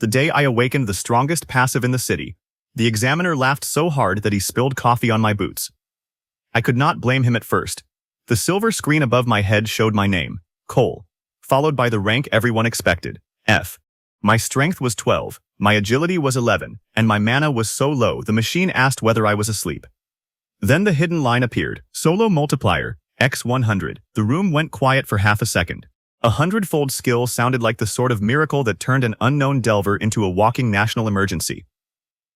The day I awakened the strongest passive in the city, the examiner laughed so hard that he spilled coffee on my boots. I could not blame him at first. The silver screen above my head showed my name, Cole, followed by the rank everyone expected, F. My strength was 12, my agility was 11, and my mana was so low the machine asked whether I was asleep. Then the hidden line appeared, solo multiplier, x 100. The room went quiet for half a second. 100-fold skill sounded like the sort of miracle that turned an unknown delver into a walking national emergency.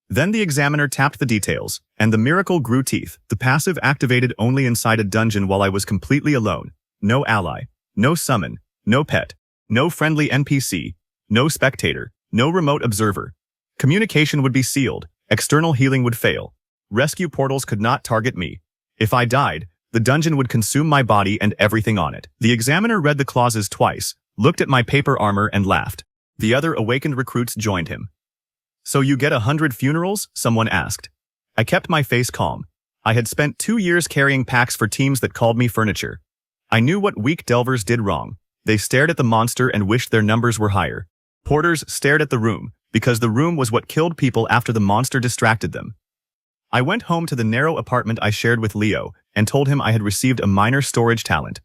Then the examiner tapped the details, and the miracle grew teeth. The passive activated only inside a dungeon while I was completely alone. No ally, no summon, no pet, no friendly NPC, no spectator, no remote observer. Communication would be sealed, external healing would fail. Rescue portals could not target me. If I died, the dungeon would consume my body and everything on it. The examiner read the clauses twice, looked at my paper armor and laughed. The other awakened recruits joined him. "So you get 100 funerals?" someone asked. I kept my face calm. I had spent 2 years carrying packs for teams that called me furniture. I knew what weak delvers did wrong. They stared at the monster and wished their numbers were higher. Porters stared at the room, because the room was what killed people after the monster distracted them. I went home to the narrow apartment I shared with Leo and told him I had received a minor storage talent.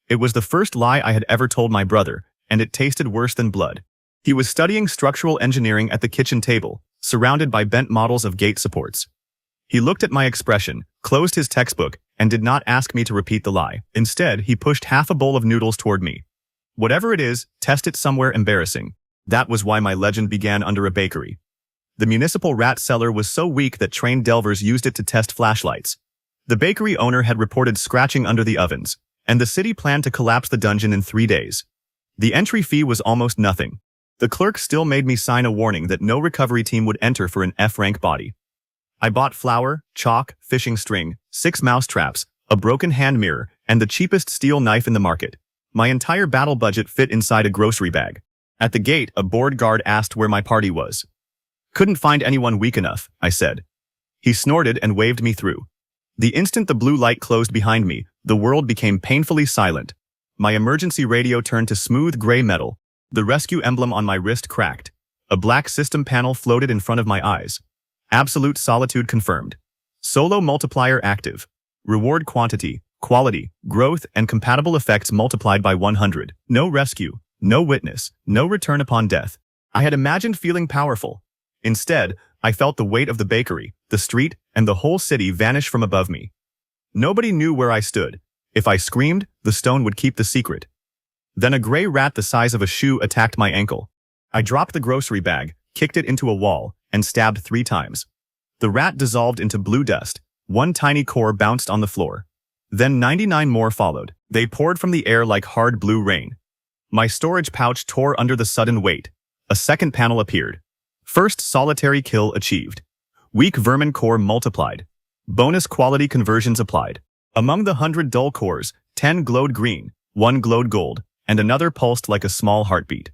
It was the first lie I had ever told my brother, and it tasted worse than blood. He was studying structural engineering at the kitchen table, surrounded by bent models of gate supports. He looked at my expression, closed his textbook, and did not ask me to repeat the lie. Instead, he pushed half a bowl of noodles toward me. "Whatever it is, test it somewhere embarrassing." That was why my legend began under a bakery. The municipal rat cellar was so weak that trained delvers used it to test flashlights. The bakery owner had reported scratching under the ovens, and the city planned to collapse the dungeon in 3 days. The entry fee was almost nothing. The clerk still made me sign a warning that no recovery team would enter for an F-rank body. I bought flour, chalk, fishing string, 6 mouse traps, a broken hand mirror, and the cheapest steel knife in the market. My entire battle budget fit inside a grocery bag. At the gate, a bored guard asked where my party was. "Couldn't find anyone weak enough," I said. He snorted and waved me through. The instant the blue light closed behind me, the world became painfully silent. My emergency radio turned to smooth gray metal. The rescue emblem on my wrist cracked. A black system panel floated in front of my eyes. Absolute solitude confirmed. Solo multiplier active. Reward quantity, quality, growth, and compatible effects multiplied by 100. No rescue, no witness, no return upon death. I had imagined feeling powerful. Instead, I felt the weight of the bakery, the street, and the whole city vanish from above me. Nobody knew where I stood. If I screamed, the stone would keep the secret. Then a gray rat the size of a shoe attacked my ankle. I dropped the grocery bag, kicked it into a wall, and stabbed 3 times. The rat dissolved into blue dust. 1 tiny core bounced on the floor. Then 99 more followed. They poured from the air like hard blue rain. My storage pouch tore under the sudden weight. A second panel appeared. First solitary kill achieved. Weak vermin core multiplied. Bonus quality conversions applied. Among the 100 dull cores, 10 glowed green, 1 glowed gold, and another pulsed like a small heartbeat.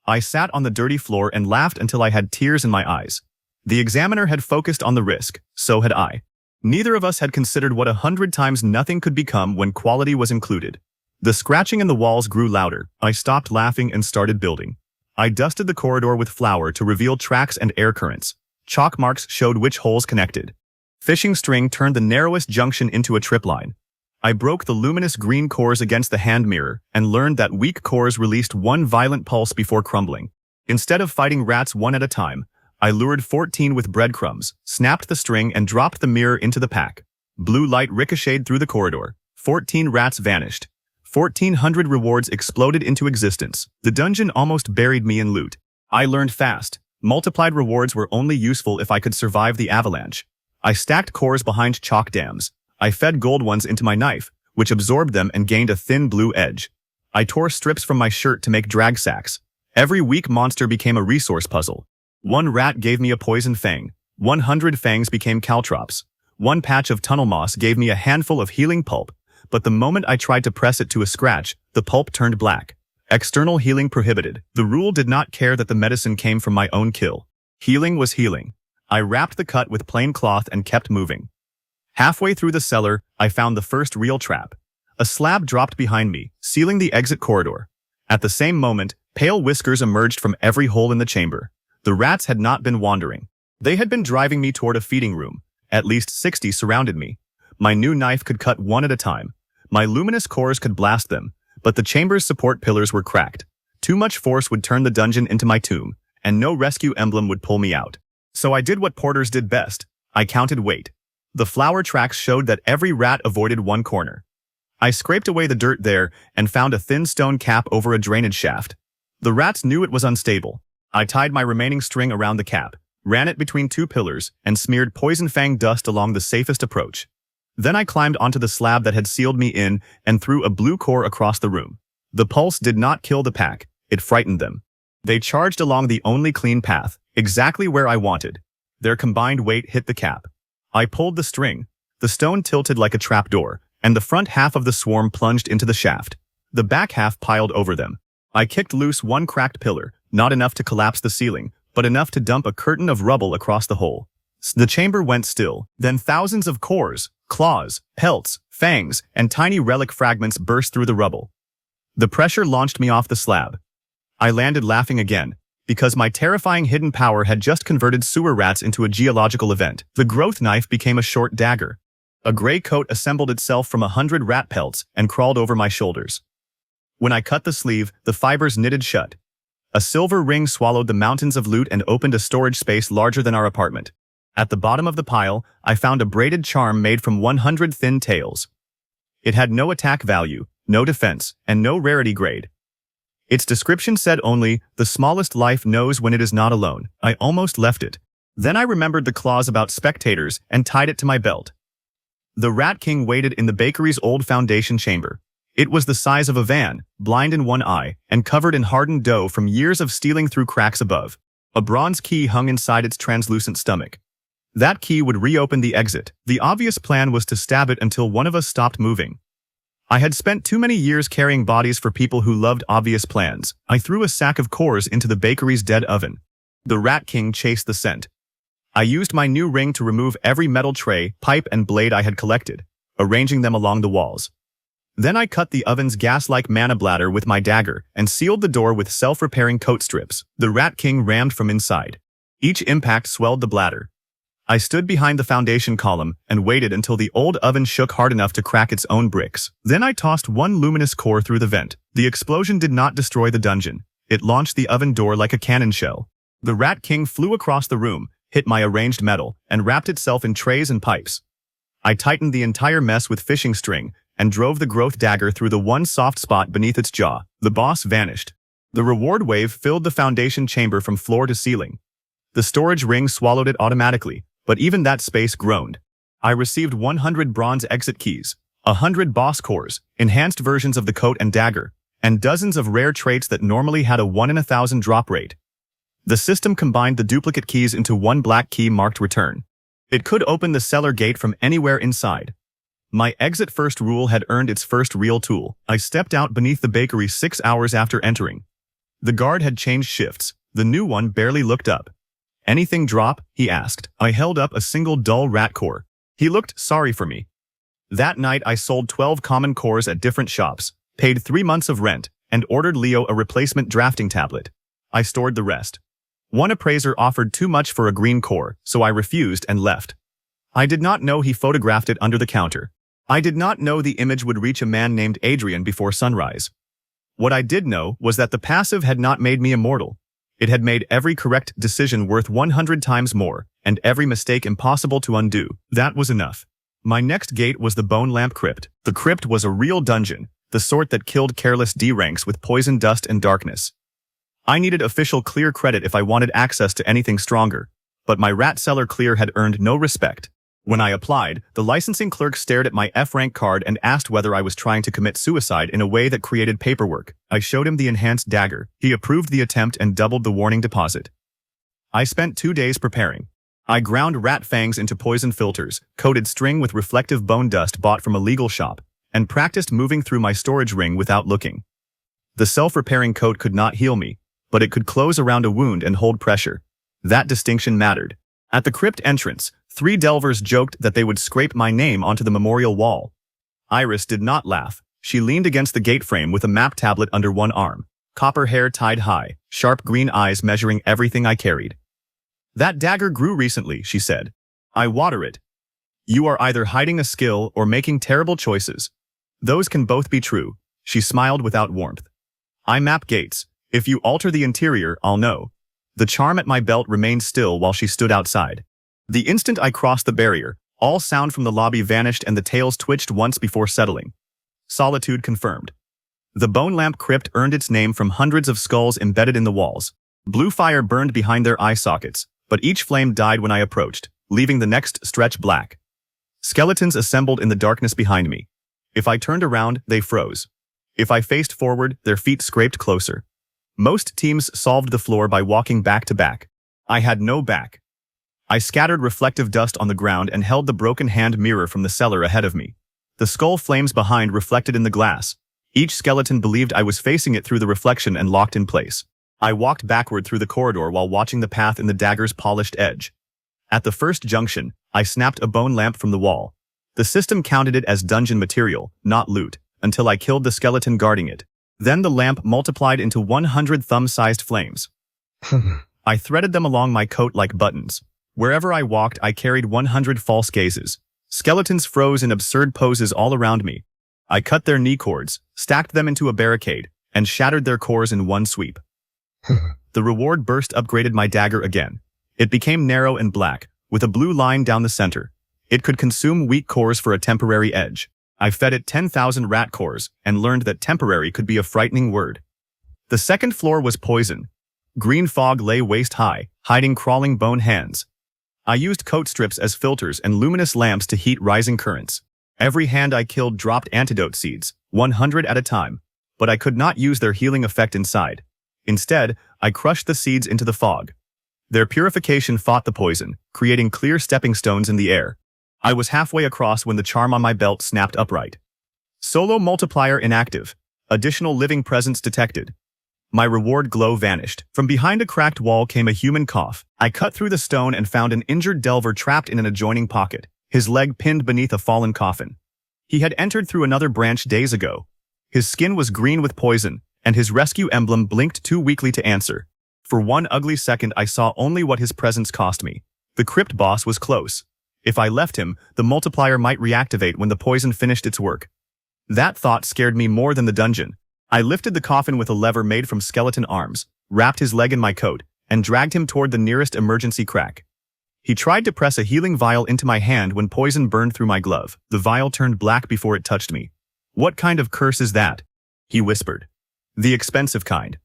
I sat on the dirty floor and laughed until I had tears in my eyes. The examiner had focused on the risk, so had I. Neither of us had considered what 100 times nothing could become when quality was included. The scratching in the walls grew louder. I stopped laughing and started building. I dusted the corridor with flour to reveal tracks and air currents. Chalk marks showed which holes connected. Fishing string turned the narrowest junction into a tripline. I broke the luminous green cores against the hand mirror and learned that weak cores released 1 violent pulse before crumbling. Instead of fighting rats one at a time, I lured 14 with breadcrumbs, snapped the string and dropped the mirror into the pack. Blue light ricocheted through the corridor. 14 rats vanished. 1,400 rewards exploded into existence. The dungeon almost buried me in loot. I learned fast. Multiplied rewards were only useful if I could survive the avalanche. I stacked cores behind chalk dams. I fed gold ones into my knife, which absorbed them and gained a thin blue edge. I tore strips from my shirt to make drag sacks. Every weak monster became a resource puzzle. 1 rat gave me a poison fang. 100 fangs became caltrops. 1 patch of tunnel moss gave me a handful of healing pulp, but the moment I tried to press it to a scratch, the pulp turned black. External healing prohibited. The rule did not care that the medicine came from my own kill. Healing was healing. I wrapped the cut with plain cloth and kept moving. Halfway through the cellar, I found the first real trap. A slab dropped behind me, sealing the exit corridor. At the same moment, pale whiskers emerged from every hole in the chamber. The rats had not been wandering. They had been driving me toward a feeding room. At least 60 surrounded me. My new knife could cut one at a time. My luminous cores could blast them, but the chamber's support pillars were cracked. Too much force would turn the dungeon into my tomb, and no rescue emblem would pull me out. So I did what porters did best. I counted weight. The flower tracks showed that every rat avoided one corner. I scraped away the dirt there and found a thin stone cap over a drainage shaft. The rats knew it was unstable. I tied my remaining string around the cap, ran it between two pillars, and smeared poison fang dust along the safest approach. Then I climbed onto the slab that had sealed me in and threw a blue core across the room. The pulse did not kill the pack, it frightened them. They charged along the only clean path, exactly where I wanted. Their combined weight hit the cap. I pulled the string. The stone tilted like a trapdoor, and the front half of the swarm plunged into the shaft. The back half piled over them. I kicked loose one cracked pillar, not enough to collapse the ceiling, but enough to dump a curtain of rubble across the hole. The chamber went still. Then thousands of cores, claws, pelts, fangs, and tiny relic fragments burst through the rubble. The pressure launched me off the slab. I landed laughing again, because my terrifying hidden power had just converted sewer rats into a geological event. The growth knife became a short dagger. A gray coat assembled itself from 100 rat pelts and crawled over my shoulders. When I cut the sleeve, the fibers knitted shut. A silver ring swallowed the mountains of loot and opened a storage space larger than our apartment. At the bottom of the pile, I found a braided charm made from 100 thin tails. It had no attack value, no defense, and no rarity grade. Its description said only, "The smallest life knows when it is not alone." I almost left it. Then I remembered the clause about spectators and tied it to my belt. The Rat King waited in the bakery's old foundation chamber. It was the size of a van, blind in one eye, and covered in hardened dough from years of stealing through cracks above. A bronze key hung inside its translucent stomach. That key would reopen the exit. The obvious plan was to stab it until one of us stopped moving. I had spent too many years carrying bodies for people who loved obvious plans. I threw a sack of cores into the bakery's dead oven. The Rat King chased the scent. I used my new ring to remove every metal tray, pipe, and blade I had collected, arranging them along the walls. Then I cut the oven's gas-like mana bladder with my dagger and sealed the door with self-repairing coat strips. The Rat King rammed from inside. Each impact swelled the bladder. I stood behind the foundation column and waited until the old oven shook hard enough to crack its own bricks. Then I tossed one luminous core through the vent. The explosion did not destroy the dungeon. It launched the oven door like a cannon shell. The Rat King flew across the room, hit my arranged metal, and wrapped itself in trays and pipes. I tightened the entire mess with fishing string and drove the growth dagger through the one soft spot beneath its jaw. The boss vanished. The reward wave filled the foundation chamber from floor to ceiling. The storage ring swallowed it automatically, but even that space groaned. I received 100 bronze exit keys, 100 boss cores, enhanced versions of the coat and dagger, and dozens of rare traits that normally had a 1 in 1,000 drop rate. The system combined the duplicate keys into one black key marked return. It could open the cellar gate from anywhere inside. My exit first rule had earned its first real tool. I stepped out beneath the bakery 6 hours after entering. The guard had changed shifts. The new one barely looked up. "Anything drop?" he asked. I held up a single dull rat core. He looked sorry for me. That night I sold 12 common cores at different shops, paid 3 months of rent, and ordered Leo a replacement drafting tablet. I stored the rest. One appraiser offered too much for a green core, so I refused and left. I did not know he photographed it under the counter. I did not know the image would reach a man named Adrian before sunrise. What I did know was that the passive had not made me immortal. It had made every correct decision worth 100 times more, and every mistake impossible to undo. That was enough. My next gate was the Bone Lamp Crypt. The crypt was a real dungeon, the sort that killed careless D-ranks with poison dust and darkness. I needed official clear credit if I wanted access to anything stronger, but my rat cellar clear had earned no respect. When I applied, the licensing clerk stared at my F-rank card and asked whether I was trying to commit suicide in a way that created paperwork. I showed him the enhanced dagger. He approved the attempt and doubled the warning deposit. I spent 2 days preparing. I ground rat fangs into poison filters, coated string with reflective bone dust bought from a legal shop, and practiced moving through my storage ring without looking. The self-repairing coat could not heal me, but it could close around a wound and hold pressure. That distinction mattered. At the crypt entrance, 3 delvers joked that they would scrape my name onto the memorial wall. Iris did not laugh. She leaned against the gate frame with a map tablet under one arm. copper hair tied high, sharp green eyes measuring everything I carried. "That dagger grew recently," she said. "I water it." "You are either hiding a skill or making terrible choices. Those can both be true." She smiled without warmth. "I map gates. If you alter the interior, I'll know." The charm at my belt remained still while she stood outside. The instant I crossed the barrier, all sound from the lobby vanished and the tails twitched once before settling. Solitude confirmed. The bone lamp crypt earned its name from hundreds of skulls embedded in the walls. Blue fire burned behind their eye sockets, but each flame died when I approached, leaving the next stretch black. Skeletons assembled in the darkness behind me. If I turned around, they froze. If I faced forward, their feet scraped closer. Most teams solved the floor by walking back to back. I had no back. I scattered reflective dust on the ground and held the broken hand mirror from the cellar ahead of me. The skull flames behind reflected in the glass. Each skeleton believed I was facing it through the reflection and locked in place. I walked backward through the corridor while watching the path in the dagger's polished edge. At the first junction, I snapped a bone lamp from the wall. The system counted it as dungeon material, not loot, until I killed the skeleton guarding it. Then the lamp multiplied into 100 thumb-sized flames. I threaded them along my coat like buttons. Wherever I walked, I carried 100 false gazes. Skeletons froze in absurd poses all around me. I cut their knee cords, stacked them into a barricade, and shattered their cores in one sweep. The reward burst upgraded my dagger again. It became narrow and black, with a blue line down the center. It could consume weak cores for a temporary edge. I fed it 10,000 rat cores and learned that temporary could be a frightening word. The second floor was poison. Green fog lay waist-high, hiding crawling bone hands. I used coat strips as filters and luminous lamps to heat rising currents. Every hand I killed dropped antidote seeds, 100 at a time, but I could not use their healing effect inside. Instead, I crushed the seeds into the fog. Their purification fought the poison, creating clear stepping stones in the air. I was halfway across when the charm on my belt snapped upright. Solo multiplier inactive. Additional living presence detected. My reward glow vanished. From behind a cracked wall came a human cough. I cut through the stone and found an injured delver trapped in an adjoining pocket, his leg pinned beneath a fallen coffin. He had entered through another branch days ago. His skin was green with poison, and his rescue emblem blinked too weakly to answer. For one ugly second I saw only what his presence cost me. The crypt boss was close. If I left him, the multiplier might reactivate when the poison finished its work. That thought scared me more than the dungeon. I lifted the coffin with a lever made from skeleton arms, wrapped his leg in my coat, and dragged him toward the nearest emergency crack. He tried to press a healing vial into my hand when poison burned through my glove. The vial turned black before it touched me. "What kind of curse is that?" he whispered. "The expensive kind."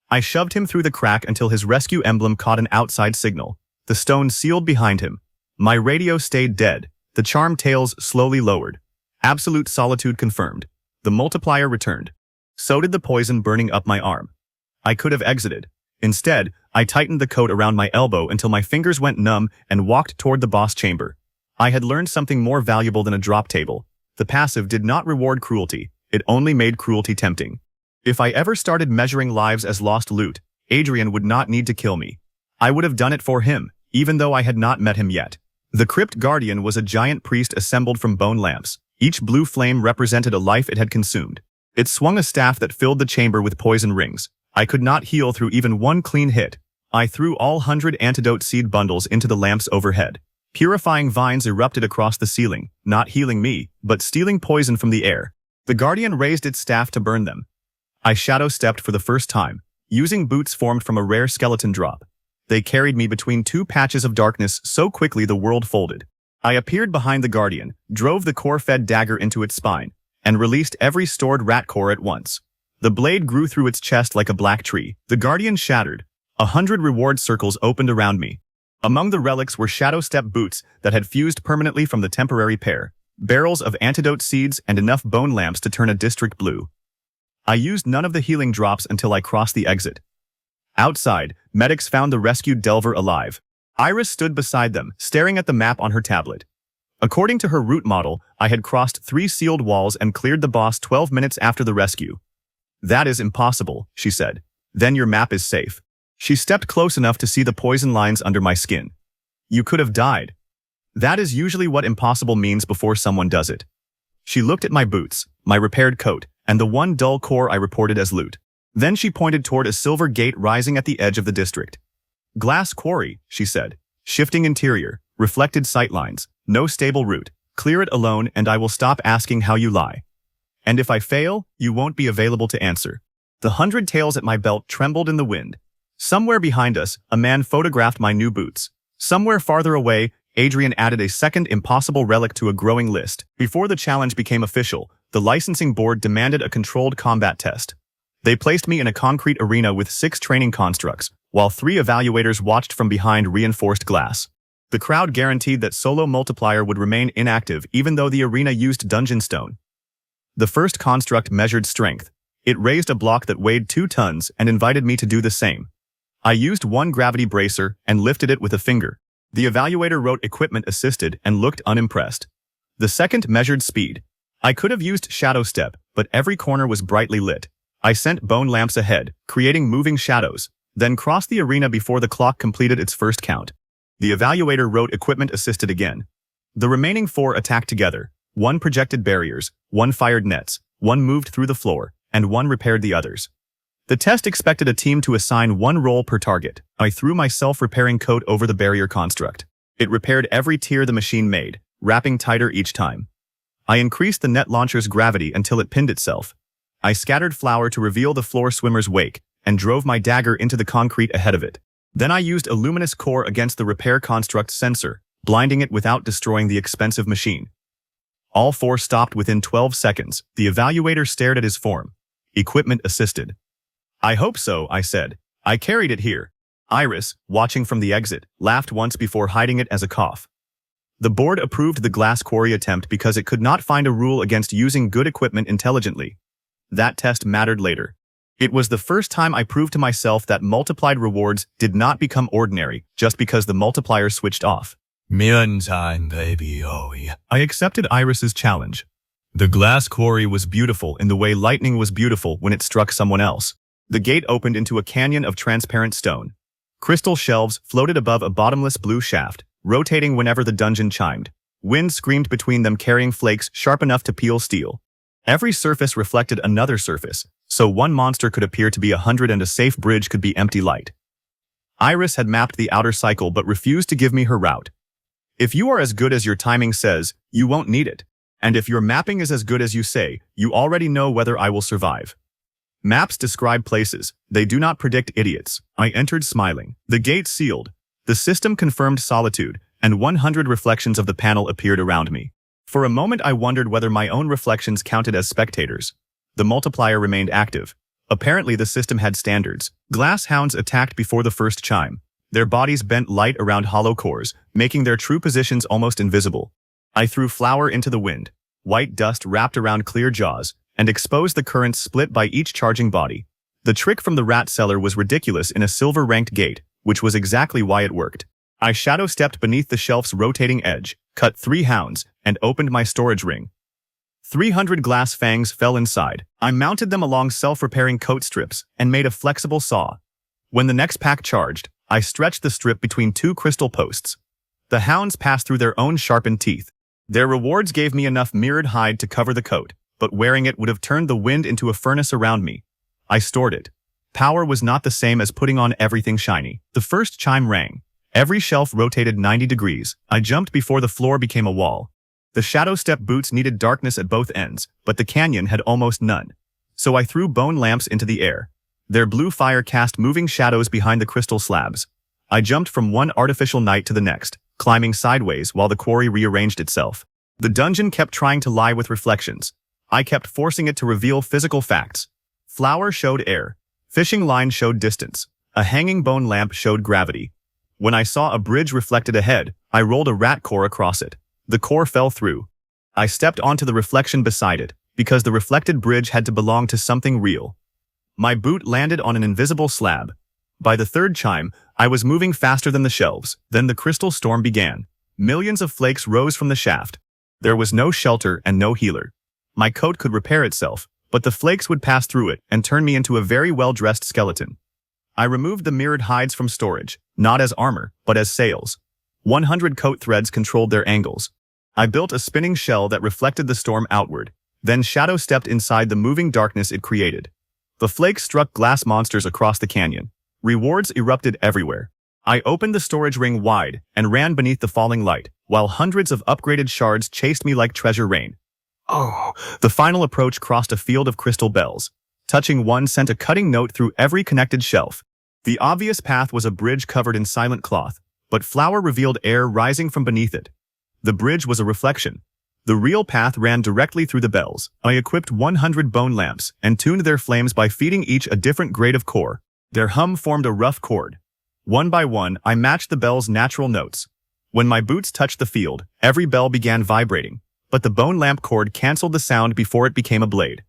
I shoved him through the crack until his rescue emblem caught an outside signal. The stone sealed behind him. My radio stayed dead. The charm tails slowly lowered. Absolute solitude confirmed. The multiplier returned. So did the poison burning up my arm. I could have exited. Instead, I tightened the coat around my elbow until my fingers went numb and walked toward the boss chamber. I had learned something more valuable than a drop table. The passive did not reward cruelty. It only made cruelty tempting. If I ever started measuring lives as lost loot, Adrian would not need to kill me. I would have done it for him, even though I had not met him yet. The Crypt Guardian was a giant priest assembled from bone lamps. Each blue flame represented a life it had consumed. It swung a staff that filled the chamber with poison rings. I could not heal through even one clean hit. I threw all 100 antidote seed bundles into the lamps overhead. Purifying vines erupted across the ceiling, not healing me, but stealing poison from the air. The Guardian raised its staff to burn them. I shadow-stepped for the first time, using boots formed from a rare skeleton drop. They carried me between two patches of darkness so quickly the world folded. I appeared behind the Guardian, drove the core-fed dagger into its spine, and released every stored rat core at once. The blade grew through its chest like a black tree. The Guardian shattered. 100 reward circles opened around me. Among the relics were shadow-step boots that had fused permanently from the temporary pair, barrels of antidote seeds, and enough bone lamps to turn a district blue. I used none of the healing drops until I crossed the exit. Outside, medics found the rescued Delver alive. Iris stood beside them, staring at the map on her tablet. According to her route model, I had crossed 3 sealed walls and cleared the boss 12 minutes after the rescue. "That is impossible," she said. "Then your map is safe." She stepped close enough to see the poison lines under my skin. "You could have died." That is usually what impossible means before someone does it. She looked at my boots, my repaired coat, and the one dull core I reported as loot. Then she pointed toward a silver gate rising at the edge of the district. Glass quarry, she said. Shifting interior, reflected sightlines, no stable route. Clear it alone and I will stop asking how you lie. And if I fail, you won't be available to answer. The 100 tails at my belt trembled in the wind. Somewhere behind us, a man photographed my new boots. Somewhere farther away, Adrian added a second impossible relic to a growing list. Before the challenge became official, the licensing board demanded a controlled combat test. They placed me in a concrete arena with 6 training constructs, while 3 evaluators watched from behind reinforced glass. The crowd guaranteed that solo multiplier would remain inactive even though the arena used dungeon stone. The first construct measured strength. It raised a block that weighed 2 tons and invited me to do the same. I used 1 gravity bracer and lifted it with a finger. The evaluator wrote equipment assisted and looked unimpressed. The second measured speed. I could have used shadow step, but every corner was brightly lit. I sent bone lamps ahead, creating moving shadows, then crossed the arena before the clock completed its first count. The evaluator wrote equipment assisted again. The remaining 4 attacked together. 1 projected barriers, 1 fired nets, 1 moved through the floor, and 1 repaired the others. The test expected a team to assign 1 roll per target. I threw my self-repairing coat over the barrier construct. It repaired every tear the machine made, wrapping tighter each time. I increased the net launcher's gravity until it pinned itself. I scattered flour to reveal the floor swimmer's wake, and drove my dagger into the concrete ahead of it. Then I used a luminous core against the repair construct's sensor, blinding it without destroying the expensive machine. All 4 stopped within 12 seconds. The evaluator stared at his form. Equipment assisted. I hope so, I said. I carried it here. Iris, watching from the exit, laughed once before hiding it as a cough. The board approved the glass quarry attempt because it could not find a rule against using good equipment intelligently. That test mattered later. It was the first time I proved to myself that multiplied rewards did not become ordinary just because the multiplier switched off. Mian time, baby, oh yeah. I accepted Iris's challenge. The glass quarry was beautiful in the way lightning was beautiful when it struck someone else. The gate opened into a canyon of transparent stone. Crystal shelves floated above a bottomless blue shaft, rotating whenever the dungeon chimed. Wind screamed between them, carrying flakes sharp enough to peel steel. Every surface reflected another surface, so one monster could appear to be 100 and a safe bridge could be empty light. Iris had mapped the outer cycle but refused to give me her route. If you are as good as your timing says, you won't need it. And if your mapping is as good as you say, you already know whether I will survive. Maps describe places, they do not predict idiots. I entered smiling. The gate sealed. The system confirmed solitude, and 100 reflections of the panel appeared around me. For a moment I wondered whether my own reflections counted as spectators. The multiplier remained active. Apparently the system had standards. Glass hounds attacked before the first chime. Their bodies bent light around hollow cores, making their true positions almost invisible. I threw flour into the wind. White dust wrapped around clear jaws, and exposed the currents split by each charging body. The trick from the rat cellar was ridiculous in a silver-ranked gate, which was exactly why it worked. I shadow-stepped beneath the shelf's rotating edge, cut 3 hounds, and opened my storage ring. 300 glass fangs fell inside. I mounted them along self-repairing coat strips and made a flexible saw. When the next pack charged, I stretched the strip between 2 crystal posts. The hounds passed through their own sharpened teeth. Their rewards gave me enough mirrored hide to cover the coat, but wearing it would have turned the wind into a furnace around me. I stored it. Power was not the same as putting on everything shiny. The first chime rang. Every shelf rotated 90 degrees. I jumped before the floor became a wall. The shadow step boots needed darkness at both ends, but the canyon had almost none. So I threw bone lamps into the air. Their blue fire cast moving shadows behind the crystal slabs. I jumped from one artificial night to the next, climbing sideways while the quarry rearranged itself. The dungeon kept trying to lie with reflections. I kept forcing it to reveal physical facts. Flour showed air. Fishing line showed distance. A hanging bone lamp showed gravity. When I saw a bridge reflected ahead, I rolled a rat core across it. The core fell through. I stepped onto the reflection beside it, because the reflected bridge had to belong to something real. My boot landed on an invisible slab. By the third chime, I was moving faster than the shelves. Then the crystal storm began. Millions of flakes rose from the shaft. There was no shelter and no healer. My coat could repair itself, but the flakes would pass through it and turn me into a very well-dressed skeleton. I removed the mirrored hides from storage, not as armor, but as sails. 100 coat threads controlled their angles. I built a spinning shell that reflected the storm outward, then shadow-stepped inside the moving darkness it created. The flakes struck glass monsters across the canyon. Rewards erupted everywhere. I opened the storage ring wide and ran beneath the falling light, while hundreds of upgraded shards chased me like treasure rain. Oh! The final approach crossed a field of crystal bells. Touching one sent a cutting note through every connected shelf. The obvious path was a bridge covered in silent cloth, but flower revealed air rising from beneath it. The bridge was a reflection. The real path ran directly through the bells. I equipped 100 bone lamps and tuned their flames by feeding each a different grade of core. Their hum formed a rough chord. One by one, I matched the bell's natural notes. When my boots touched the field, every bell began vibrating, but the bone lamp cord canceled the sound before it became a blade.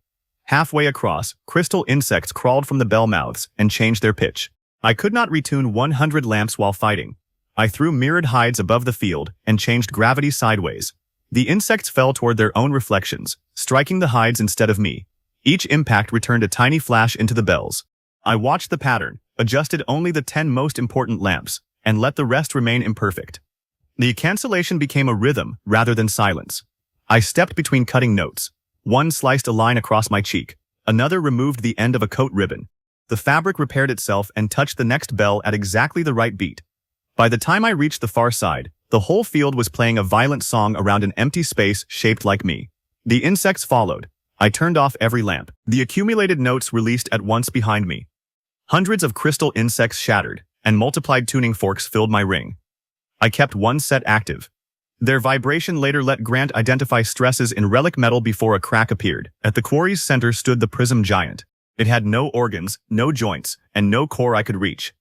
Halfway across, crystal insects crawled from the bell mouths and changed their pitch. I could not retune 100 lamps while fighting. I threw mirrored hides above the field and changed gravity sideways. The insects fell toward their own reflections, striking the hides instead of me. Each impact returned a tiny flash into the bells. I watched the pattern, adjusted only the 10 most important lamps, and let the rest remain imperfect. The cancellation became a rhythm rather than silence. I stepped between cutting notes. One sliced a line across my cheek. Another removed the end of a coat ribbon. The fabric repaired itself and touched the next bell at exactly the right beat. By the time I reached the far side, the whole field was playing a violent song around an empty space shaped like me. The insects followed. I turned off every lamp. The accumulated notes released at once behind me. Hundreds of crystal insects shattered, and multiplied tuning forks filled my ring. I kept one set active. Their vibration later let Grant identify stresses in relic metal before a crack appeared. At the quarry's center stood the prism giant. It had no organs, no joints, and no core I could reach.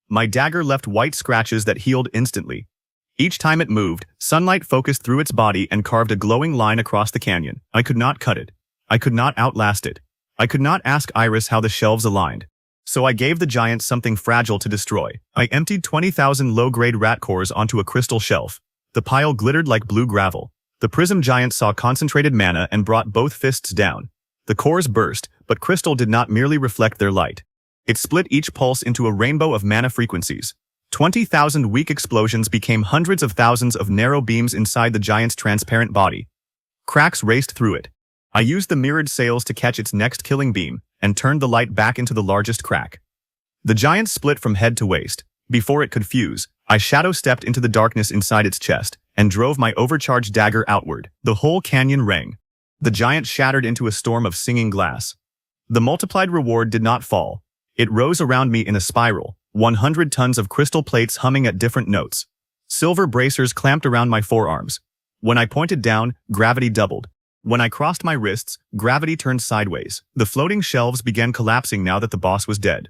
My dagger left white scratches that healed instantly. Each time it moved, sunlight focused through its body and carved a glowing line across the canyon. I could not cut it. I could not outlast it. I could not ask Iris how the shelves aligned. So I gave the giant something fragile to destroy. I emptied 20,000 low-grade rat cores onto a crystal shelf. The pile glittered like blue gravel. The prism giant saw concentrated mana and brought both fists down. The cores burst, but crystal did not merely reflect their light. It split each pulse into a rainbow of mana frequencies. 20,000 weak explosions became hundreds of thousands of narrow beams inside the giant's transparent body. Cracks raced through it. I used the mirrored sails to catch its next killing beam, and turned the light back into the largest crack. The giant split from head to waist. Before it could fuse, I shadow-stepped into the darkness inside its chest, and drove my overcharged dagger outward. The whole canyon rang. The giant shattered into a storm of singing glass. The multiplied reward did not fall. It rose around me in a spiral, 100 tons of crystal plates humming at different notes. Silver bracers clamped around my forearms. When I pointed down, gravity doubled. When I crossed my wrists, gravity turned sideways. The floating shelves began collapsing now that the boss was dead.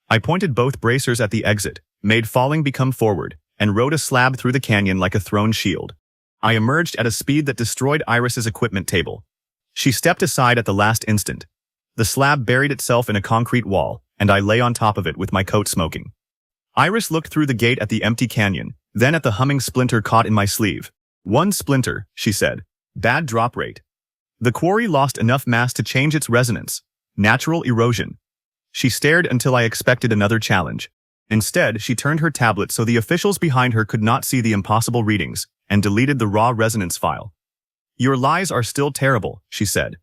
I pointed both bracers at the exit, made falling become forward, and rode a slab through the canyon like a thrown shield. I emerged at a speed that destroyed Iris's equipment table. She stepped aside at the last instant. The slab buried itself in a concrete wall, and I lay on top of it with my coat smoking. Iris looked through the gate at the empty canyon, then at the humming splinter caught in my sleeve. "One splinter," she said. "Bad drop rate." The quarry lost enough mass to change its resonance. Natural erosion. She stared until I expected another challenge. Instead, she turned her tablet so the officials behind her could not see the impossible readings, and deleted the raw resonance file. "Your lies are still terrible," she said.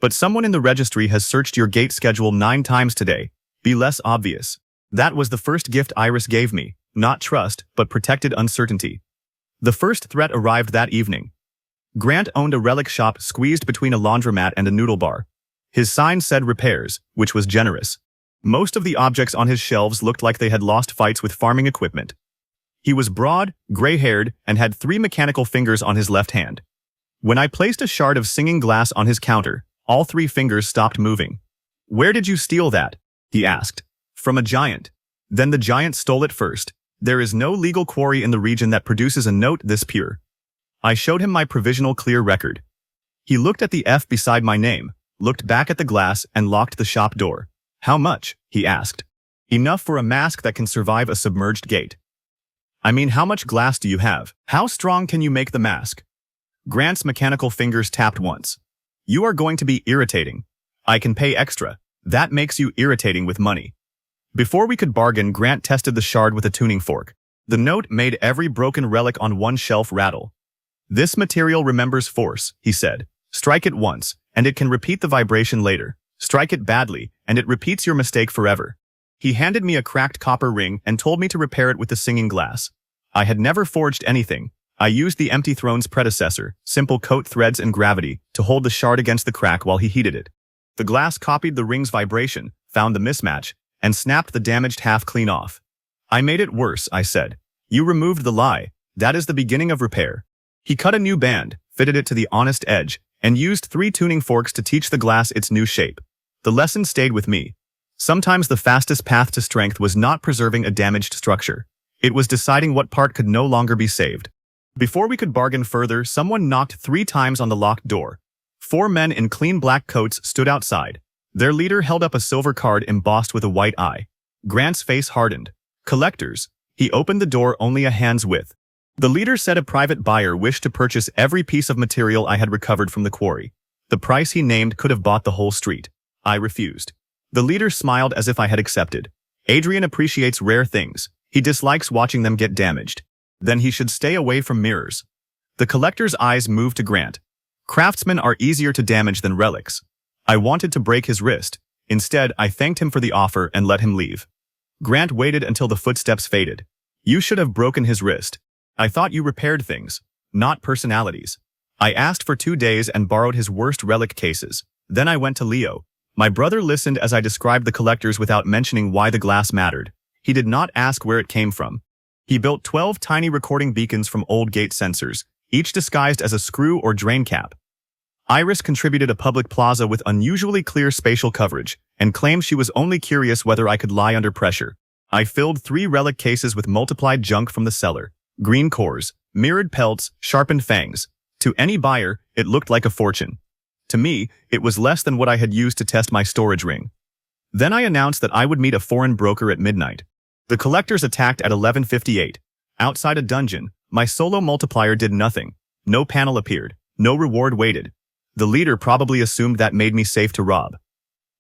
"But someone in the registry has searched your gate schedule 9 times today. Be less obvious." That was the first gift Iris gave me, not trust, but protected uncertainty. The first threat arrived that evening. Grant owned a relic shop squeezed between a laundromat and a noodle bar. His sign said repairs, which was generous. Most of the objects on his shelves looked like they had lost fights with farming equipment. He was broad, gray-haired, and had 3 mechanical fingers on his left hand. When I placed a shard of singing glass on his counter, all 3 fingers stopped moving. "Where did you steal that?" he asked. "From a giant." "Then the giant stole it first. There is no legal quarry in the region that produces a note this pure." I showed him my provisional clear record. He looked at the F beside my name, looked back at the glass, and locked the shop door. "How much?" he asked. "Enough for a mask that can survive a submerged gate." "I mean, how much glass do you have? How strong can you make the mask?" Grant's mechanical fingers tapped once. "You are going to be irritating. I can pay extra. That makes you irritating with money." Before we could bargain, Grant tested the shard with a tuning fork. The note made every broken relic on one shelf rattle. "This material remembers force," he said. "Strike it once, and it can repeat the vibration later. Strike it badly, and it repeats your mistake forever. He handed me a cracked copper ring and told me to repair it with the singing glass. I had never forged anything. I used the empty throne's predecessor, simple coat threads and gravity, to hold the shard against the crack while he heated it. The glass copied the ring's vibration, found the mismatch, and snapped the damaged half clean off. I made it worse, I said. You removed the lie. That is the beginning of repair. He cut a new band, fitted it to the honest edge, and used 3 tuning forks to teach the glass its new shape. The lesson stayed with me. Sometimes the fastest path to strength was not preserving a damaged structure. It was deciding what part could no longer be saved. Before we could bargain further, someone knocked 3 times on the locked door. 4 men in clean black coats stood outside. Their leader held up a silver card embossed with a white eye. Grant's face hardened. Collectors. He opened the door only a hand's width. The leader said a private buyer wished to purchase every piece of material I had recovered from the quarry. The price he named could have bought the whole street. I refused. The leader smiled as if I had accepted. Adrian appreciates rare things. He dislikes watching them get damaged. Then he should stay away from mirrors. The collector's eyes moved to Grant. Craftsmen are easier to damage than relics. I wanted to break his wrist. Instead, I thanked him for the offer and let him leave. Grant waited until the footsteps faded. You should have broken his wrist. I thought you repaired things, not personalities. I asked for 2 days and borrowed his worst relic cases. Then I went to Leo. My brother listened as I described the collectors without mentioning why the glass mattered. He did not ask where it came from. He built 12 tiny recording beacons from old gate sensors, each disguised as a screw or drain cap. Iris contributed a public plaza with unusually clear spatial coverage, and claimed she was only curious whether I could lie under pressure. I filled 3 relic cases with multiplied junk from the cellar. Green cores, mirrored pelts, sharpened fangs. To any buyer, it looked like a fortune. To me, it was less than what I had used to test my storage ring. Then I announced that I would meet a foreign broker at midnight. The collectors attacked at 11:58. Outside a dungeon, my solo multiplier did nothing. No panel appeared. No reward waited. The leader probably assumed that made me safe to rob.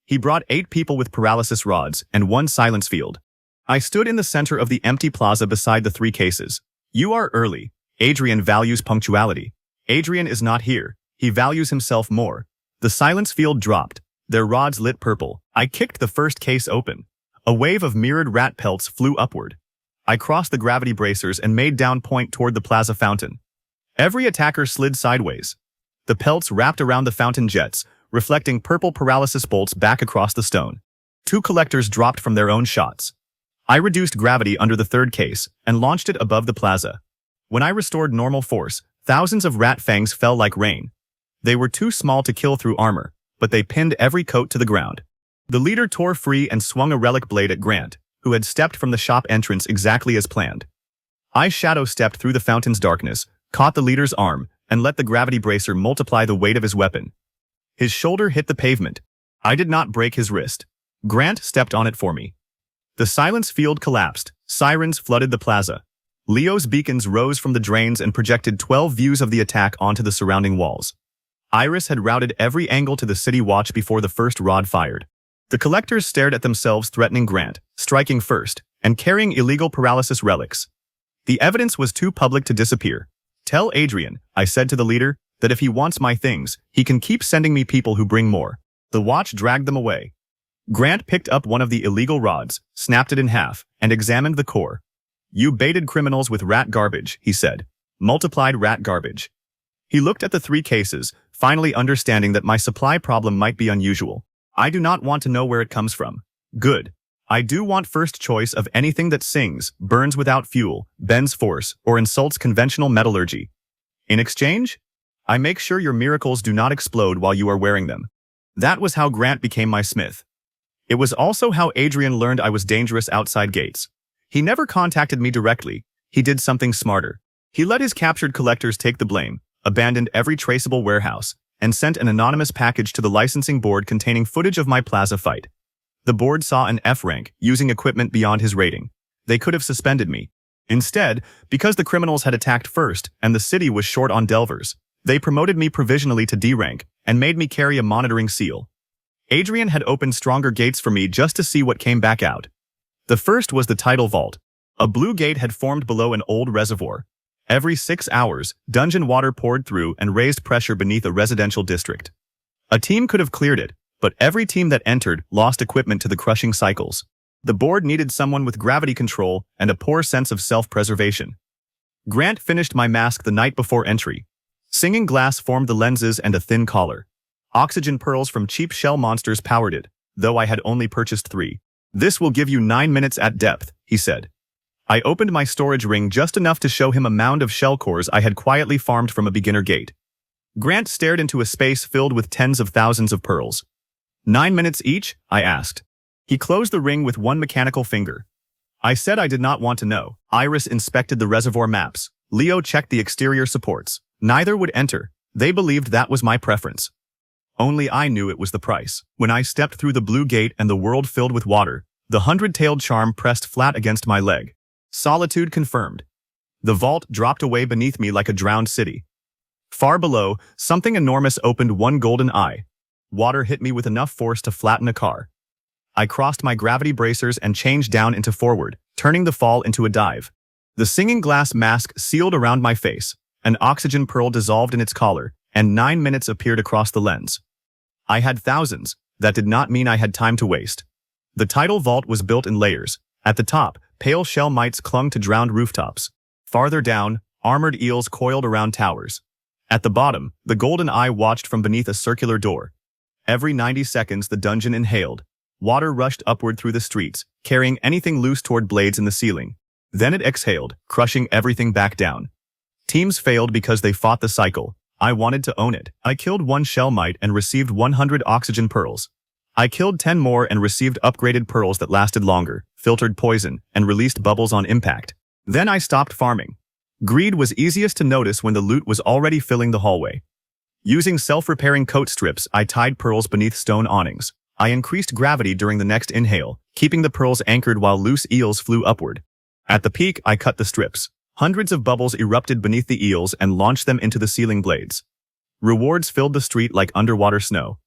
He brought 8 people with paralysis rods and 1 silence field. I stood in the center of the empty plaza beside the 3 cases. You are early. Adrian values punctuality. Adrian is not here. He values himself more. The silence field dropped. Their rods lit purple. I kicked the first case open. A wave of mirrored rat pelts flew upward. I crossed the gravity bracers and made down point toward the plaza fountain. Every attacker slid sideways. The pelts wrapped around the fountain jets, reflecting purple paralysis bolts back across the stone. 2 collectors dropped from their own shots. I reduced gravity under the 3rd case and launched it above the plaza. When I restored normal force, thousands of rat fangs fell like rain. They were too small to kill through armor, but they pinned every coat to the ground. The leader tore free and swung a relic blade at Grant, who had stepped from the shop entrance exactly as planned. I shadow-stepped through the fountain's darkness, caught the leader's arm, and let the gravity bracer multiply the weight of his weapon. His shoulder hit the pavement. I did not break his wrist. Grant stepped on it for me. The silence field collapsed. Sirens flooded the plaza. Leo's beacons rose from the drains and projected 12 views of the attack onto the surrounding walls. Iris had routed every angle to the city watch before the first rod fired. The collectors stared at themselves, threatening Grant, striking first, and carrying illegal paralysis relics. The evidence was too public to disappear. Tell Adrian, I said to the leader, that if he wants my things, he can keep sending me people who bring more. The watch dragged them away. Grant picked up one of the illegal rods, snapped it in half, and examined the core. You baited criminals with rat garbage, he said. Multiplied rat garbage. He looked at the 3 cases, finally understanding that my supply problem might be unusual. I do not want to know where it comes from. Good. I do want first choice of anything that sings, burns without fuel, bends force, or insults conventional metallurgy. In exchange, I make sure your miracles do not explode while you are wearing them. That was how Grant became my smith. It was also how Adrian learned I was dangerous outside gates. He never contacted me directly. He did something smarter. He let his captured collectors take the blame, abandoned every traceable warehouse, and sent an anonymous package to the licensing board containing footage of my plaza fight. The board saw an F rank, using equipment beyond his rating. They could have suspended me. Instead, because the criminals had attacked first and the city was short on delvers, they promoted me provisionally to D rank and made me carry a monitoring seal. Adrian had opened stronger gates for me just to see what came back out. The first was the tidal vault. A blue gate had formed below an old reservoir. Every 6 hours, dungeon water poured through and raised pressure beneath a residential district. A team could have cleared it, but every team that entered lost equipment to the crushing cycles. The board needed someone with gravity control and a poor sense of self-preservation. Grant finished my mask the night before entry. Singing glass formed the lenses and a thin collar. Oxygen pearls from cheap shell monsters powered it, though I had only purchased 3. "This will give you 9 minutes at depth," he said. I opened my storage ring just enough to show him a mound of shell cores I had quietly farmed from a beginner gate. Grant stared into a space filled with tens of thousands of pearls. 9 minutes each? I asked. He closed the ring with one mechanical finger. I said I did not want to know. Iris inspected the reservoir maps. Leo checked the exterior supports. Neither would enter. They believed that was my preference. Only I knew it was the price. When I stepped through the blue gate and the world filled with water, the 100-tailed charm pressed flat against my leg. Solitude confirmed. The vault dropped away beneath me like a drowned city. Far below, something enormous opened one golden eye. Water hit me with enough force to flatten a car. I crossed my gravity bracers and changed down into forward, turning the fall into a dive. The singing glass mask sealed around my face. An oxygen pearl dissolved in its collar, and 9 minutes appeared across the lens. I had thousands. That did not mean I had time to waste. The tidal vault was built in layers. At the top, pale shell mites clung to drowned rooftops. Farther down, armored eels coiled around towers. At the bottom, the golden eye watched from beneath a circular door. Every 90 seconds the dungeon inhaled. Water rushed upward through the streets, carrying anything loose toward blades in the ceiling. Then it exhaled, crushing everything back down. Teams failed because they fought the cycle. I wanted to own it. I killed 1 shell mite and received 100 oxygen pearls. I killed 10 more and received upgraded pearls that lasted longer, filtered poison, and released bubbles on impact. Then I stopped farming. Greed was easiest to notice when the loot was already filling the hallway. Using self-repairing coat strips, I tied pearls beneath stone awnings. I increased gravity during the next inhale, keeping the pearls anchored while loose eels flew upward. At the peak, I cut the strips. Hundreds of bubbles erupted beneath the eels and launched them into the ceiling blades. Rewards filled the street like underwater snow.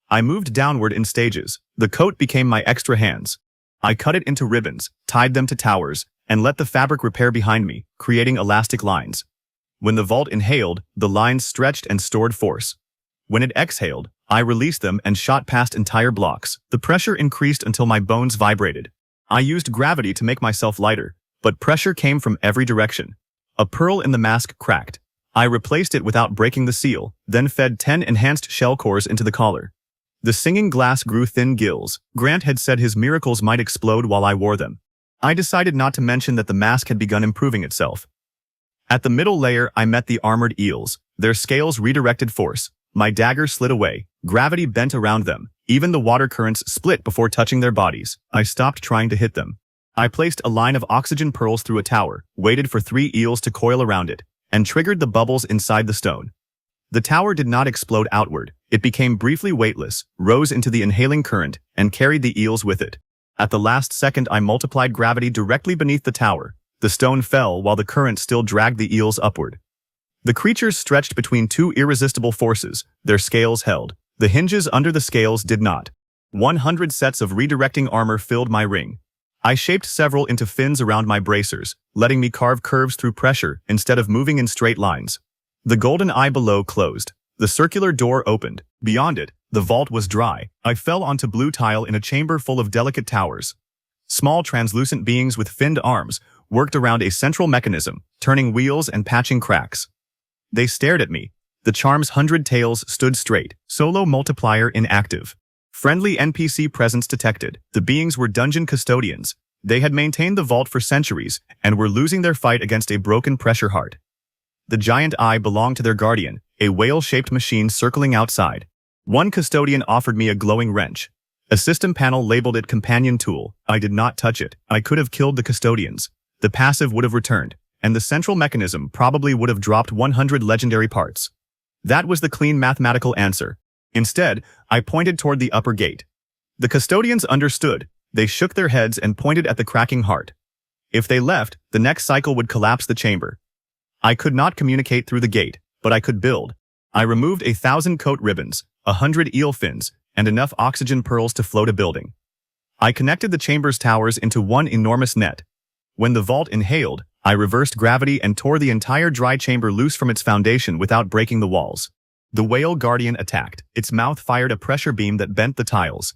I moved downward in stages. The coat became my extra hands. I cut it into ribbons, tied them to towers, and let the fabric repair behind me, creating elastic lines. When the vault inhaled, the lines stretched and stored force. When it exhaled, I released them and shot past entire blocks. The pressure increased until my bones vibrated. I used gravity to make myself lighter, but pressure came from every direction. A pearl in the mask cracked. I replaced it without breaking the seal, then fed 10 enhanced shell cores into the collar. The singing glass grew thin gills. Grant had said his miracles might explode while I wore them. I decided not to mention that the mask had begun improving itself. At the middle layer, I met the armored eels. Their scales redirected force. My dagger slid away. Gravity bent around them. Even the water currents split before touching their bodies. I stopped trying to hit them. I placed a line of oxygen pearls through a tower, waited for 3 eels to coil around it, and triggered the bubbles inside the stone. The tower did not explode outward. It became briefly weightless, rose into the inhaling current, and carried the eels with it. At the last second, I multiplied gravity directly beneath the tower. The stone fell while the current still dragged the eels upward. The creatures stretched between 2 irresistible forces. Their scales held. The hinges under the scales did not. 100 sets of redirecting armor filled my ring. I shaped several into fins around my bracers, letting me carve curves through pressure instead of moving in straight lines. The golden eye below closed. The circular door opened. Beyond it, the vault was dry. I fell onto blue tile in a chamber full of delicate towers. Small translucent beings with finned arms worked around a central mechanism, turning wheels and patching cracks. They stared at me. The charm's 100 tails stood straight. Solo multiplier inactive. Friendly NPC presence detected. The beings were dungeon custodians. They had maintained the vault for centuries and were losing their fight against a broken pressure heart. The giant eye belonged to their guardian, a whale-shaped machine circling outside. One custodian offered me a glowing wrench. A system panel labeled it companion tool. I did not touch it. I could have killed the custodians. The passive would have returned, and the central mechanism probably would have dropped 100 legendary parts. That was the clean mathematical answer. Instead, I pointed toward the upper gate. The custodians understood. They shook their heads and pointed at the cracking heart. If they left, the next cycle would collapse the chamber. I could not communicate through the gate, but I could build. I removed 1,000 coat ribbons, 100 eel fins, and enough oxygen pearls to float a building. I connected the chamber's towers into one enormous net. When the vault inhaled, I reversed gravity and tore the entire dry chamber loose from its foundation without breaking the walls. The whale guardian attacked. Its mouth fired a pressure beam that bent the tiles.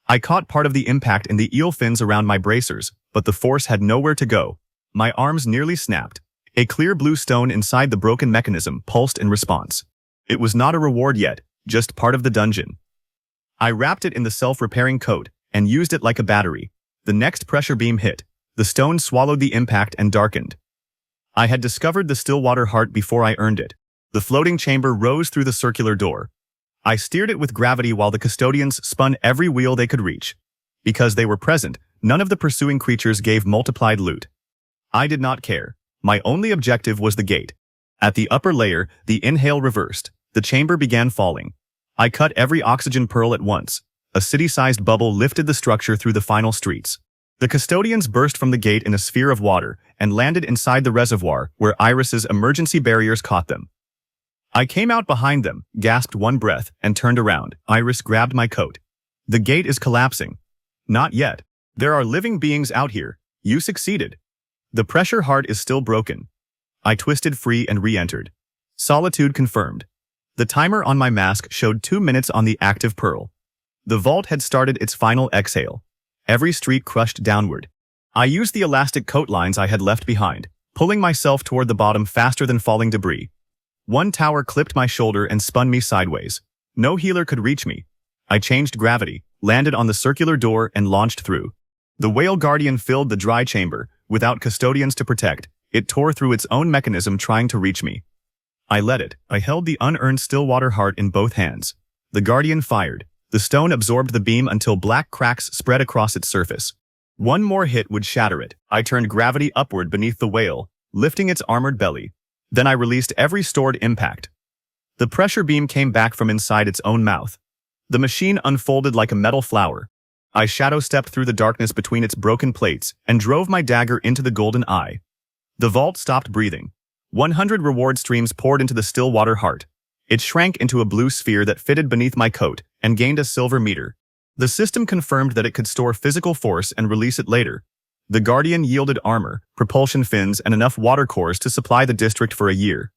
I caught part of the impact in the eel fins around my bracers, but the force had nowhere to go. My arms nearly snapped. A clear blue stone inside the broken mechanism pulsed in response. It was not a reward yet, just part of the dungeon. I wrapped it in the self-repairing coat and used it like a battery. The next pressure beam hit. The stone swallowed the impact and darkened. I had discovered the Stillwater Heart before I earned it. The floating chamber rose through the circular door. I steered it with gravity while the custodians spun every wheel they could reach. Because they were present, none of the pursuing creatures gave multiplied loot. I did not care. My only objective was the gate. At the upper layer, the inhale reversed. The chamber began falling. I cut every oxygen pearl at once. A city-sized bubble lifted the structure through the final streets. The custodians burst from the gate in a sphere of water and landed inside the reservoir where Iris's emergency barriers caught them. I came out behind them, gasped one breath, and turned around. Iris grabbed my coat. The gate is collapsing. Not yet. There are living beings out here. You succeeded. The pressure heart is still broken. I twisted free and re-entered. Solitude confirmed. The timer on my mask showed 2 minutes on the active pearl. The vault had started its final exhale. Every street crushed downward. I used the elastic coat lines I had left behind, pulling myself toward the bottom faster than falling debris. One tower clipped my shoulder and spun me sideways. No healer could reach me. I changed gravity, landed on the circular door, and launched through. The whale guardian filled the dry chamber. Without custodians to protect, it tore through its own mechanism trying to reach me. I let it. I held the unearned Stillwater Heart in both hands. The guardian fired. The stone absorbed the beam until black cracks spread across its surface. One more hit would shatter it. I turned gravity upward beneath the whale, lifting its armored belly. Then I released every stored impact. The pressure beam came back from inside its own mouth. The machine unfolded like a metal flower. I shadow-stepped through the darkness between its broken plates and drove my dagger into the golden eye. The vault stopped breathing. 100 reward streams poured into the Stillwater Heart. It shrank into a blue sphere that fitted beneath my coat and gained a silver meter. The system confirmed that it could store physical force and release it later. The Guardian yielded armor, propulsion fins, and enough water cores to supply the district for a year.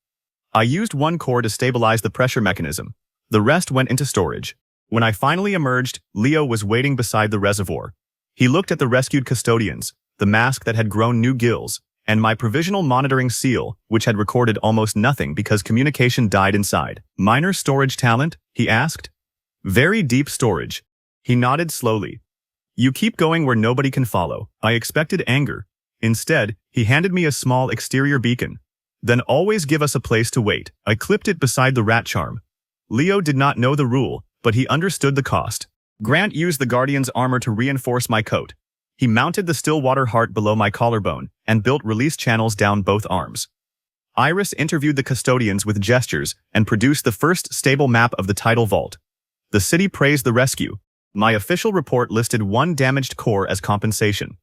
I used one core to stabilize the pressure mechanism. The rest went into storage. When I finally emerged, Leo was waiting beside the reservoir. He looked at the rescued custodians, the mask that had grown new gills, and my provisional monitoring seal, which had recorded almost nothing because communication died inside. Minor storage talent? He asked. Very deep storage. He nodded slowly. You keep going where nobody can follow. I expected anger. Instead, he handed me a small exterior beacon. Then always give us a place to wait. I clipped it beside the rat charm. Leo did not know the rule, but he understood the cost. Grant used the Guardian's armor to reinforce my coat. He mounted the Stillwater Heart below my collarbone and built release channels down both arms. Iris interviewed the custodians with gestures and produced the first stable map of the tidal vault. The city praised the rescue. My official report listed one damaged core as compensation.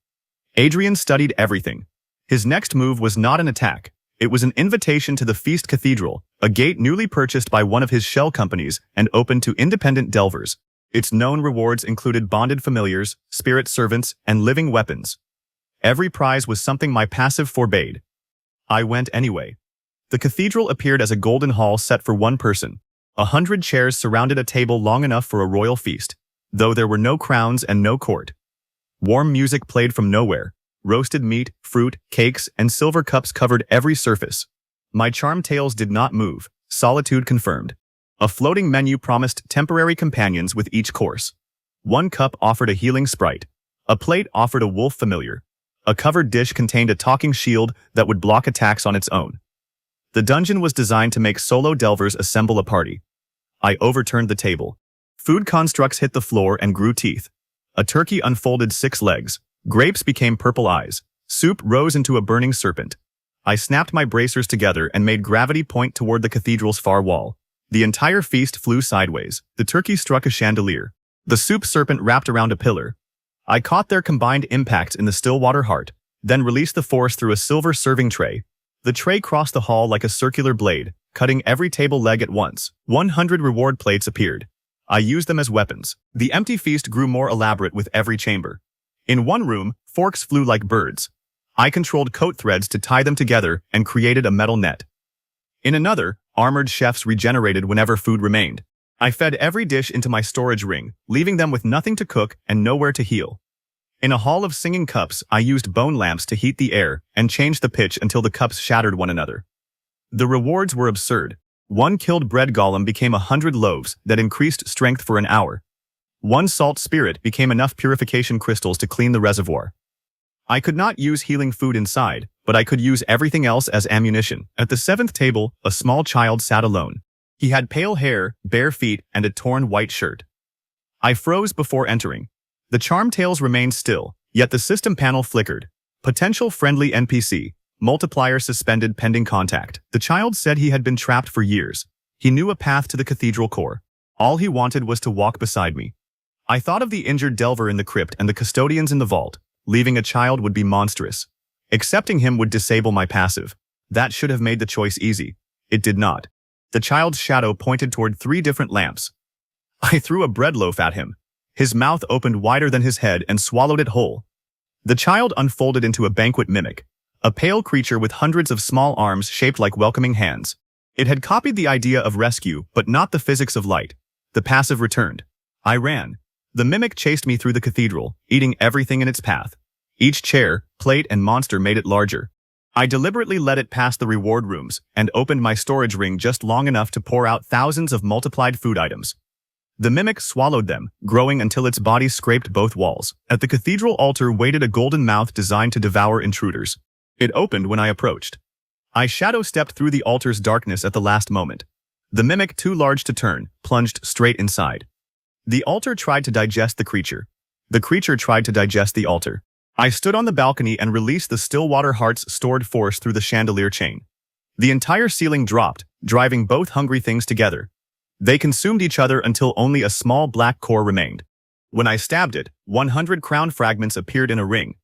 Adrian studied everything. His next move was not an attack. It was an invitation to the Feast Cathedral, a gate newly purchased by one of his shell companies and open to independent delvers. Its known rewards included bonded familiars, spirit servants, and living weapons. Every prize was something my passive forbade. I went anyway. The cathedral appeared as a golden hall set for one person. 100 chairs surrounded a table long enough for a royal feast, though there were no crowns and no court. Warm music played from nowhere. Roasted meat, fruit, cakes, and silver cups covered every surface. My charm tails did not move. Solitude confirmed. A floating menu promised temporary companions with each course. One cup offered a healing sprite. A plate offered a wolf familiar. A covered dish contained a talking shield that would block attacks on its own. The dungeon was designed to make solo delvers assemble a party. I overturned the table. Food constructs hit the floor and grew teeth. A turkey unfolded 6 legs. Grapes became purple eyes. Soup rose into a burning serpent. I snapped my bracers together and made gravity point toward the cathedral's far wall. The entire feast flew sideways. The turkey struck a chandelier. The soup serpent wrapped around a pillar. I caught their combined impacts in the Stillwater Heart, then released the force through a silver serving tray. The tray crossed the hall like a circular blade, cutting every table leg at once. 100 reward plates appeared. I used them as weapons. The empty feast grew more elaborate with every chamber. In one room, forks flew like birds. I controlled coat threads to tie them together and created a metal net. In another, Armored chefs regenerated whenever food remained. I fed every dish into my storage ring, leaving them with nothing to cook and nowhere to heal. In a hall of singing cups, I used bone lamps to heat the air and changed the pitch until the cups shattered one another. The rewards were absurd. 1 killed bread golem became 100 loaves that increased strength for an hour. 1 salt spirit became enough purification crystals to clean the reservoir. I could not use healing food inside, but I could use everything else as ammunition. At the 7th table, a small child sat alone. He had pale hair, bare feet, and a torn white shirt. I froze before entering. The charm tails remained still, yet the system panel flickered. Potential friendly NPC. Multiplier suspended pending contact. The child said he had been trapped for years. He knew a path to the cathedral core. All he wanted was to walk beside me. I thought of the injured delver in the crypt and the custodians in the vault. Leaving a child would be monstrous. Accepting him would disable my passive. That should have made the choice easy. It did not. The child's shadow pointed toward 3 different lamps. I threw a bread loaf at him. His mouth opened wider than his head and swallowed it whole. The child unfolded into a banquet mimic, a pale creature with hundreds of small arms shaped like welcoming hands. It had copied the idea of rescue, but not the physics of light. The passive returned. I ran. The mimic chased me through the cathedral, eating everything in its path. Each chair, plate, and monster made it larger. I deliberately let it past the reward rooms and opened my storage ring just long enough to pour out thousands of multiplied food items. The mimic swallowed them, growing until its body scraped both walls. At the cathedral altar waited a golden mouth designed to devour intruders. It opened when I approached. I shadow-stepped through the altar's darkness at the last moment. The mimic, too large to turn, plunged straight inside. The altar tried to digest the creature. The creature tried to digest the altar. I stood on the balcony and released the Stillwater Heart's stored force through the chandelier chain. The entire ceiling dropped, driving both hungry things together. They consumed each other until only a small black core remained. When I stabbed it, 100 crown fragments appeared in a ring.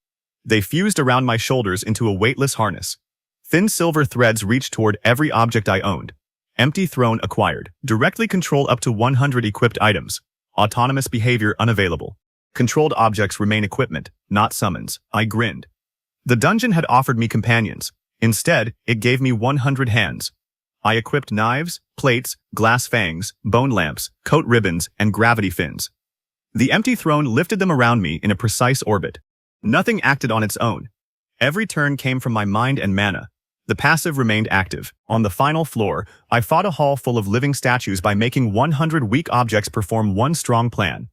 They fused around my shoulders into a weightless harness. Thin silver threads reached toward every object I owned. Empty throne acquired. Directly control up to 100 equipped items. Autonomous behavior unavailable. Controlled objects remain equipment, not summons. I grinned. The dungeon had offered me companions. Instead, it gave me 100 hands. I equipped knives, plates, glass fangs, bone lamps, coat ribbons, and gravity fins. The empty throne lifted them around me in a precise orbit. Nothing acted on its own. Every turn came from my mind and mana. The passive remained active. On the final floor, I fought a hall full of living statues by making 100 weak objects perform one strong plan.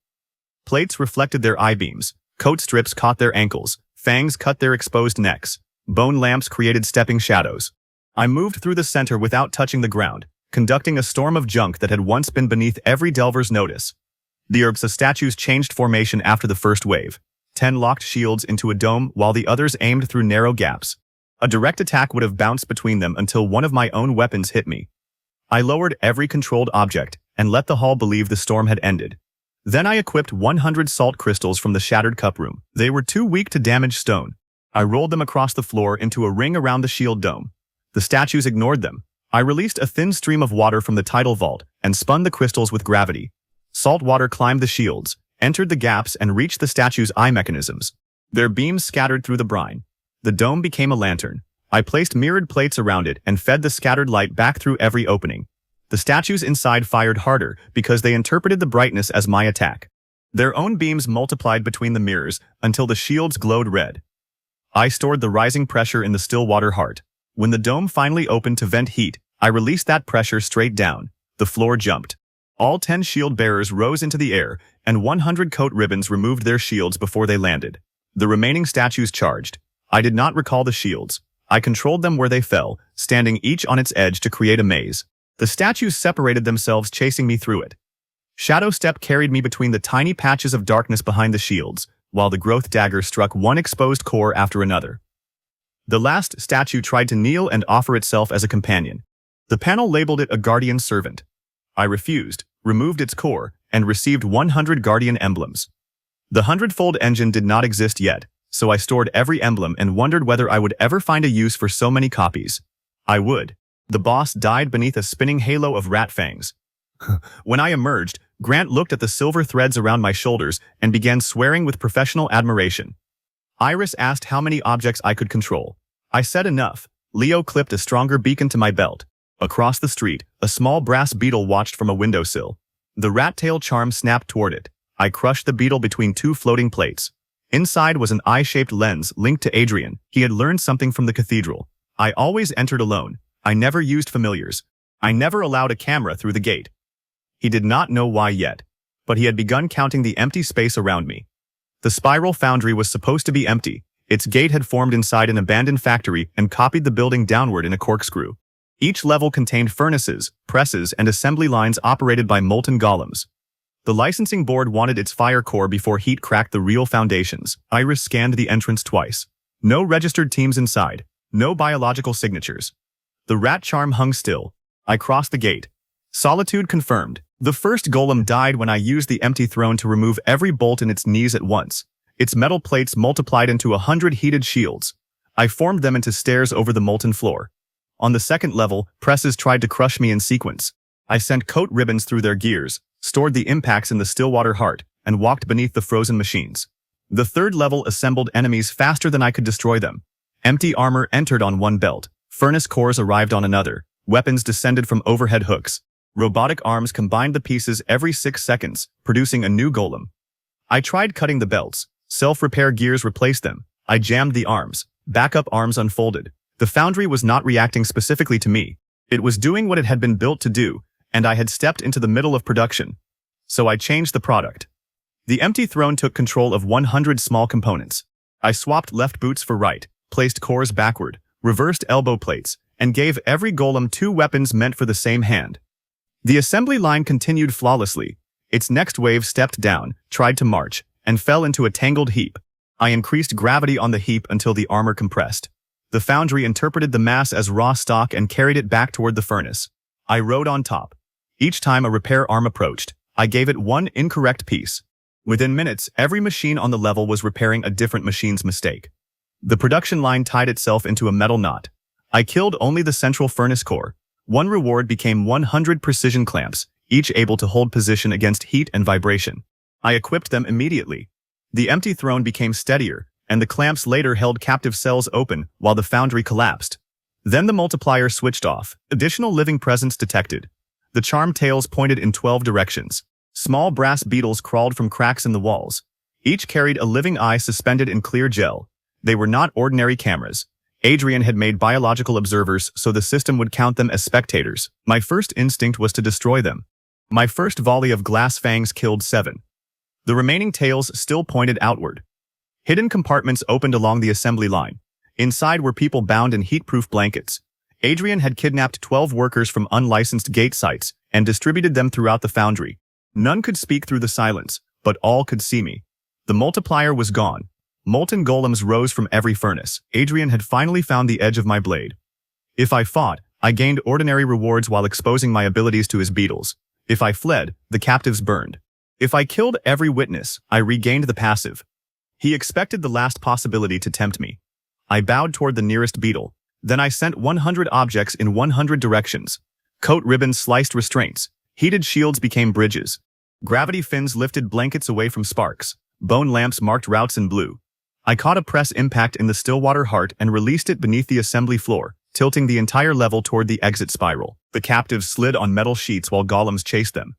Plates reflected their eye-beams. Coat strips caught their ankles. Fangs cut their exposed necks. Bone lamps created stepping shadows. I moved through the center without touching the ground, conducting a storm of junk that had once been beneath every delver's notice. The herbs of statues changed formation after the first wave. 10 locked shields into a dome while the others aimed through narrow gaps. A direct attack would have bounced between them until one of my own weapons hit me. I lowered every controlled object and let the hall believe the storm had ended. Then I equipped 100 salt crystals from the shattered cup room. They were too weak to damage stone. I rolled them across the floor into a ring around the shield dome. The statues ignored them. I released a thin stream of water from the tidal vault and spun the crystals with gravity. Salt water climbed the shields, entered the gaps, and reached the statues' eye mechanisms. Their beams scattered through the brine. The dome became a lantern. I placed mirrored plates around it and fed the scattered light back through every opening. The statues inside fired harder because they interpreted the brightness as my attack. Their own beams multiplied between the mirrors until the shields glowed red. I stored the rising pressure in the Stillwater Heart. When the dome finally opened to vent heat, I released that pressure straight down. The floor jumped. All 10 shield bearers rose into the air, and 100 coat ribbons removed their shields before they landed. The remaining statues charged. I did not recall the shields. I controlled them where they fell, standing each on its edge to create a maze. The statues separated themselves, chasing me through it. Shadow Step carried me between the tiny patches of darkness behind the shields, while the growth dagger struck one exposed core after another. The last statue tried to kneel and offer itself as a companion. The panel labeled it a guardian servant. I refused, removed its core, and received 100 guardian emblems. The 100-fold engine did not exist yet, so I stored every emblem and wondered whether I would ever find a use for so many copies. I would. The boss died beneath a spinning halo of rat fangs. When I emerged, Grant looked at the silver threads around my shoulders and began swearing with professional admiration. Iris asked how many objects I could control. I said enough. Leo clipped a stronger beacon to my belt. Across the street, a small brass beetle watched from a windowsill. The rat tail charm snapped toward it. I crushed the beetle between two floating plates. Inside was an eye-shaped lens linked to Adrian. He had learned something from the cathedral. I always entered alone. I never used familiars. I never allowed a camera through the gate. He did not know why yet, but he had begun counting the empty space around me. The spiral foundry was supposed to be empty. Its gate had formed inside an abandoned factory and copied the building downward in a corkscrew. Each level contained furnaces, presses, and assembly lines operated by molten golems. The licensing board wanted its fire core before heat cracked the real foundations. Iris scanned the entrance twice. No registered teams inside. No biological signatures. The rat charm hung still. I crossed the gate. Solitude confirmed. The first golem died when I used the empty throne to remove every bolt in its knees at once. Its metal plates multiplied into 100 heated shields. I formed them into stairs over the molten floor. On the second level, presses tried to crush me in sequence. I sent coat ribbons through their gears, stored the impacts in the Stillwater heart, and walked beneath the frozen machines. The third level assembled enemies faster than I could destroy them. Empty armor entered on one belt. Furnace cores arrived on another. Weapons descended from overhead hooks. Robotic arms combined the pieces every 6 seconds, producing a new golem. I tried cutting the belts. Self-repair gears replaced them. I jammed the arms. Backup arms unfolded. The foundry was not reacting specifically to me. It was doing what it had been built to do, and I had stepped into the middle of production. So I changed the product. The empty throne took control of 100 small components. I swapped left boots for right, placed cores backward, reversed elbow plates, and gave every golem 2 weapons meant for the same hand. The assembly line continued flawlessly. Its next wave stepped down, tried to march, and fell into a tangled heap. I increased gravity on the heap until the armor compressed. The foundry interpreted the mass as raw stock and carried it back toward the furnace. I rode on top. Each time a repair arm approached, I gave it one incorrect piece. Within minutes, every machine on the level was repairing a different machine's mistake. The production line tied itself into a metal knot. I killed only the central furnace core. One reward became 100 precision clamps, each able to hold position against heat and vibration. I equipped them immediately. The empty throne became steadier, and the clamps later held captive cells open while the foundry collapsed. Then the multiplier switched off. Additional living presence detected. The charm tails pointed in 12 directions. Small brass beetles crawled from cracks in the walls. Each carried a living eye suspended in clear gel. They were not ordinary cameras. Adrian had made biological observers so the system would count them as spectators. My first instinct was to destroy them. My first volley of glass fangs killed 7. The remaining tails still pointed outward. Hidden compartments opened along the assembly line. Inside were people bound in heat-proof blankets. Adrian had kidnapped 12 workers from unlicensed gate sites and distributed them throughout the foundry. None could speak through the silence, but all could see me. The multiplier was gone. Molten golems rose from every furnace. Adrian had finally found the edge of my blade. If I fought, I gained ordinary rewards while exposing my abilities to his beetles. If I fled, the captives burned. If I killed every witness, I regained the passive. He expected the last possibility to tempt me. I bowed toward the nearest beetle. Then I sent 100 objects in 100 directions. Coat ribbons sliced restraints. Heated shields became bridges. Gravity fins lifted blankets away from sparks. Bone lamps marked routes in blue. I caught a press impact in the Stillwater heart and released it beneath the assembly floor, tilting the entire level toward the exit spiral. The captives slid on metal sheets while golems chased them.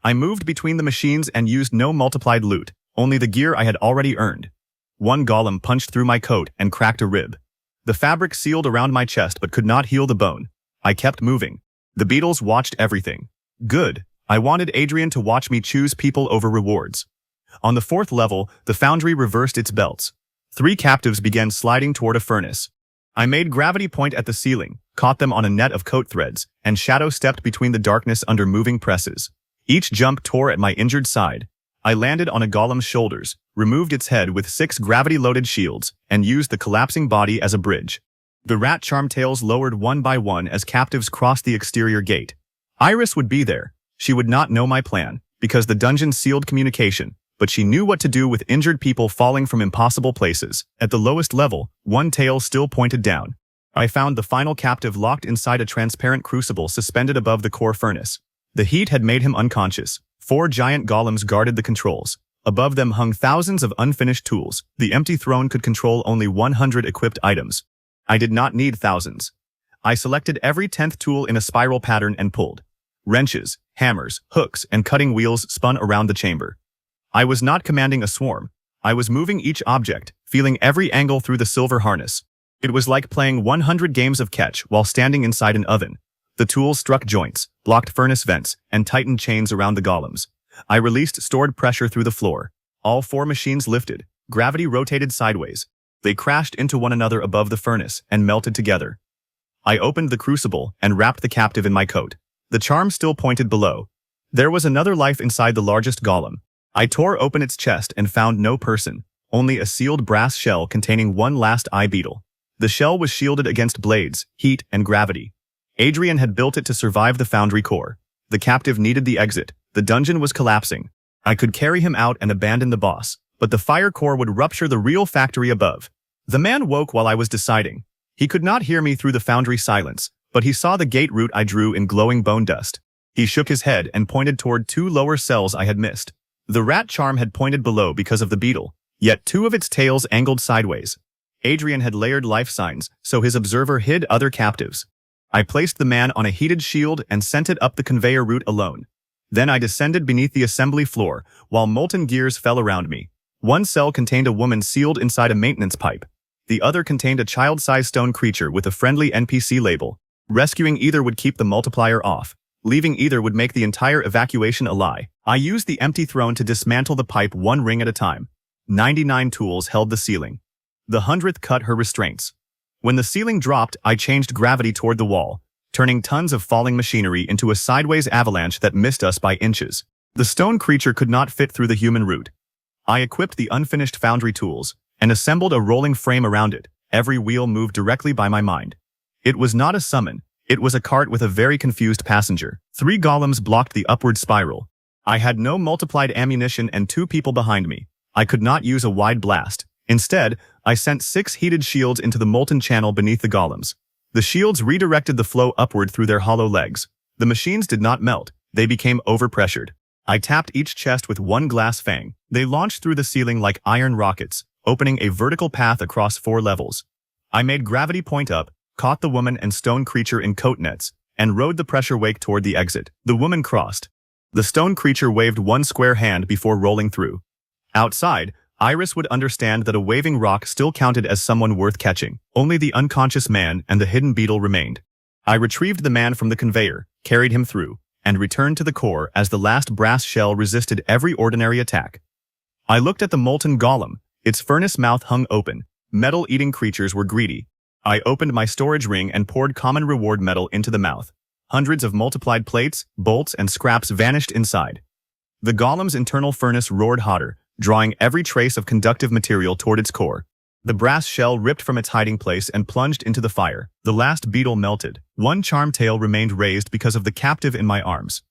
I moved between the machines and used no multiplied loot, only the gear I had already earned. One golem punched through my coat and cracked a rib. The fabric sealed around my chest but could not heal the bone. I kept moving. The beetles watched everything. Good. I wanted Adrian to watch me choose people over rewards. On the 4th level, the foundry reversed its belts. 3 captives began sliding toward a furnace. I made gravity point at the ceiling, caught them on a net of coat threads, and shadow stepped between the darkness under moving presses. Each jump tore at my injured side. I landed on a golem's shoulders, removed its head with 6 gravity-loaded shields, and used the collapsing body as a bridge. The rat charm tails lowered one by one as captives crossed the exterior gate. Iris would be there. She would not know my plan, because the dungeon sealed communication, but she knew what to do with injured people falling from impossible places. At the lowest level, one tail still pointed down. I found the final captive locked inside a transparent crucible suspended above the core furnace. The heat had made him unconscious. 4 giant golems guarded the controls. Above them hung thousands of unfinished tools. The empty throne could control only 100 equipped items. I did not need thousands. I selected every 10th tool in a spiral pattern and pulled. Wrenches, hammers, hooks, and cutting wheels spun around the chamber. I was not commanding a swarm. I was moving each object, feeling every angle through the silver harness. It was like playing 100 games of catch while standing inside an oven. The tools struck joints, blocked furnace vents, and tightened chains around the golems. I released stored pressure through the floor. All 4 machines lifted. Gravity rotated sideways. They crashed into one another above the furnace and melted together. I opened the crucible and wrapped the captive in my coat. The charm still pointed below. There was another life inside the largest golem. I tore open its chest and found no person, only a sealed brass shell containing one last eye beetle. The shell was shielded against blades, heat, and gravity. Adrian had built it to survive the foundry core. The captive needed the exit. The dungeon was collapsing. I could carry him out and abandon the boss, but the fire core would rupture the real factory above. The man woke while I was deciding. He could not hear me through the foundry silence, but he saw the gate route I drew in glowing bone dust. He shook his head and pointed toward 2 lower cells I had missed. The rat charm had pointed below because of the beetle, yet 2 of its tails angled sideways. Adrian had layered life signs, so his observer hid other captives. I placed the man on a heated shield and sent it up the conveyor route alone. Then I descended beneath the assembly floor, while molten gears fell around me. One cell contained a woman sealed inside a maintenance pipe. The other contained a child-sized stone creature with a friendly NPC label. Rescuing either would keep the multiplier off. Leaving either would make the entire evacuation a lie. I used the empty throne to dismantle the pipe 1 ring at a time. 99 tools held the ceiling. The 100th cut her restraints. When the ceiling dropped, I changed gravity toward the wall, turning tons of falling machinery into a sideways avalanche that missed us by inches. The stone creature could not fit through the human route. I equipped the unfinished foundry tools and assembled a rolling frame around it. Every wheel moved directly by my mind. It was not a summon. It was a cart with a very confused passenger. 3 golems blocked the upward spiral. I had no multiplied ammunition and 2 people behind me. I could not use a wide blast. Instead, I sent 6 heated shields into the molten channel beneath the golems. The shields redirected the flow upward through their hollow legs. The machines did not melt. They became overpressured. I tapped each chest with 1 glass fang. They launched through the ceiling like iron rockets, opening a vertical path across 4 levels. I made gravity point up, caught the woman and stone creature in coat nets, and rode the pressure wake toward the exit. The woman crossed. The stone creature waved 1 square hand before rolling through. Outside, Iris would understand that a waving rock still counted as someone worth catching. Only the unconscious man and the hidden beetle remained. I retrieved the man from the conveyor, carried him through, and returned to the core as the last brass shell resisted every ordinary attack. I looked at the molten golem. Its furnace mouth hung open. Metal-eating creatures were greedy. I opened my storage ring and poured common reward metal into the mouth. Hundreds of multiplied plates, bolts, and scraps vanished inside. The golem's internal furnace roared hotter, drawing every trace of conductive material toward its core. The brass shell ripped from its hiding place and plunged into the fire. The last beetle melted. 1 charm tail remained raised because of the captive in my arms.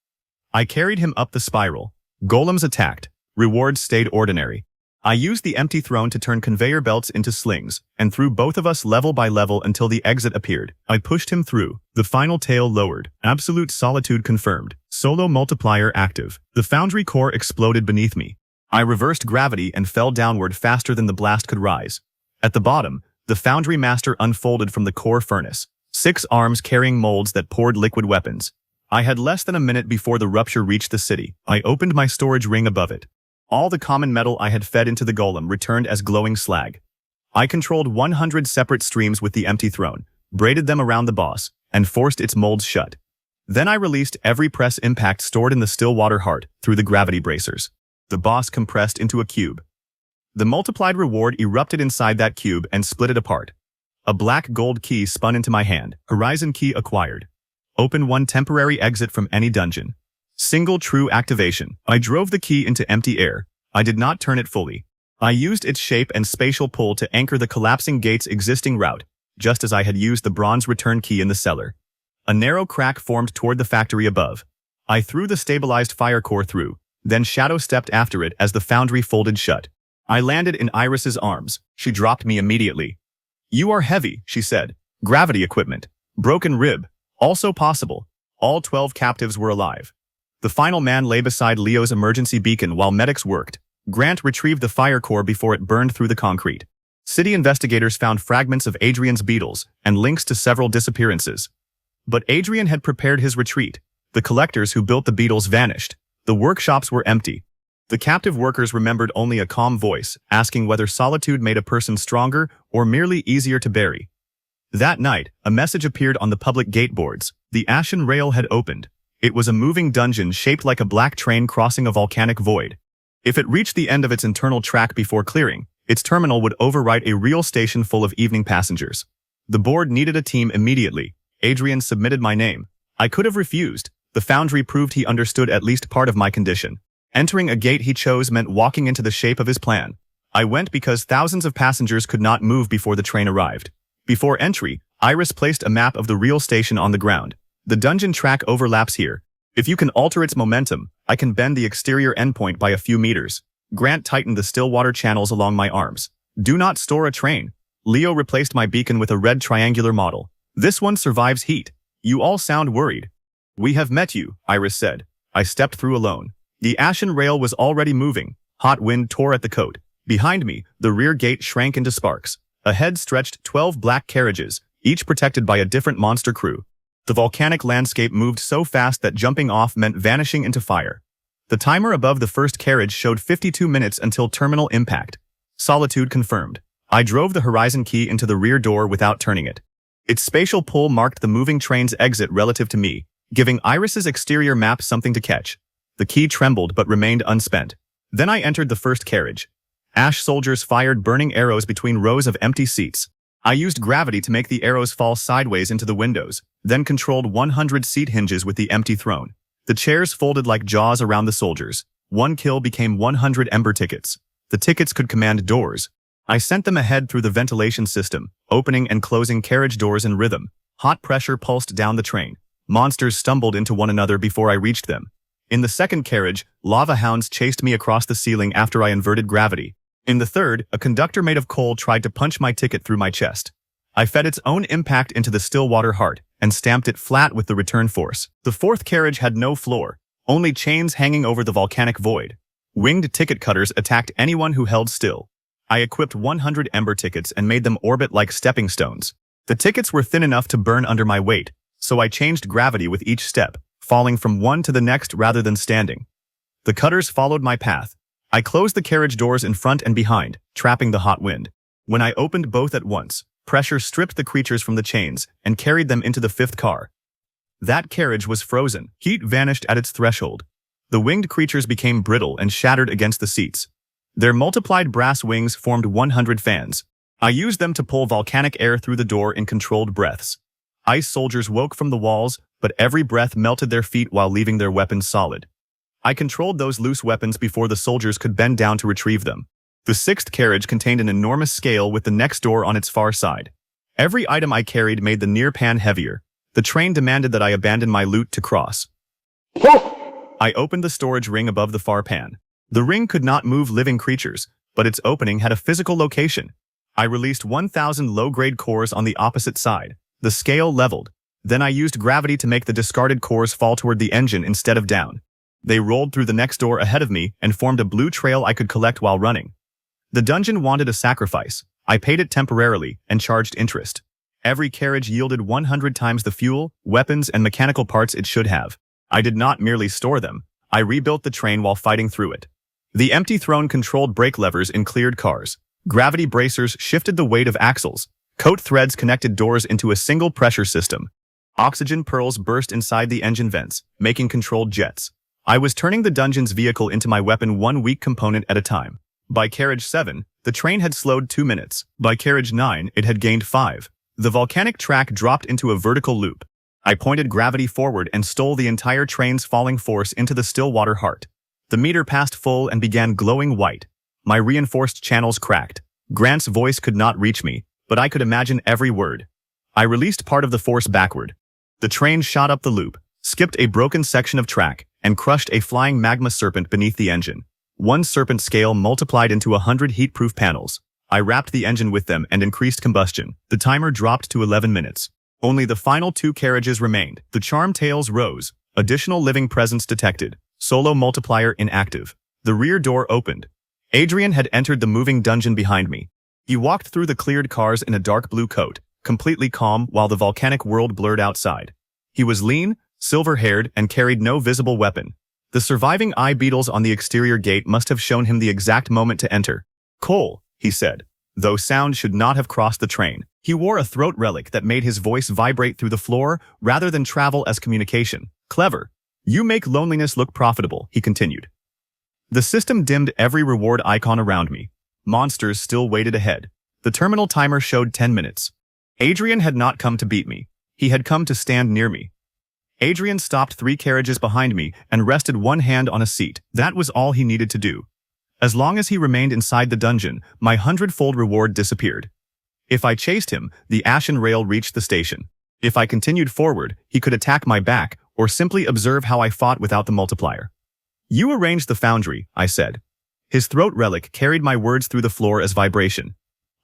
I carried him up the spiral. Golems attacked. Rewards stayed ordinary. I used the empty throne to turn conveyor belts into slings, and threw both of us level by level until the exit appeared. I pushed him through. The final tail lowered. Absolute solitude confirmed. Solo multiplier active. The foundry core exploded beneath me. I reversed gravity and fell downward faster than the blast could rise. At the bottom, the foundry master unfolded from the core furnace. 6 arms carrying molds that poured liquid weapons. I had less than a minute before the rupture reached the city. I opened my storage ring above it. All the common metal I had fed into the golem returned as glowing slag. I controlled 100 separate streams with the empty throne, braided them around the boss, and forced its molds shut. Then I released every press impact stored in the still water heart through the gravity bracers. The boss compressed into a cube. The multiplied reward erupted inside that cube and split it apart. A black gold key spun into my hand. Horizon key acquired. Open 1 temporary exit from any dungeon. Single true activation. I drove the key into empty air. I did not turn it fully. I used its shape and spatial pull to anchor the collapsing gate's existing route, just as I had used the bronze return key in the cellar. A narrow crack formed toward the factory above. I threw the stabilized fire core through, then Shadow stepped after it as the foundry folded shut. I landed in Iris's arms. She dropped me immediately. "You are heavy," she said. "Gravity equipment. Broken rib. Also possible." All 12 captives were alive. The final man lay beside Leo's emergency beacon while medics worked. Grant retrieved the fire core before it burned through the concrete. City investigators found fragments of Adrian's beetles and links to several disappearances. But Adrian had prepared his retreat. The collectors who built the beetles vanished. The workshops were empty. The captive workers remembered only a calm voice, asking whether solitude made a person stronger or merely easier to bury. That night, a message appeared on the public gate boards. The ashen rail had opened. It was a moving dungeon shaped like a black train crossing a volcanic void. If it reached the end of its internal track before clearing, its terminal would overwrite a real station full of evening passengers. The board needed a team immediately. Adrian submitted my name. I could have refused. The foundry proved he understood at least part of my condition. Entering a gate he chose meant walking into the shape of his plan. I went because thousands of passengers could not move before the train arrived. Before entry, Iris placed a map of the real station on the ground. The dungeon track overlaps here. If you can alter its momentum, I can bend the exterior endpoint by a few meters. Grant tightened the still water channels along my arms. Do not store a train. Leo replaced my beacon with a red triangular model. This one survives heat. You all sound worried. We have met you, Iris said. I stepped through alone. The ashen rail was already moving. Hot wind tore at the coat. Behind me, the rear gate shrank into sparks. Ahead stretched 12 black carriages, each protected by a different monster crew. The volcanic landscape moved so fast that jumping off meant vanishing into fire. The timer above the first carriage showed 52 minutes until terminal impact. Solitude confirmed. I drove the horizon key into the rear door without turning it. Its spatial pull marked the moving train's exit relative to me, giving Iris's exterior map something to catch. The key trembled but remained unspent. Then I entered the first carriage. Ash soldiers fired burning arrows between rows of empty seats. I used gravity to make the arrows fall sideways into the windows, then controlled 100 seat hinges with the empty throne. The chairs folded like jaws around the soldiers. One kill became 100 ember tickets. The tickets could command doors. I sent them ahead through the ventilation system, opening and closing carriage doors in rhythm. Hot pressure pulsed down the train. Monsters stumbled into one another before I reached them. In the second carriage, lava hounds chased me across the ceiling after I inverted gravity. In the third, a conductor made of coal tried to punch my ticket through my chest. I fed its own impact into the still water heart and stamped it flat with the return force. The fourth carriage had no floor, only chains hanging over the volcanic void. Winged ticket cutters attacked anyone who held still. I equipped 100 ember tickets and made them orbit like stepping stones. The tickets were thin enough to burn under my weight, so I changed gravity with each step, falling from one to the next rather than standing. The cutters followed my path. I closed the carriage doors in front and behind, trapping the hot wind. When I opened both at once, pressure stripped the creatures from the chains and carried them into the fifth car. That carriage was frozen. Heat vanished at its threshold. The winged creatures became brittle and shattered against the seats. Their multiplied brass wings formed 100 fans. I used them to pull volcanic air through the door in controlled breaths. Ice soldiers woke from the walls, but every breath melted their feet while leaving their weapons solid. I controlled those loose weapons before the soldiers could bend down to retrieve them. The sixth carriage contained an enormous scale with the next door on its far side. Every item I carried made the near pan heavier. The train demanded that I abandon my loot to cross. I opened the storage ring above the far pan. The ring could not move living creatures, but its opening had a physical location. I released 1,000 low-grade cores on the opposite side. The scale leveled. Then I used gravity to make the discarded cores fall toward the engine instead of down. They rolled through the next door ahead of me and formed a blue trail I could collect while running. The dungeon wanted a sacrifice. I paid it temporarily and charged interest. Every carriage yielded 100 times the fuel, weapons, and mechanical parts it should have. I did not merely store them. I rebuilt the train while fighting through it. The empty throne controlled brake levers in cleared cars. Gravity bracers shifted the weight of axles. Coat threads connected doors into a single pressure system. Oxygen pearls burst inside the engine vents, making controlled jets. I was turning the dungeon's vehicle into my weapon one weak component at a time. By carriage 7, the train had slowed 2 minutes. By carriage 9, it had gained 5. The volcanic track dropped into a vertical loop. I pointed gravity forward and stole the entire train's falling force into the still water heart. The meter passed full and began glowing white. My reinforced channels cracked. Grant's voice could not reach me, but I could imagine every word. I released part of the force backward. The train shot up the loop, skipped a broken section of track, and crushed a flying magma serpent beneath the engine. One serpent scale multiplied into 100 heat-proof panels. I wrapped the engine with them and increased combustion. The timer dropped to 11 minutes. Only the final 2 carriages remained. The charm tails rose. Additional living presence detected. Solo multiplier inactive. The rear door opened. Adrian had entered the moving dungeon behind me. He walked through the cleared cars in a dark blue coat, completely calm while the volcanic world blurred outside. He was lean, silver-haired, and carried no visible weapon. The surviving eye beetles on the exterior gate must have shown him the exact moment to enter. "Cole," he said, though sound should not have crossed the train. He wore a throat relic that made his voice vibrate through the floor rather than travel as communication. "Clever. You make loneliness look profitable," he continued. The system dimmed every reward icon around me. Monsters still waited ahead. The terminal timer showed 10 minutes. Adrian had not come to beat me. He had come to stand near me. Adrian stopped 3 carriages behind me and rested one hand on a seat. That was all he needed to do. As long as he remained inside the dungeon, my 100-fold reward disappeared. If I chased him, the ashen rail reached the station. If I continued forward, he could attack my back or simply observe how I fought without the multiplier. "You arranged the foundry," I said. His throat relic carried my words through the floor as vibration.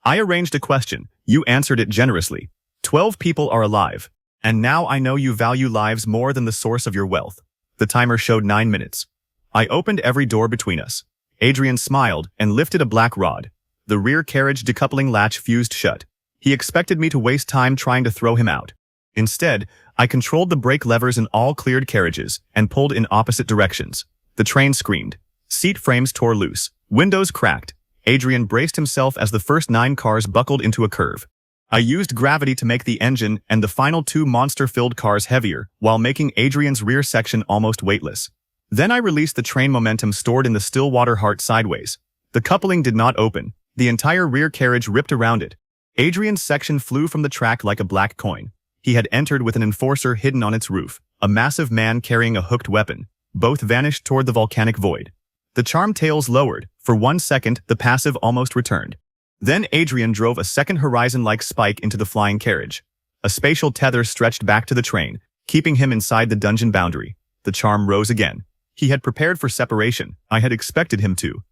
"I arranged a question. You answered it generously. 12 people are alive. And now I know you value lives more than the source of your wealth." The timer showed 9 minutes. I opened every door between us. Adrian smiled and lifted a black rod. The rear carriage decoupling latch fused shut. He expected me to waste time trying to throw him out. Instead, I controlled the brake levers in all cleared carriages and pulled in opposite directions. The train screamed. Seat frames tore loose. Windows cracked. Adrian braced himself as the first 9 cars buckled into a curve. I used gravity to make the engine and the final 2 monster-filled cars heavier, while making Adrian's rear section almost weightless. Then I released the train momentum stored in the Stillwater Heart sideways. The coupling did not open. The entire rear carriage ripped around it. Adrian's section flew from the track like a black coin. He had entered with an enforcer hidden on its roof, a massive man carrying a hooked weapon. Both vanished toward the volcanic void. The charm tails lowered. For 1 second, the passive almost returned. Then Adrian drove a second horizon-like spike into the flying carriage. A spatial tether stretched back to the train, keeping him inside the dungeon boundary. The charm rose again. He had prepared for separation. I had expected him to.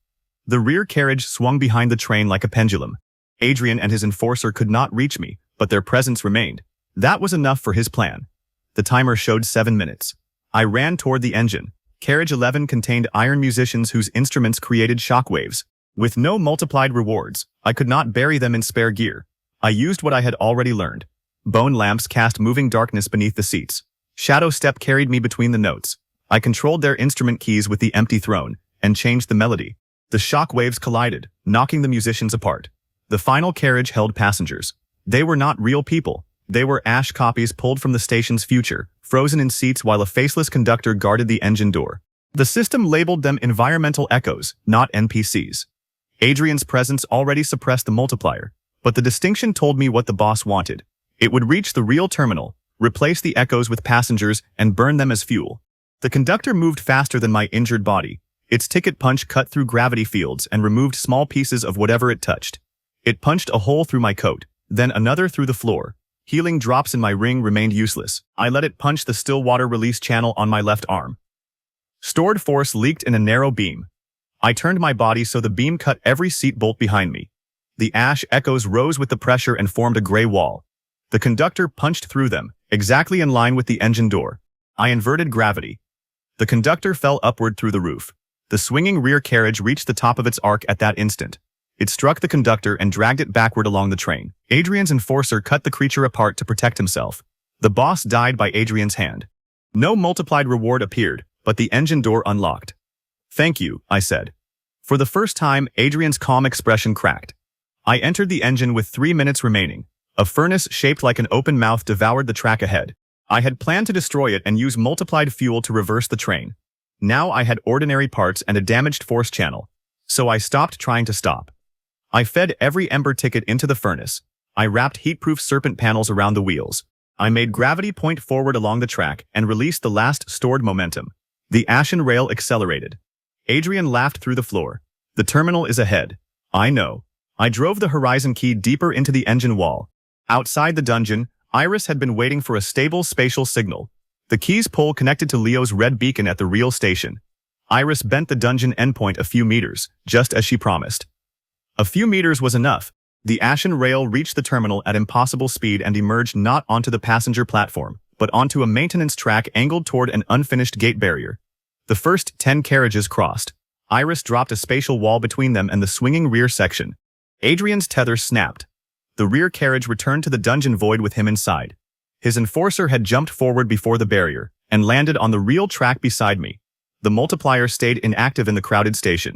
The rear carriage swung behind the train like a pendulum. Adrian and his enforcer could not reach me, but their presence remained. That was enough for his plan. The timer showed 7 minutes. I ran toward the engine. Carriage 11 contained iron musicians whose instruments created shockwaves. With no multiplied rewards, I could not bury them in spare gear. I used what I had already learned. Bone lamps cast moving darkness beneath the seats. Shadow Step carried me between the notes. I controlled their instrument keys with the empty throne, and changed the melody. The shock waves collided, knocking the musicians apart. The final carriage held passengers. They were not real people. They were ash copies pulled from the station's future, frozen in seats while a faceless conductor guarded the engine door. The system labeled them environmental echoes, not NPCs. Adrian's presence already suppressed the multiplier, but the distinction told me what the boss wanted. It would reach the real terminal, replace the echoes with passengers, and burn them as fuel. The conductor moved faster than my injured body. Its ticket punch cut through gravity fields and removed small pieces of whatever it touched. It punched a hole through my coat, then another through the floor. Healing drops in my ring remained useless. I let it punch the still water release channel on my left arm. Stored force leaked in a narrow beam. I turned my body so the beam cut every seat bolt behind me. The ash echoes rose with the pressure and formed a gray wall. The conductor punched through them, exactly in line with the engine door. I inverted gravity. The conductor fell upward through the roof. The swinging rear carriage reached the top of its arc at that instant. It struck the conductor and dragged it backward along the train. Adrian's enforcer cut the creature apart to protect himself. The boss died by Adrian's hand. No multiplied reward appeared, but the engine door unlocked. "Thank you," I said. For the first time, Adrian's calm expression cracked. I entered the engine with 3 minutes remaining. A furnace shaped like an open mouth devoured the track ahead. I had planned to destroy it and use multiplied fuel to reverse the train. Now I had ordinary parts and a damaged force channel. So I stopped trying to stop. I fed every ember ticket into the furnace. I wrapped heat-proof serpent panels around the wheels. I made gravity point forward along the track and released the last stored momentum. The ashen rail accelerated. Adrian laughed through the floor. "The terminal is ahead." "I know." I drove the horizon key deeper into the engine wall. Outside the dungeon, Iris had been waiting for a stable spatial signal. The key's pole connected to Leo's red beacon at the real station. Iris bent the dungeon endpoint a few meters, just as she promised. A few meters was enough. The ashen rail reached the terminal at impossible speed and emerged not onto the passenger platform, but onto a maintenance track angled toward an unfinished gate barrier. The first 10 carriages crossed. Iris dropped a spatial wall between them and the swinging rear section. Adrian's tether snapped. The rear carriage returned to the dungeon void with him inside. His enforcer had jumped forward before the barrier and landed on the real track beside me. The multiplier stayed inactive in the crowded station.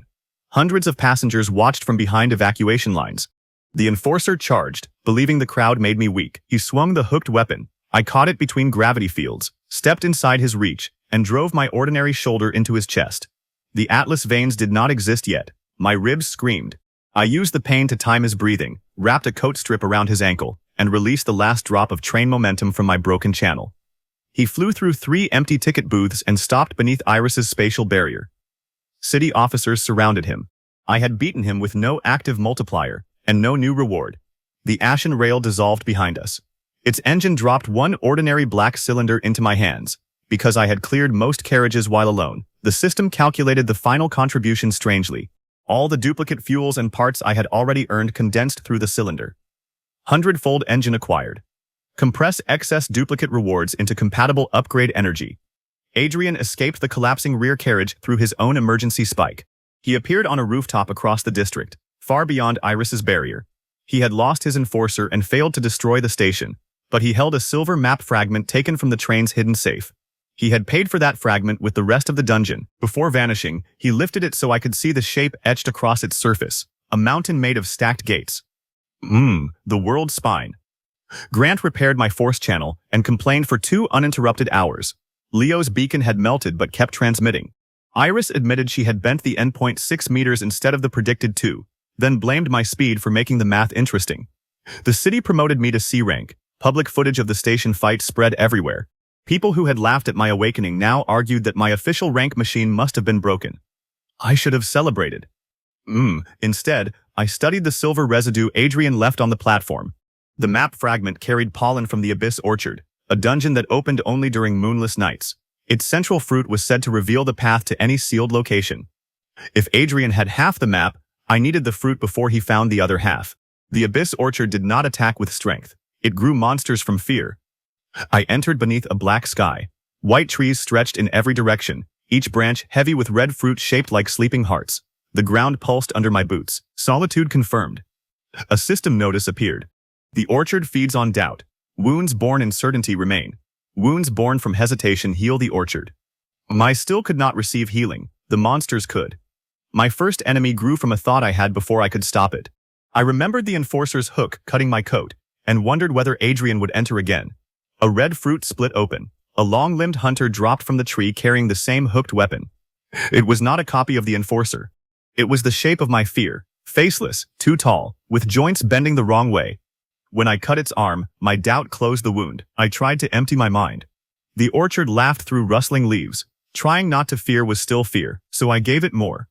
Hundreds of passengers watched from behind evacuation lines. The enforcer charged, believing the crowd made me weak. He swung the hooked weapon. I caught it between gravity fields, stepped inside his reach, and drove my ordinary shoulder into his chest. The atlas veins did not exist yet. My ribs screamed. I used the pain to time his breathing, wrapped a coat strip around his ankle, and released the last drop of train momentum from my broken channel. He flew through 3 empty ticket booths and stopped beneath Iris's spatial barrier. City officers surrounded him. I had beaten him with no active multiplier, and no new reward. The ashen rail dissolved behind us. Its engine dropped one ordinary black cylinder into my hands. Because I had cleared most carriages while alone, the system calculated the final contribution strangely. All the duplicate fuels and parts I had already earned condensed through the cylinder. 100-fold engine acquired. Compress excess duplicate rewards into compatible upgrade energy. Adrian escaped the collapsing rear carriage through his own emergency spike. He appeared on a rooftop across the district, far beyond Iris's barrier. He had lost his enforcer and failed to destroy the station, but he held a silver map fragment taken from the train's hidden safe. He had paid for that fragment with the rest of the dungeon. Before vanishing, he lifted it so I could see the shape etched across its surface, a mountain made of stacked gates. The world's spine. Grant repaired my force channel and complained for 2 uninterrupted hours. Leo's beacon had melted but kept transmitting. Iris admitted she had bent the endpoint 6 meters instead of the predicted 2, then blamed my speed for making the math interesting. The city promoted me to C rank. Public footage of the station fight spread everywhere. People who had laughed at my awakening now argued that my official rank machine must have been broken. I should have celebrated. Instead, I studied the silver residue Adrian left on the platform. The map fragment carried pollen from the Abyss Orchard, a dungeon that opened only during moonless nights. Its central fruit was said to reveal the path to any sealed location. If Adrian had half the map, I needed the fruit before he found the other half. The Abyss Orchard did not attack with strength. It grew monsters from fear. I entered beneath a black sky. White trees stretched in every direction, each branch heavy with red fruit shaped like sleeping hearts. The ground pulsed under my boots. Solitude confirmed. A system notice appeared. The orchard feeds on doubt. Wounds born in certainty remain. Wounds born from hesitation heal the orchard. I still could not receive healing. The monsters could. My first enemy grew from a thought I had before I could stop it. I remembered the enforcer's hook cutting my coat, and wondered whether Adrian would enter again. A red fruit split open. A long-limbed hunter dropped from the tree carrying the same hooked weapon. It was not a copy of the enforcer. It was the shape of my fear, faceless, too tall, with joints bending the wrong way. When I cut its arm, my doubt closed the wound. I tried to empty my mind. The orchard laughed through rustling leaves. Trying not to fear was still fear, so I gave it more.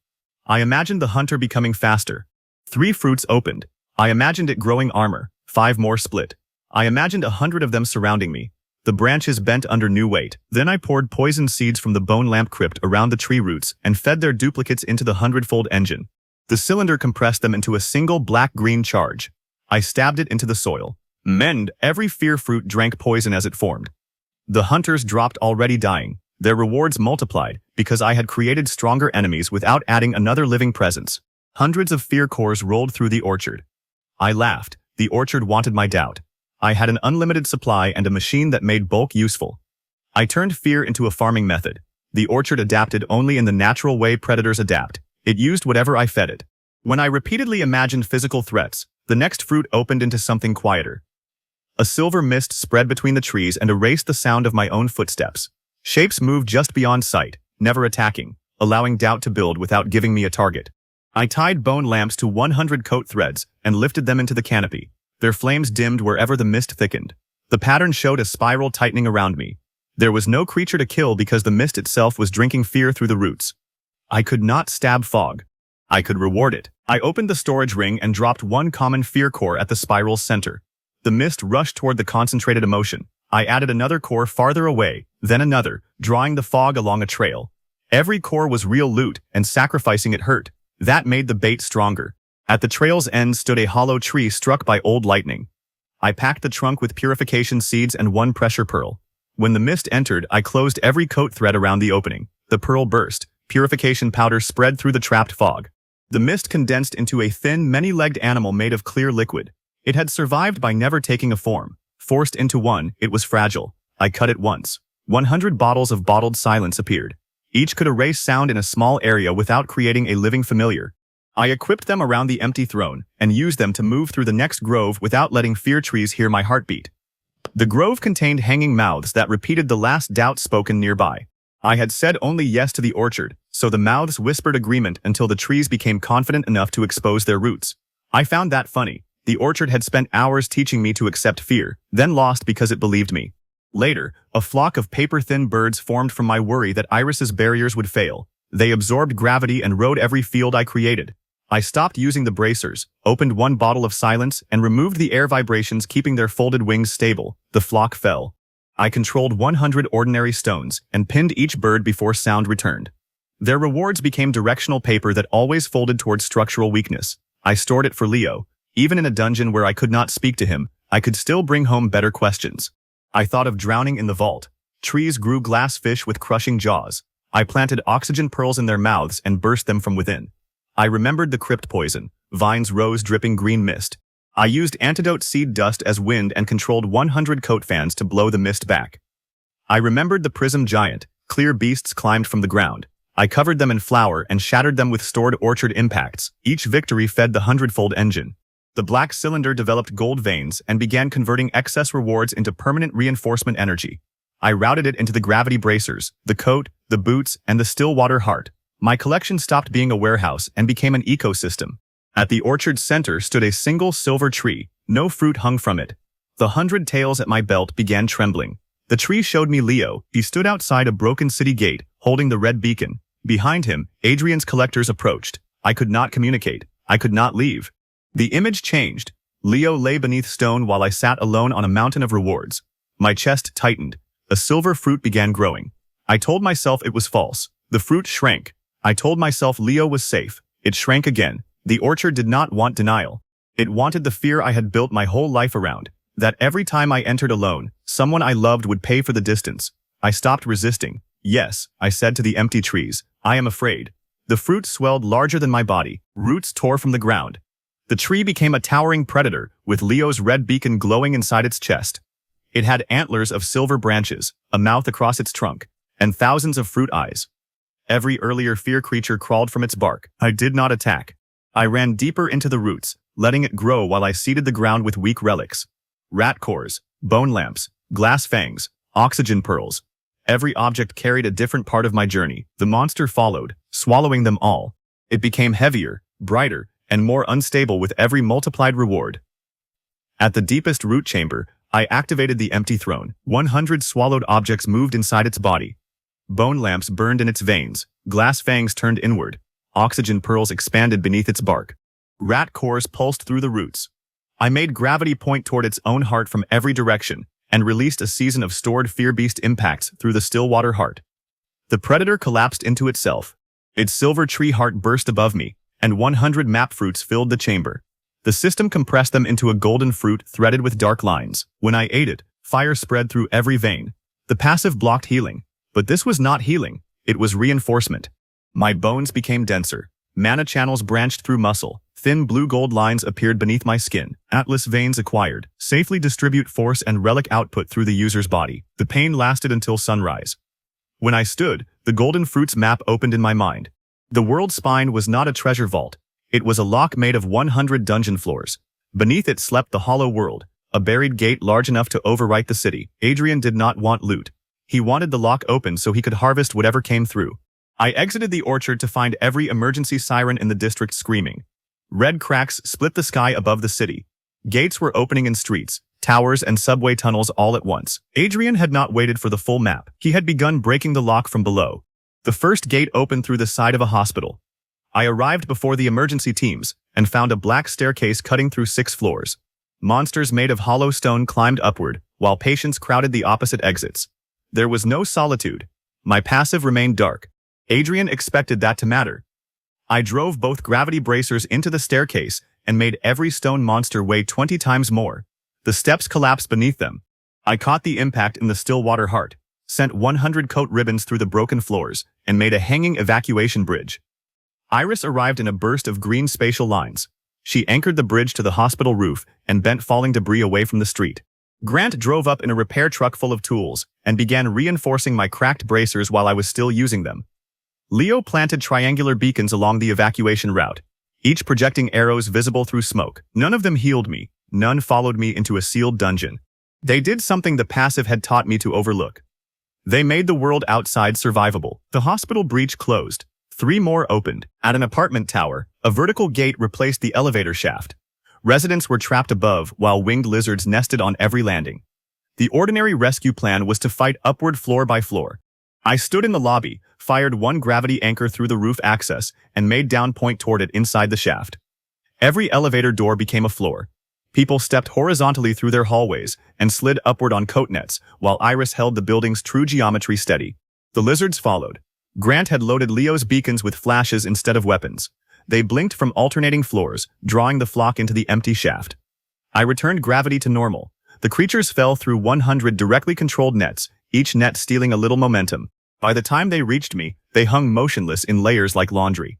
I imagined the hunter becoming faster. 3 fruits opened. I imagined it growing armor. 5 more split. I imagined 100 of them surrounding me. The branches bent under new weight. Then I poured poison seeds from the bone lamp crypt around the tree roots and fed their duplicates into the 100-fold engine. The cylinder compressed them into a single black-green charge. I stabbed it into the soil. Every fear fruit drank poison as it formed. The hunters dropped already dying. Their rewards multiplied because I had created stronger enemies without adding another living presence. Hundreds of fear cores rolled through the orchard. I laughed. The orchard wanted my doubt. I had an unlimited supply and a machine that made bulk useful. I turned fear into a farming method. The orchard adapted only in the natural way predators adapt. It used whatever I fed it. When I repeatedly imagined physical threats, the next fruit opened into something quieter. A silver mist spread between the trees and erased the sound of my own footsteps. Shapes moved just beyond sight, never attacking, allowing doubt to build without giving me a target. I tied bone lamps to 100 coat threads and lifted them into the canopy. Their flames dimmed wherever the mist thickened. The pattern showed a spiral tightening around me. There was no creature to kill because the mist itself was drinking fear through the roots. I could not stab fog. I could reward it. I opened the storage ring and dropped 1 common fear core at the spiral's center. The mist rushed toward the concentrated emotion. I added another core farther away, then another, drawing the fog along a trail. Every core was real loot, and sacrificing it hurt. That made the bait stronger. At the trail's end stood a hollow tree struck by old lightning. I packed the trunk with purification seeds and 1 pressure pearl. When the mist entered, I closed every coat thread around the opening. The pearl burst. Purification powder spread through the trapped fog. The mist condensed into a thin, many-legged animal made of clear liquid. It had survived by never taking a form. Forced into one, it was fragile. I cut it once. 100 bottles of bottled silence appeared. Each could erase sound in a small area without creating a living familiar. I equipped them around the empty throne and used them to move through the next grove without letting fear trees hear my heartbeat. The grove contained hanging mouths that repeated the last doubt spoken nearby. I had said only yes to the orchard, so the mouths whispered agreement until the trees became confident enough to expose their roots. I found that funny. The orchard had spent hours teaching me to accept fear, then lost because it believed me. Later, a flock of paper-thin birds formed from my worry that Iris's barriers would fail. They absorbed gravity and rode every field I created. I stopped using the bracers, opened one bottle of silence, and removed the air vibrations keeping their folded wings stable. The flock fell. I controlled 100 ordinary stones and pinned each bird before sound returned. Their rewards became directional paper that always folded towards structural weakness. I stored it for Leo. Even in a dungeon where I could not speak to him, I could still bring home better questions. I thought of drowning in the vault. Trees grew glass fish with crushing jaws. I planted oxygen pearls in their mouths and burst them from within. I remembered the crypt poison. Vines rose dripping green mist. I used antidote seed dust as wind and controlled 100 coat fans to blow the mist back. I remembered the prism giant. Clear beasts climbed from the ground. I covered them in flour and shattered them with stored orchard impacts. Each victory fed the 100-fold engine. The black cylinder developed gold veins and began converting excess rewards into permanent reinforcement energy. I routed it into the gravity bracers, the coat, the boots, and the Stillwater heart. My collection stopped being a warehouse and became an ecosystem. At the orchard's center stood a single silver tree. No fruit hung from it. The 100 tails at my belt began trembling. The tree showed me Leo. He stood outside a broken city gate, holding the red beacon. Behind him, Adrian's collectors approached. I could not communicate. I could not leave. The image changed. Leo lay beneath stone while I sat alone on a mountain of rewards. My chest tightened. A silver fruit began growing. I told myself it was false. The fruit shrank. I told myself Leo was safe. It shrank again. The orchard did not want denial. It wanted the fear I had built my whole life around, that every time I entered alone, someone I loved would pay for the distance. I stopped resisting. Yes, I said to the empty trees, I am afraid. The fruit swelled larger than my body. Roots tore from the ground. The tree became a towering predator, with Leo's red beacon glowing inside its chest. It had antlers of silver branches, a mouth across its trunk, and thousands of fruit eyes. Every earlier fear creature crawled from its bark. I did not attack. I ran deeper into the roots, letting it grow while I seeded the ground with weak relics. Rat cores, bone lamps, glass fangs, oxygen pearls. Every object carried a different part of my journey. The monster followed, swallowing them all. It became heavier, brighter, and more unstable with every multiplied reward. At the deepest root chamber, I activated the empty throne. 100 swallowed objects moved inside its body. Bone lamps burned in its veins. Glass fangs turned inward. Oxygen pearls expanded beneath its bark. Rat cores pulsed through the roots. I made gravity point toward its own heart from every direction, and released a season of stored fear beast impacts through the Stillwater heart. The predator collapsed into itself. Its silver tree heart burst above me, and 100 map fruits filled the chamber. The system compressed them into a golden fruit threaded with dark lines. When I ate it, fire spread through every vein. The passive blocked healing. But this was not healing. It was reinforcement. My bones became denser. Mana channels branched through muscle. Thin blue-gold lines appeared beneath my skin. Atlas veins acquired. Safely distribute force and relic output through the user's body. The pain lasted until sunrise. When I stood, the golden fruits map opened in my mind. The world spine was not a treasure vault. It was a lock made of 100 dungeon floors. Beneath it slept the hollow world, a buried gate large enough to overwrite the city. Adrian did not want loot. He wanted the lock open so he could harvest whatever came through. I exited the orchard to find every emergency siren in the district screaming. Red cracks split the sky above the city. Gates were opening in streets, towers, and subway tunnels all at once. Adrian had not waited for the full map. He had begun breaking the lock from below. The first gate opened through the side of a hospital. I arrived before the emergency teams and found a black staircase cutting through 6 floors. Monsters made of hollow stone climbed upward, while patients crowded the opposite exits. There was no solitude. My passive remained dark. Adrian expected that to matter. I drove both gravity bracers into the staircase and made every stone monster weigh 20 times more. The steps collapsed beneath them. I caught the impact in the Stillwater heart, sent 100 coat ribbons through the broken floors, and made a hanging evacuation bridge. Iris arrived in a burst of green spatial lines. She anchored the bridge to the hospital roof and bent falling debris away from the street. Grant drove up in a repair truck full of tools and began reinforcing my cracked bracers while I was still using them. Leo planted triangular beacons along the evacuation route, each projecting arrows visible through smoke. None of them healed me. None followed me into a sealed dungeon. They did something the passive had taught me to overlook. They made the world outside survivable. The hospital breach closed. 3 more opened. At an apartment tower, a vertical gate replaced the elevator shaft. Residents were trapped above while winged lizards nested on every landing. The ordinary rescue plan was to fight upward floor by floor. I stood in the lobby, fired 1 gravity anchor through the roof access, and made down point toward it inside the shaft. Every elevator door became a floor. People stepped horizontally through their hallways and slid upward on coat nets, while Iris held the building's true geometry steady. The lizards followed. Grant had loaded Leo's beacons with flashes instead of weapons. They blinked from alternating floors, drawing the flock into the empty shaft. I returned gravity to normal. The creatures fell through 100 directly controlled nets, each net stealing a little momentum. By the time they reached me, they hung motionless in layers like laundry.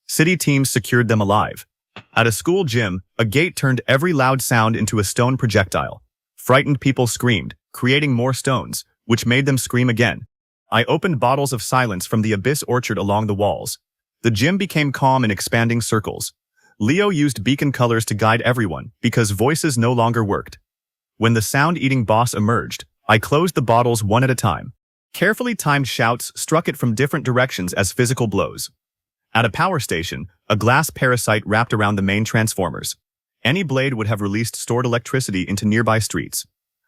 City teams secured them alive. At a school gym, a gate turned every loud sound into a stone projectile. Frightened people screamed, creating more stones, which made them scream again. I opened bottles of silence from the abyss orchard along the walls. The gym became calm in expanding circles. Leo used beacon colors to guide everyone, because voices no longer worked. When the sound-eating boss emerged, I closed the bottles one at a time. Carefully timed shouts struck it from different directions as physical blows. At a power station, a glass parasite wrapped around the main transformers. Any blade would have released stored electricity into nearby streets.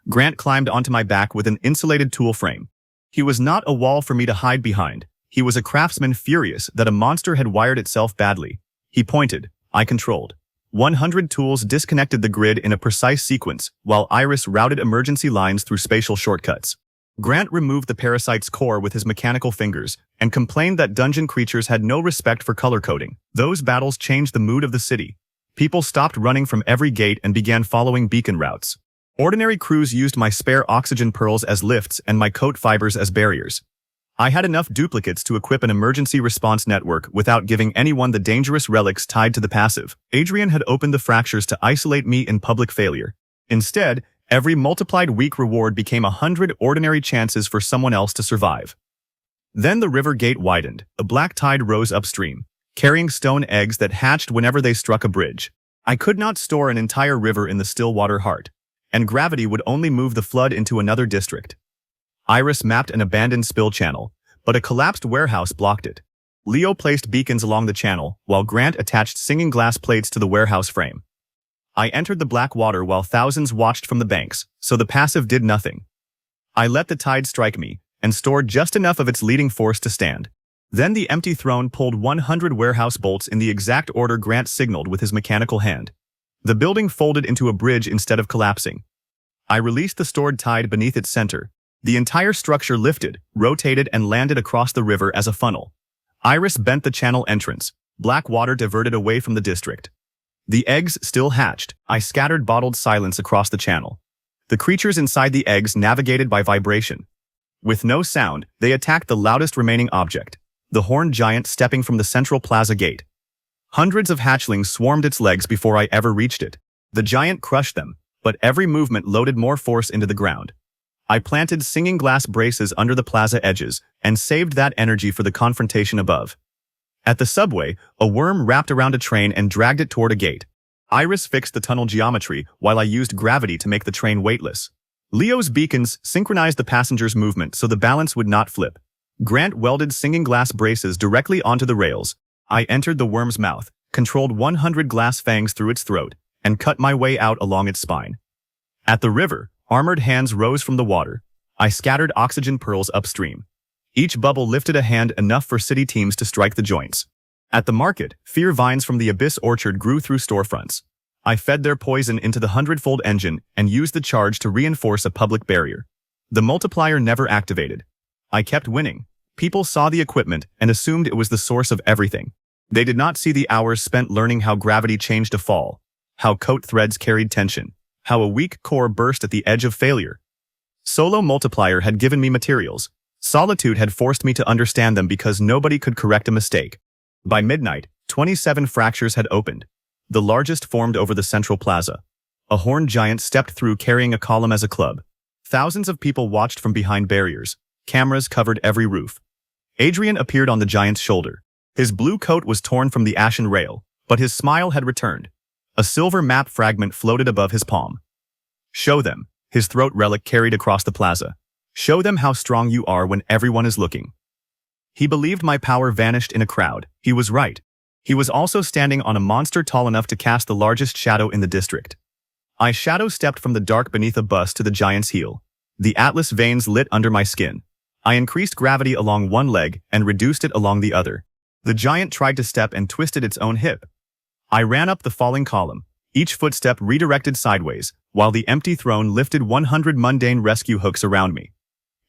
Grant climbed onto my back with an insulated tool frame. He was not a wall for me to hide behind. He was a craftsman furious that a monster had wired itself badly. He pointed. I controlled. 100 tools disconnected the grid in a precise sequence, while Iris routed emergency lines through spatial shortcuts. Grant removed the parasite's core with his mechanical fingers and complained that dungeon creatures had no respect for color coding. Those battles changed the mood of the city. People stopped running from every gate and began following beacon routes. Ordinary crews used my spare oxygen pearls as lifts and my coat fibers as barriers. I had enough duplicates to equip an emergency response network without giving anyone the dangerous relics tied to the passive. Adrian had opened the fractures to isolate me in public failure. Instead, every multiplied weak reward became 100 ordinary chances for someone else to survive. Then the river gate widened. A black tide rose upstream, carrying stone eggs that hatched whenever they struck a bridge. I could not store an entire river in the still water heart, and gravity would only move the flood into another district. Iris mapped an abandoned spill channel, but a collapsed warehouse blocked it. Leo placed beacons along the channel, while Grant attached singing glass plates to the warehouse frame. I entered the black water while thousands watched from the banks, so the passive did nothing. I let the tide strike me, and stored just enough of its leading force to stand. Then the empty throne pulled 100 warehouse bolts in the exact order Grant signaled with his mechanical hand. The building folded into a bridge instead of collapsing. I released the stored tide beneath its center. The entire structure lifted, rotated, and landed across the river as a funnel. Iris bent the channel entrance. Black water diverted away from the district. The eggs still hatched. I scattered bottled silence across the channel. The creatures inside the eggs navigated by vibration. With no sound, they attacked the loudest remaining object, the horned giant stepping from the central plaza gate. Hundreds of hatchlings swarmed its legs before I ever reached it. The giant crushed them, but every movement loaded more force into the ground. I planted singing glass braces under the plaza edges and saved that energy for the confrontation above. At the subway, a worm wrapped around a train and dragged it toward a gate. Iris fixed the tunnel geometry while I used gravity to make the train weightless. Leo's beacons synchronized the passengers' movement so the balance would not flip. Grant welded singing glass braces directly onto the rails. I entered the worm's mouth, controlled 100 glass fangs through its throat, and cut my way out along its spine. At the river, armored hands rose from the water. I scattered oxygen pearls upstream. Each bubble lifted a hand enough for city teams to strike the joints. At the market, fear vines from the abyss orchard grew through storefronts. I fed their poison into the 100-fold engine and used the charge to reinforce a public barrier. The multiplier never activated. I kept winning. People saw the equipment and assumed it was the source of everything. They did not see the hours spent learning how gravity changed a fall, how coat threads carried tension, how a weak core burst at the edge of failure. Solo multiplier had given me materials. Solitude had forced me to understand them because nobody could correct a mistake. By midnight, 27 fractures had opened. The largest formed over the central plaza. A horned giant stepped through carrying a column as a club. Thousands of people watched from behind barriers. Cameras covered every roof. Adrian appeared on the giant's shoulder. His blue coat was torn from the ashen rail, but his smile had returned. A silver map fragment floated above his palm. "Show them," his throat relic carried across the plaza. "Show them how strong you are when everyone is looking." He believed my power vanished in a crowd. He was right. He was also standing on a monster tall enough to cast the largest shadow in the district. I shadow-stepped from the dark beneath a bus to the giant's heel. The atlas veins lit under my skin. I increased gravity along one leg and reduced it along the other. The giant tried to step and twisted its own hip. I ran up the falling column, each footstep redirected sideways, while the empty throne lifted 100 mundane rescue hooks around me.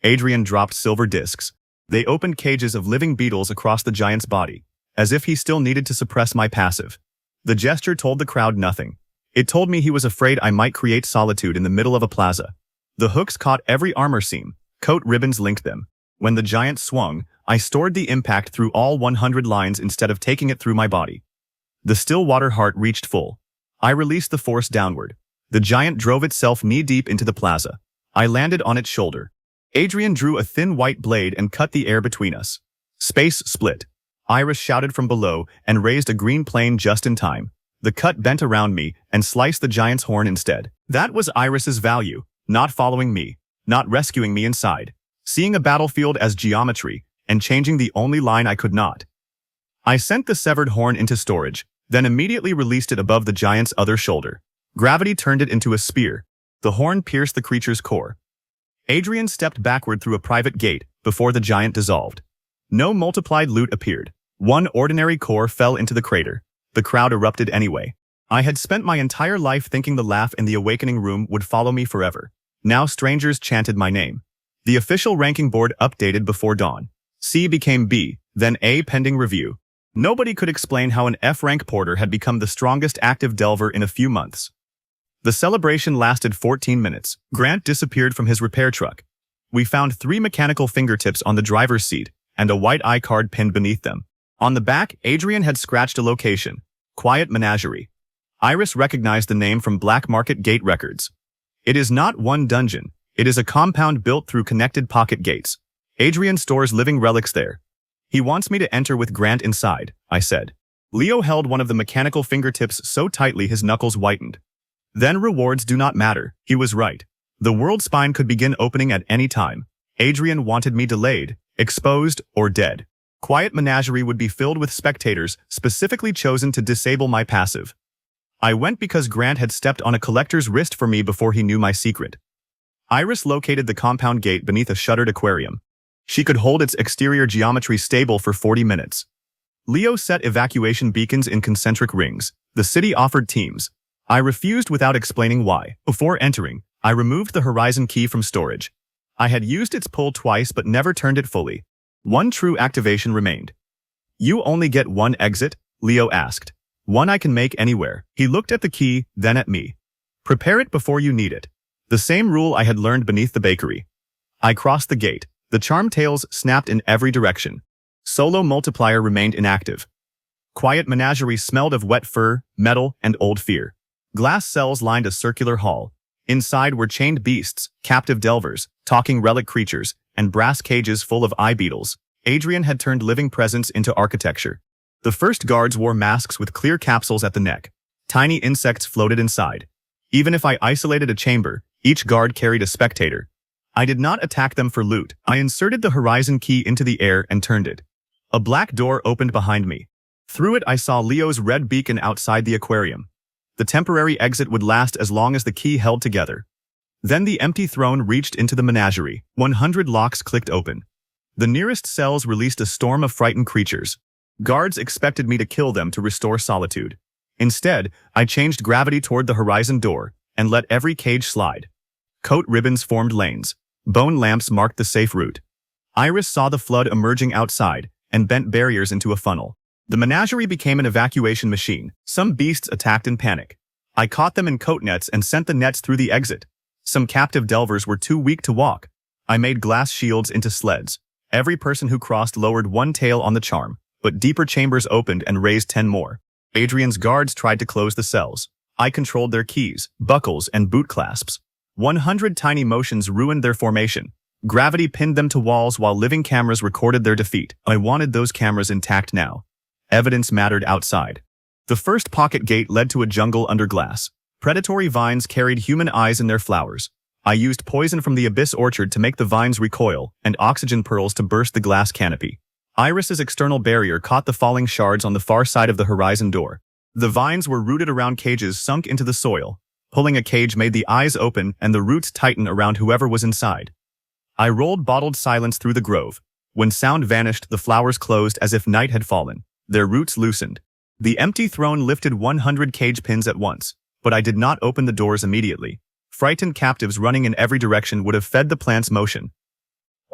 Adrian dropped silver discs. They opened cages of living beetles across the giant's body, as if he still needed to suppress my passive. The gesture told the crowd nothing. It told me he was afraid I might create solitude in the middle of a plaza. The hooks caught every armor seam. Coat ribbons linked them. When the giant swung, I stored the impact through all 100 lines instead of taking it through my body. The still water heart reached full. I released the force downward. The giant drove itself knee-deep into the plaza. I landed on its shoulder. Adrian drew a thin white blade and cut the air between us. Space split. Iris shouted from below and raised a green plane just in time. The cut bent around me and sliced the giant's horn instead. That was Iris's value, not following me, not rescuing me inside, seeing a battlefield as geometry and changing the only line I could not. I sent the severed horn into storage, then immediately released it above the giant's other shoulder. Gravity turned it into a spear. The horn pierced the creature's core. Adrian stepped backward through a private gate before the giant dissolved. No multiplied loot appeared. One ordinary core fell into the crater. The crowd erupted anyway. I had spent my entire life thinking the laugh in the awakening room would follow me forever. Now strangers chanted my name. The official ranking board updated before dawn. C became B, then A pending review. Nobody could explain how an F-rank porter had become the strongest active delver in a few months. The celebration lasted 14 minutes. Grant disappeared from his repair truck. We found 3 mechanical fingertips on the driver's seat and a white I-card pinned beneath them. On the back, Adrian had scratched a location. Quiet Menagerie. Iris recognized the name from Black Market Gate records. It is not one dungeon. It is a compound built through connected pocket gates. Adrian stores living relics there. He wants me to enter with Grant inside, I said. Leo held one of the mechanical fingertips so tightly his knuckles whitened. Then rewards do not matter. He was right. The world spine could begin opening at any time. Adrian wanted me delayed, exposed, or dead. Quiet Menagerie would be filled with spectators specifically chosen to disable my passive. I went because Grant had stepped on a collector's wrist for me before he knew my secret. Iris located the compound gate beneath a shuttered aquarium. She could hold its exterior geometry stable for 40 minutes. Leo set evacuation beacons in concentric rings. The city offered teams. I refused without explaining why. Before entering, I removed the horizon key from storage. I had used its pull twice but never turned it fully. One true activation remained. You only get one exit? Leo asked. One I can make anywhere. He looked at the key, then at me. Prepare it before you need it. The same rule I had learned beneath the bakery. I crossed the gate. The charm tails snapped in every direction. Solo multiplier remained inactive. Quiet Menagerie smelled of wet fur, metal, and old fear. Glass cells lined a circular hall. Inside were chained beasts, captive delvers, talking relic creatures, and brass cages full of eye beetles. Adrian had turned living presence into architecture. The first guards wore masks with clear capsules at the neck. Tiny insects floated inside. Even if I isolated a chamber, each guard carried a spectator. I did not attack them for loot. I inserted the horizon key into the air and turned it. A black door opened behind me. Through it I saw Leo's red beacon outside the aquarium. The temporary exit would last as long as the key held together. Then the empty throne reached into the menagerie. 100 locks clicked open. The nearest cells released a storm of frightened creatures. Guards expected me to kill them to restore solitude. Instead, I changed gravity toward the horizon door and let every cage slide. Coat ribbons formed lanes. Bone lamps marked the safe route. Iris saw the flood emerging outside and bent barriers into a funnel. The menagerie became an evacuation machine. Some beasts attacked in panic. I caught them in coat nets and sent the nets through the exit. Some captive delvers were too weak to walk. I made glass shields into sleds. Every person who crossed lowered one tail on the charm. but deeper chambers opened and raised 10 more. Adrian's guards tried to close the cells. I controlled their keys, buckles, and boot clasps. 100 tiny motions ruined their formation. Gravity pinned them to walls while living cameras recorded their defeat. I wanted those cameras intact now. Evidence mattered outside. The first pocket gate led to a jungle under glass. Predatory vines carried human eyes in their flowers. I used poison from the abyss orchard to make the vines recoil, and oxygen pearls to burst the glass canopy. Iris's external barrier caught the falling shards on the far side of the horizon door. The vines were rooted around cages sunk into the soil. Pulling a cage made the eyes open and the roots tighten around whoever was inside. I rolled bottled silence through the grove. When sound vanished, the flowers closed as if night had fallen. Their roots loosened. The empty throne lifted 100 cage pins at once, but I did not open the doors immediately. Frightened captives running in every direction would have fed the plant's motion.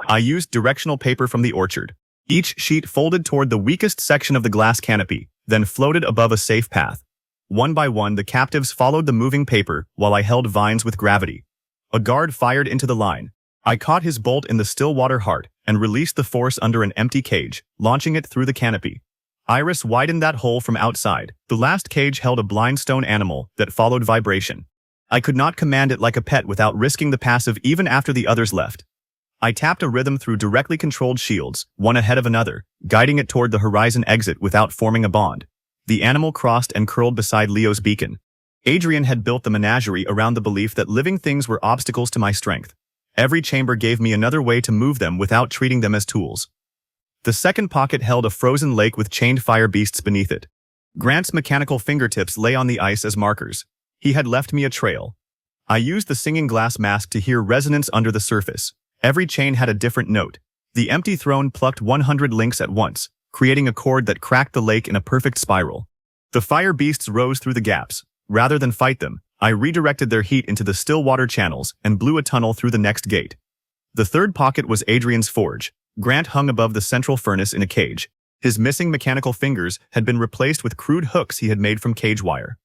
I used directional paper from the orchard. Each sheet folded toward the weakest section of the glass canopy, then floated above a safe path. One by one, the captives followed the moving paper while I held vines with gravity. A guard fired into the line. I caught his bolt in the still water heart and released the force under an empty cage, launching it through the canopy. Iris widened that hole from outside. The last cage held a blind stone animal that followed vibration. I could not command it like a pet without risking the passive even after the others left. I tapped a rhythm through directly controlled shields, one ahead of another, guiding it toward the horizon exit without forming a bond. The animal crossed and curled beside Leo's beacon. Adrian had built the menagerie around the belief that living things were obstacles to my strength. Every chamber gave me another way to move them without treating them as tools. The second pocket held a frozen lake with chained fire beasts beneath it. Grant's mechanical fingertips lay on the ice as markers. He had left me a trail. I used the singing glass mask to hear resonance under the surface. Every chain had a different note. The empty throne plucked 100 links at once, creating a cord that cracked the lake in a perfect spiral. The fire beasts rose through the gaps. Rather than fight them, I redirected their heat into the still water channels and blew a tunnel through the next gate. The third pocket was Adrian's forge. Grant hung above the central furnace in a cage. His missing mechanical fingers had been replaced with crude hooks he had made from cage wire.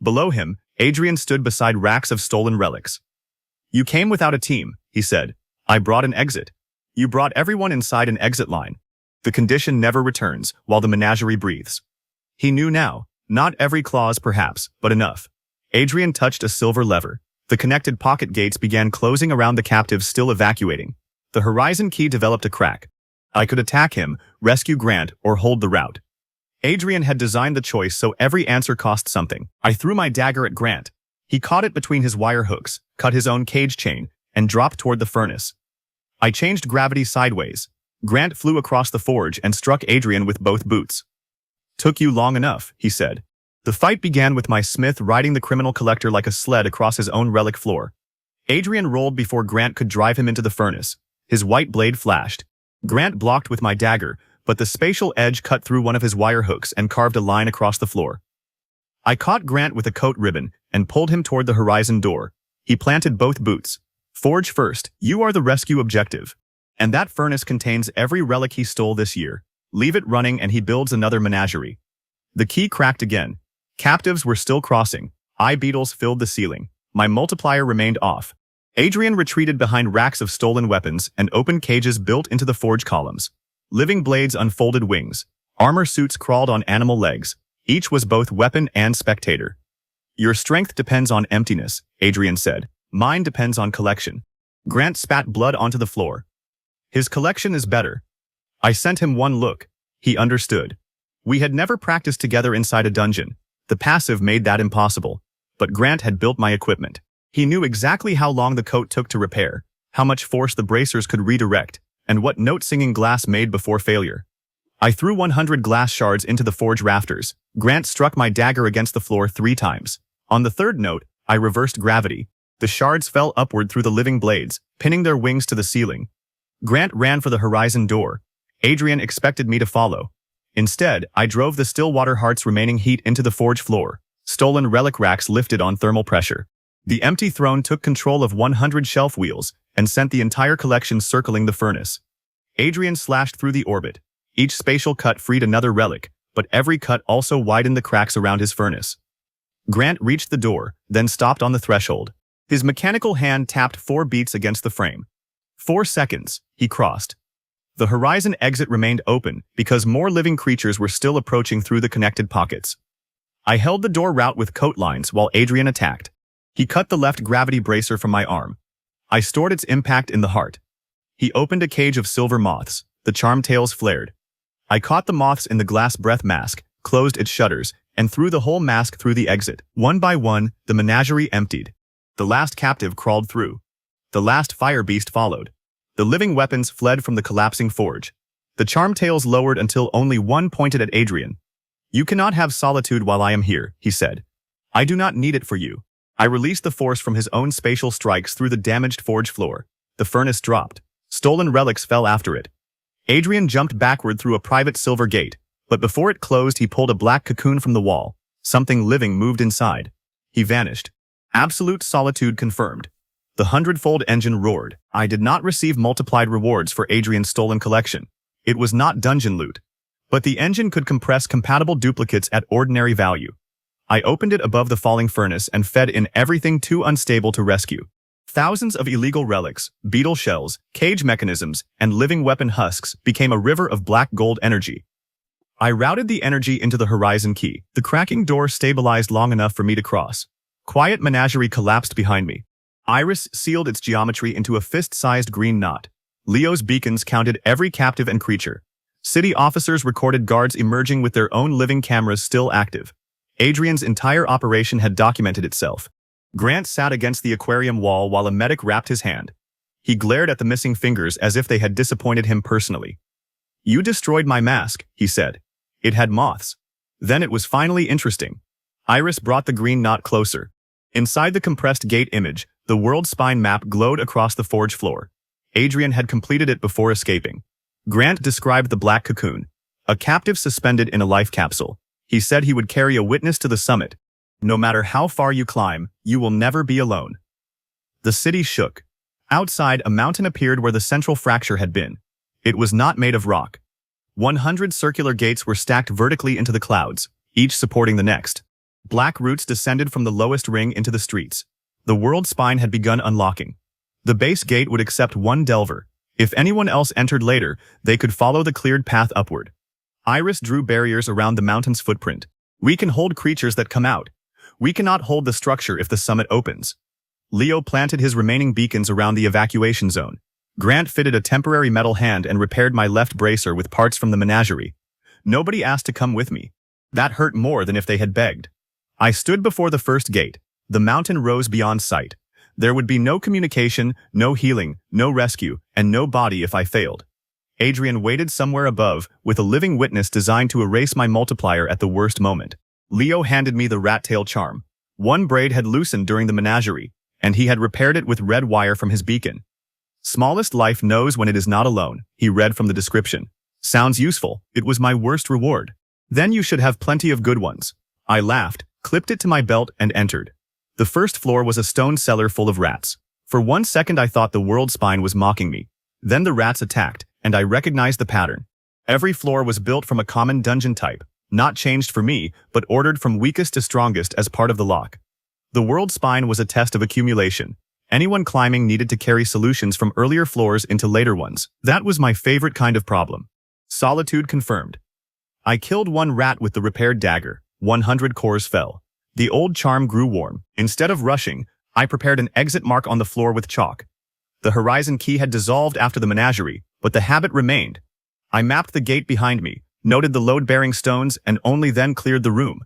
Below him, Adrian stood beside racks of stolen relics. "You came without a team," he said. "I brought an exit. You brought everyone inside an exit line. The condition never returns while the menagerie breathes." He knew now. Not every clause perhaps, but enough. Adrian touched a silver lever. The connected pocket gates began closing around the captives still evacuating. The horizon key developed a crack. I could attack him, rescue Grant, or hold the route. Adrian had designed the choice so every answer cost something. I threw my dagger at Grant. He caught it between his wire hooks, cut his own cage chain, and dropped toward the furnace. I changed gravity sideways. Grant flew across the forge and struck Adrian with both boots. "Took you long enough," he said. The fight began with my smith riding the criminal collector like a sled across his own relic floor. Adrian rolled before Grant could drive him into the furnace. His white blade flashed. Grant blocked with my dagger, but the spatial edge cut through one of his wire hooks and carved a line across the floor. I caught Grant with a coat ribbon and pulled him toward the horizon door. He planted both boots. "Forge first, you are the rescue objective. And that furnace contains every relic he stole this year. Leave it running and he builds another menagerie." The key cracked again. Captives were still crossing. Eye beetles filled the ceiling. My multiplier remained off. Adrian retreated behind racks of stolen weapons and open cages built into the forge columns. Living blades unfolded wings. Armor suits crawled on animal legs. Each was both weapon and spectator. "Your strength depends on emptiness," Adrian said. "Mine depends on collection." Grant spat blood onto the floor. "His collection is better." I sent him one look. He understood. We had never practiced together inside a dungeon. The passive made that impossible. But Grant had built my equipment. He knew exactly how long the coat took to repair, how much force the bracers could redirect, and what note-singing glass made before failure. I threw 100 glass shards into the forge rafters. Grant struck my dagger against the floor 3 times. On the third note, I reversed gravity. The shards fell upward through the living blades, pinning their wings to the ceiling. Grant ran for the horizon door. Adrian expected me to follow. Instead, I drove the Stillwater Heart's remaining heat into the forge floor. Stolen relic racks lifted on thermal pressure. The empty throne took control of 100 shelf wheels and sent the entire collection circling the furnace. Adrian slashed through the orbit. Each spatial cut freed another relic, but every cut also widened the cracks around his furnace. Grant reached the door, then stopped on the threshold. His mechanical hand tapped 4 beats against the frame. 4 seconds, he crossed. The horizon exit remained open because more living creatures were still approaching through the connected pockets. I held the door route with coat lines while Adrian attacked. He cut the left gravity bracer from my arm. I stored its impact in the heart. He opened a cage of silver moths. The charm tails flared. I caught the moths in the glass breath mask, closed its shutters, and threw the whole mask through the exit. One by one, the menagerie emptied. The last captive crawled through. The last fire beast followed. The living weapons fled from the collapsing forge. The charm tails lowered until only one pointed at Adrian. "You cannot have solitude while I am here," he said. "I do not need it for you." I released the force from his own spatial strikes through the damaged forge floor. The furnace dropped. Stolen relics fell after it. Adrian jumped backward through a private silver gate, but before it closed he pulled a black cocoon from the wall. Something living moved inside. He vanished. Absolute solitude confirmed. The 100-fold engine roared. I did not receive multiplied rewards for Adrian's stolen collection. It was not dungeon loot. But the engine could compress compatible duplicates at ordinary value. I opened it above the falling furnace and fed in everything too unstable to rescue. Thousands of illegal relics, beetle shells, cage mechanisms, and living weapon husks became a river of black gold energy. I routed the energy into the horizon key. The cracking door stabilized long enough for me to cross. Quiet menagerie collapsed behind me. Iris sealed its geometry into a fist-sized green knot. Leo's beacons counted every captive and creature. City officers recorded guards emerging with their own living cameras still active. Adrian's entire operation had documented itself. Grant sat against the aquarium wall while a medic wrapped his hand. He glared at the missing fingers as if they had disappointed him personally. "You destroyed my mask," he said. "It had moths." Then it was finally interesting. Iris brought the green knot closer. Inside the compressed gate image, the world spine map glowed across the forge floor. Adrian had completed it before escaping. Grant described the black cocoon, a captive suspended in a life capsule. He said he would carry a witness to the summit. "No matter how far you climb, you will never be alone." The city shook. Outside, a mountain appeared where the central fracture had been. It was not made of rock. 100 circular gates were stacked vertically into the clouds, each supporting the next. Black roots descended from the lowest ring into the streets. The world spine had begun unlocking. The base gate would accept one delver. If anyone else entered later, they could follow the cleared path upward. Iris drew barriers around the mountain's footprint. "We can hold creatures that come out. We cannot hold the structure if the summit opens." Leo planted his remaining beacons around the evacuation zone. Grant fitted a temporary metal hand and repaired my left bracer with parts from the menagerie. Nobody asked to come with me. That hurt more than if they had begged. I stood before the first gate. The mountain rose beyond sight. There would be no communication, no healing, no rescue, and no body if I failed. Adrian waited somewhere above, with a living witness designed to erase my multiplier at the worst moment. Leo handed me the rat-tail charm. One braid had loosened during the menagerie, and he had repaired it with red wire from his beacon. "Smallest life knows when it is not alone," he read from the description. "Sounds useful. It was my worst reward." "Then you should have plenty of good ones." I laughed, clipped it to my belt, and entered. The first floor was a stone cellar full of rats. For 1 second I thought the world spine was mocking me. Then the rats attacked, and I recognized the pattern. Every floor was built from a common dungeon type, not changed for me, but ordered from weakest to strongest as part of the lock. The world spine was a test of accumulation. Anyone climbing needed to carry solutions from earlier floors into later ones. That was my favorite kind of problem. Solitude confirmed. I killed one rat with the repaired dagger. 100 cores fell. The old charm grew warm. Instead of rushing, I prepared an exit mark on the floor with chalk. The horizon key had dissolved after the menagerie, but the habit remained. I mapped the gate behind me, noted the load-bearing stones, and only then cleared the room.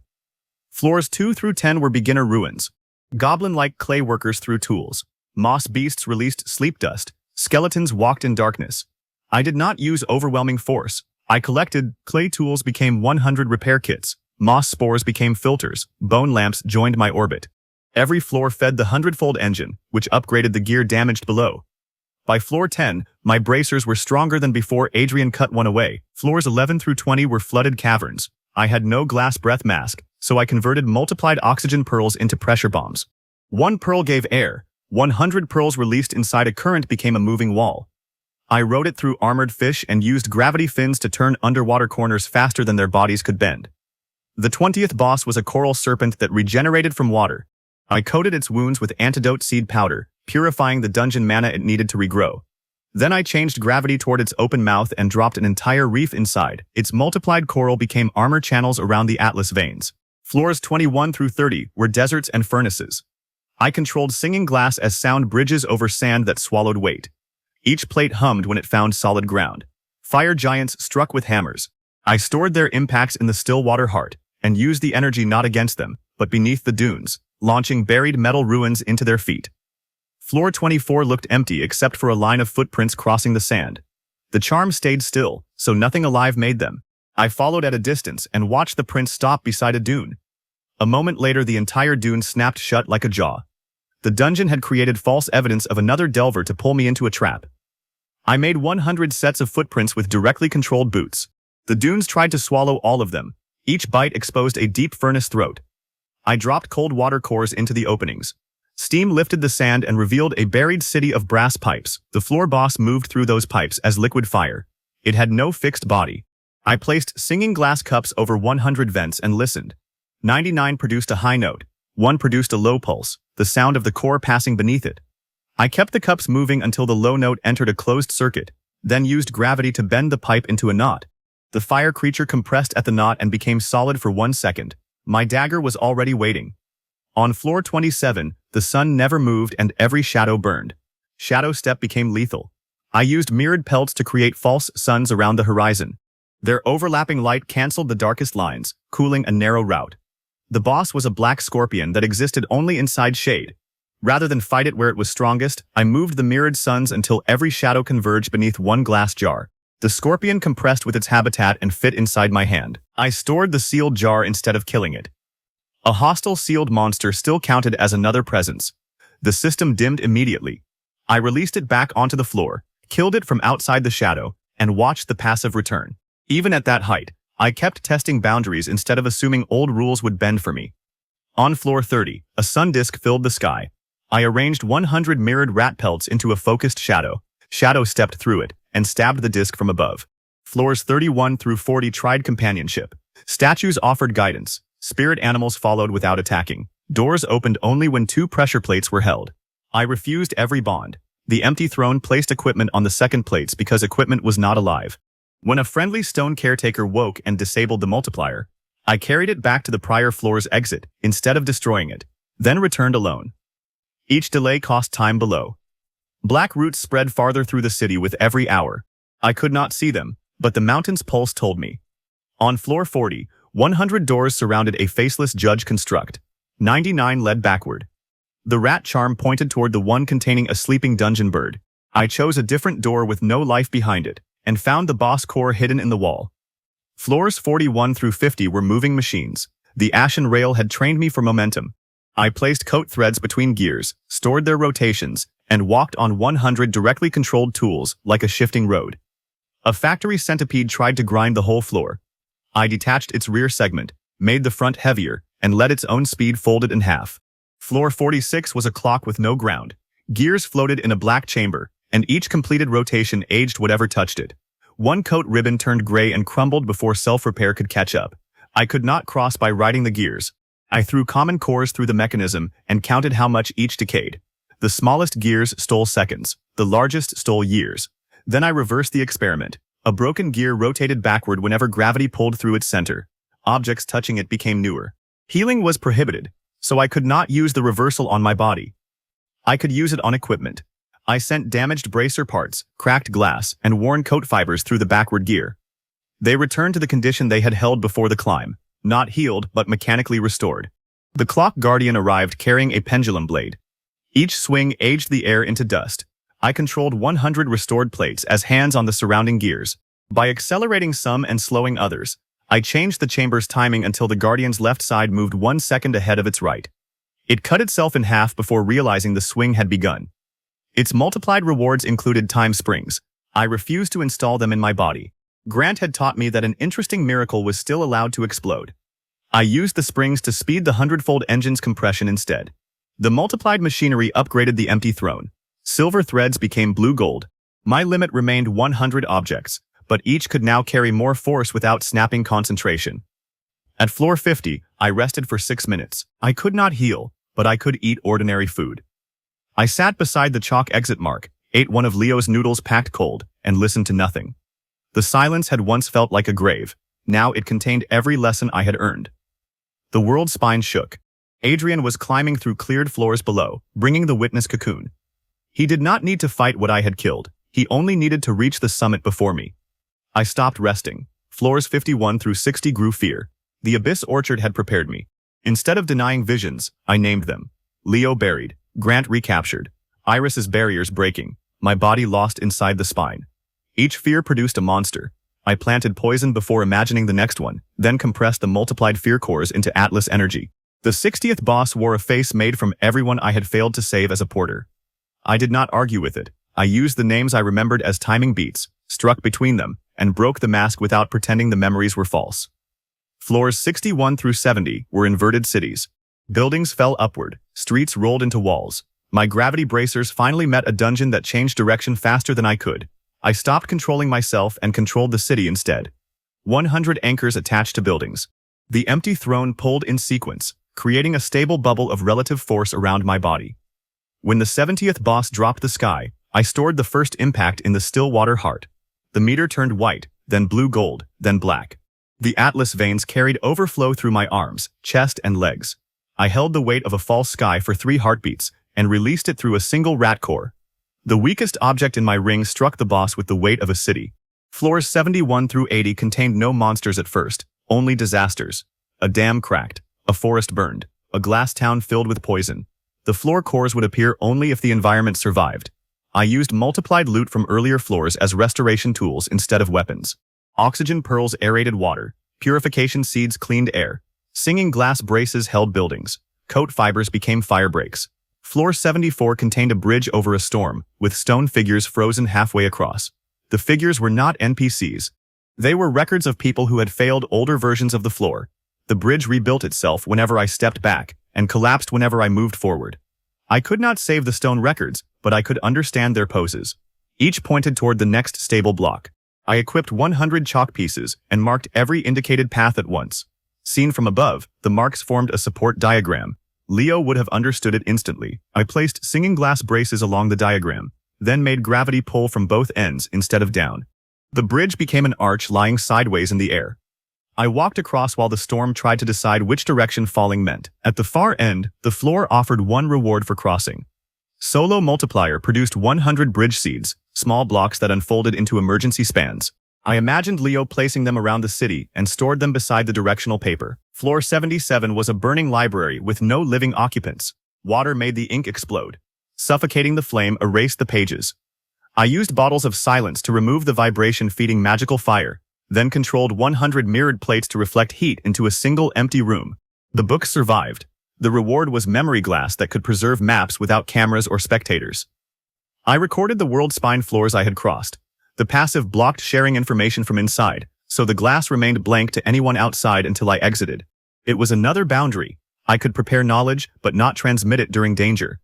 Floors 2 through 10 were beginner ruins. Goblin-like clay workers threw tools. Moss beasts released sleep dust. Skeletons walked in darkness. I did not use overwhelming force. I collected. Clay tools became 100 repair kits. Moss spores became filters. Bone lamps joined my orbit. Every floor fed the 100-fold engine, which upgraded the gear damaged below. By floor 10, my bracers were stronger than before Adrian cut one away. Floors 11 through 20 were flooded caverns. I had no glass breath mask, so I converted multiplied oxygen pearls into pressure bombs. 1 pearl gave air. 100 pearls released inside a current became a moving wall. I rode it through armored fish and used gravity fins to turn underwater corners faster than their bodies could bend. The 20th boss was a coral serpent that regenerated from water. I coated its wounds with antidote seed powder, purifying the dungeon mana it needed to regrow. Then I changed gravity toward its open mouth and dropped an entire reef inside. Its multiplied coral became armor channels around the Atlas veins. Floors 21 through 30 were deserts and furnaces. I controlled singing glass as sound bridges over sand that swallowed weight. Each plate hummed when it found solid ground. Fire giants struck with hammers. I stored their impacts in the still water heart and used the energy not against them, but beneath the dunes, launching buried metal ruins into their feet. Floor 24 looked empty except for a line of footprints crossing the sand. The charm stayed still, so nothing alive made them. I followed at a distance and watched the prints stop beside a dune. A moment later, the entire dune snapped shut like a jaw. The dungeon had created false evidence of another delver to pull me into a trap. I made 100 sets of footprints with directly controlled boots. The dunes tried to swallow all of them. Each bite exposed a deep furnace throat. I dropped cold water cores into the openings. Steam lifted the sand and revealed a buried city of brass pipes. The floor boss moved through those pipes as liquid fire. It had no fixed body. I placed singing glass cups over 100 vents and listened. 99 produced a high note. 1 produced a low pulse, the sound of the core passing beneath it. I kept the cups moving until the low note entered a closed circuit, then used gravity to bend the pipe into a knot. The fire creature compressed at the knot and became solid for 1 second. My dagger was already waiting. On floor 27, the sun never moved and every shadow burned. Shadow step became lethal. I used mirrored pelts to create false suns around the horizon. Their overlapping light canceled the darkest lines, cooling a narrow route. The boss was a black scorpion that existed only inside shade. Rather than fight it where it was strongest, I moved the mirrored suns until every shadow converged beneath one glass jar. The scorpion compressed with its habitat and fit inside my hand. I stored the sealed jar instead of killing it. A hostile sealed monster still counted as another presence. The system dimmed immediately. I released it back onto the floor, killed it from outside the shadow, and watched the passive return. Even at that height, I kept testing boundaries instead of assuming old rules would bend for me. On floor 30, a sun disk filled the sky. I arranged 100 mirrored rat pelts into a focused shadow. Shadow stepped through it and stabbed the disk from above. Floors 31 through 40 tried companionship. Statues offered guidance. Spirit animals followed without attacking. Doors opened only when 2 pressure plates were held. I refused every bond. The empty throne placed equipment on the second plates because equipment was not alive. When a friendly stone caretaker woke and disabled the multiplier, I carried it back to the prior floor's exit instead of destroying it, then returned alone. Each delay cost time below. Black roots spread farther through the city with every hour. I could not see them, but the mountain's pulse told me. On floor 40, 100 doors surrounded a faceless judge construct. 99 led backward. The rat charm pointed toward the one containing a sleeping dungeon bird. I chose a different door with no life behind it, and found the boss core hidden in the wall. Floors 41 through 50 were moving machines. The ashen rail had trained me for momentum. I placed coat threads between gears, stored their rotations, and walked on 100 directly controlled tools like a shifting road. A factory centipede tried to grind the whole floor. I detached its rear segment, made the front heavier, and let its own speed fold it in half. Floor 46 was a clock with no ground. Gears floated in a black chamber, and each completed rotation aged whatever touched it. One coat ribbon turned gray and crumbled before self-repair could catch up. I could not cross by riding the gears. I threw common cores through the mechanism and counted how much each decayed. The smallest gears stole seconds, the largest stole years. Then I reversed the experiment. A broken gear rotated backward whenever gravity pulled through its center. Objects touching it became newer. Healing was prohibited, so I could not use the reversal on my body. I could use it on equipment. I sent damaged bracer parts, cracked glass, and worn coat fibers through the backward gear. They returned to the condition they had held before the climb, not healed but mechanically restored. The clock guardian arrived carrying a pendulum blade. Each swing aged the air into dust. I controlled 100 restored plates as hands on the surrounding gears. By accelerating some and slowing others, I changed the chamber's timing until the guardian's left side moved 1 second ahead of its right. It cut itself in half before realizing the swing had begun. Its multiplied rewards included time springs. I refused to install them in my body. Grant had taught me that an interesting miracle was still allowed to explode. I used the springs to speed the 100-fold engine's compression instead. The multiplied machinery upgraded the empty throne. Silver threads became blue gold. My limit remained 100 objects, but each could now carry more force without snapping concentration. At floor 50, I rested for 6 minutes. I could not heal, but I could eat ordinary food. I sat beside the chalk exit mark, ate one of Leo's noodles packed cold, and listened to nothing. The silence had once felt like a grave. Now it contained every lesson I had earned. The world's spine shook. Adrian was climbing through cleared floors below, bringing the witness cocoon. He did not need to fight what I had killed. He only needed to reach the summit before me. I stopped resting. Floors 51 through 60 grew fear. The abyss orchard had prepared me. Instead of denying visions, I named them. Leo buried, Grant recaptured, Iris's barriers breaking, my body lost inside the spine. Each fear produced a monster. I planted poison before imagining the next one, then compressed the multiplied fear cores into Atlas energy. The 60th boss wore a face made from everyone I had failed to save as a porter. I did not argue with it. I used the names I remembered as timing beats, struck between them, and broke the mask without pretending the memories were false. Floors 61 through 70 were inverted cities. Buildings fell upward, streets rolled into walls. My gravity bracers finally met a dungeon that changed direction faster than I could. I stopped controlling myself and controlled the city instead. 100 anchors attached to buildings. The empty throne pulled in sequence, creating a stable bubble of relative force around my body. When the 70th boss dropped the sky, I stored the first impact in the still water heart. The meter turned white, then blue gold, then black. The Atlas veins carried overflow through my arms, chest, and legs. I held the weight of a false sky for 3 heartbeats and released it through a single rat core. The weakest object in my ring struck the boss with the weight of a city. Floors 71 through 80 contained no monsters at first, only disasters. A dam cracked, a forest burned, a glass town filled with poison. The floor cores would appear only if the environment survived. I used multiplied loot from earlier floors as restoration tools instead of weapons. Oxygen pearls aerated water, purification seeds cleaned air. Singing glass braces held buildings. Coat fibers became fire breaks. Floor 74 contained a bridge over a storm, with stone figures frozen halfway across. The figures were not NPCs. They were records of people who had failed older versions of the floor. The bridge rebuilt itself whenever I stepped back, and collapsed whenever I moved forward. I could not save the stone records, but I could understand their poses. Each pointed toward the next stable block. I equipped 100 chalk pieces and marked every indicated path at once. Seen from above, the marks formed a support diagram. Leo would have understood it instantly. I placed singing glass braces along the diagram, then made gravity pull from both ends instead of down. The bridge became an arch lying sideways in the air. I walked across while the storm tried to decide which direction falling meant. At the far end, the floor offered 1 reward for crossing. Solo Multiplier produced 100 bridge seeds, small blocks that unfolded into emergency spans. I imagined Leo placing them around the city and stored them beside the directional paper. Floor 77 was a burning library with no living occupants. Water made the ink explode. Suffocating the flame erased the pages. I used bottles of silence to remove the vibration feeding magical fire, then controlled 100 mirrored plates to reflect heat into a single empty room. The books survived. The reward was memory glass that could preserve maps without cameras or spectators. I recorded the world spine floors I had crossed. The passive blocked sharing information from inside, so the glass remained blank to anyone outside until I exited. It was another boundary. I could prepare knowledge, but not transmit it during danger.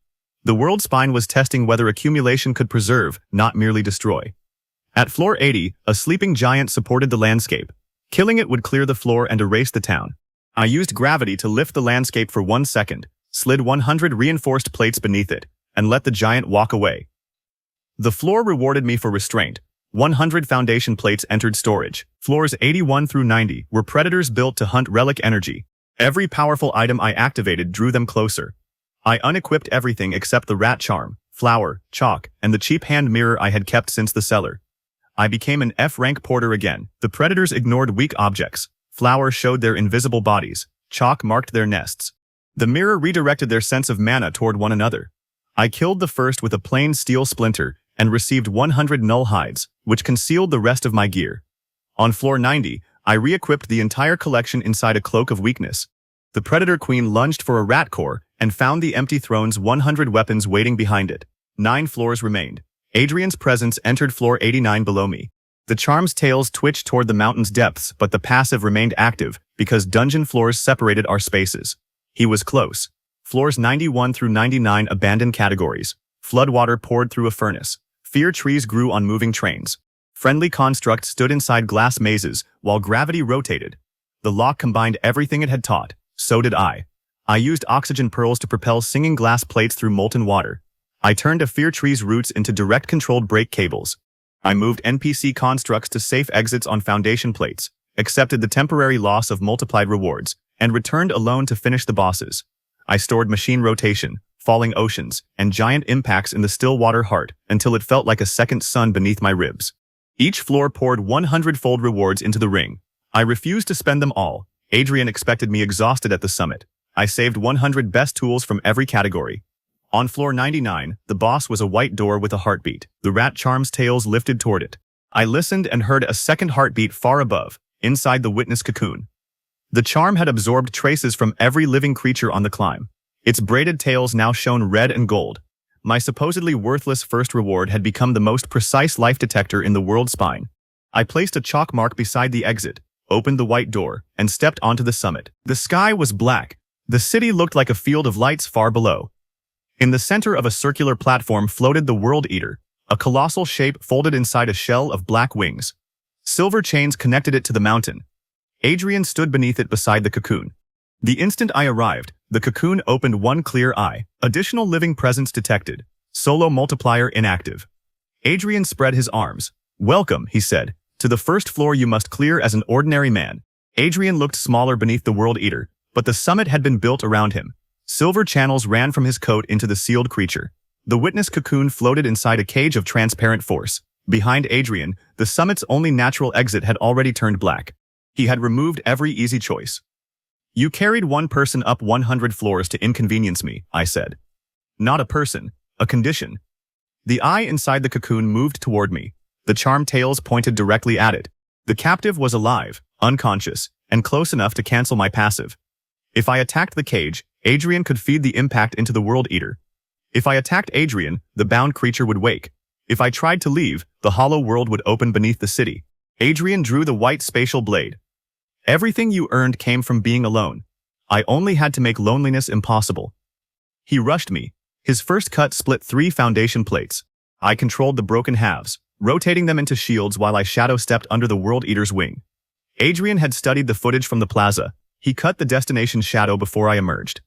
The world spine was testing whether accumulation could preserve, not merely destroy. At floor 80, a sleeping giant supported the landscape. Killing it would clear the floor and erase the town. I used gravity to lift the landscape for 1 second, slid 100 reinforced plates beneath it, and let the giant walk away. The floor rewarded me for restraint. 100 foundation plates entered storage. Floors 81 through 90 were predators built to hunt relic energy. Every powerful item I activated drew them closer. I unequipped everything except the rat charm, flour, chalk, and the cheap hand mirror I had kept since the cellar. I became an F-rank porter again. The predators ignored weak objects. Flour showed their invisible bodies. Chalk marked their nests. The mirror redirected their sense of mana toward one another. I killed the first with a plain steel splinter and received 100 null hides, which concealed the rest of my gear. On floor 90, I re-equipped the entire collection inside a cloak of weakness. The predator queen lunged for a rat core and found the empty throne's 100 weapons waiting behind it. 9 floors remained. Adrian's presence entered floor 89 below me. The charm's tails twitched toward the mountain's depths, but the passive remained active because dungeon floors separated our spaces. He was close. Floors 91 through 99 abandoned categories. Floodwater poured through a furnace. Fear trees grew on moving trains. Friendly constructs stood inside glass mazes while gravity rotated. The lock combined everything it had taught. So did I. I used oxygen pearls to propel singing glass plates through molten water. I turned a fear tree's roots into direct-controlled brake cables. I moved NPC constructs to safe exits on foundation plates, accepted the temporary loss of multiplied rewards, and returned alone to finish the bosses. I stored machine rotation, falling oceans, and giant impacts in the still water heart until it felt like a second sun beneath my ribs. Each floor poured 100-fold rewards into the ring. I refused to spend them all. Adrian expected me exhausted at the summit. I saved 100 best tools from every category. On floor 99, the boss was a white door with a heartbeat. The rat charm's tails lifted toward it. I listened and heard a second heartbeat far above, inside the witness cocoon. The charm had absorbed traces from every living creature on the climb. Its braided tails now shone red and gold. My supposedly worthless first reward had become the most precise life detector in the world spine. I placed a chalk mark beside the exit, opened the white door, and stepped onto the summit. The sky was black. The city looked like a field of lights far below. In the center of a circular platform floated the World Eater, a colossal shape folded inside a shell of black wings. Silver chains connected it to the mountain. Adrian stood beneath it beside the cocoon. The instant I arrived, the cocoon opened one clear eye. Additional living presence detected. Solo multiplier inactive. Adrian spread his arms. "Welcome," he said. "To the first floor you must clear as an ordinary man." Adrian looked smaller beneath the World Eater, but the summit had been built around him. Silver channels ran from his coat into the sealed creature. The witness cocoon floated inside a cage of transparent force. Behind Adrian, the summit's only natural exit had already turned black. He had removed every easy choice. "You carried one person up 100 floors to inconvenience me," I said. "Not a person, a condition." The eye inside the cocoon moved toward me. The charm tails pointed directly at it. The captive was alive, unconscious, and close enough to cancel my passive. If I attacked the cage, Adrian could feed the impact into the World Eater. If I attacked Adrian, the bound creature would wake. If I tried to leave, the hollow world would open beneath the city. Adrian drew the white spatial blade. "Everything you earned came from being alone. I only had to make loneliness impossible." He rushed me. His first cut split 3 foundation plates. I controlled the broken halves, rotating them into shields while I shadow-stepped under the World Eater's wing. Adrian had studied the footage from the plaza. He cut the destination shadow before I emerged.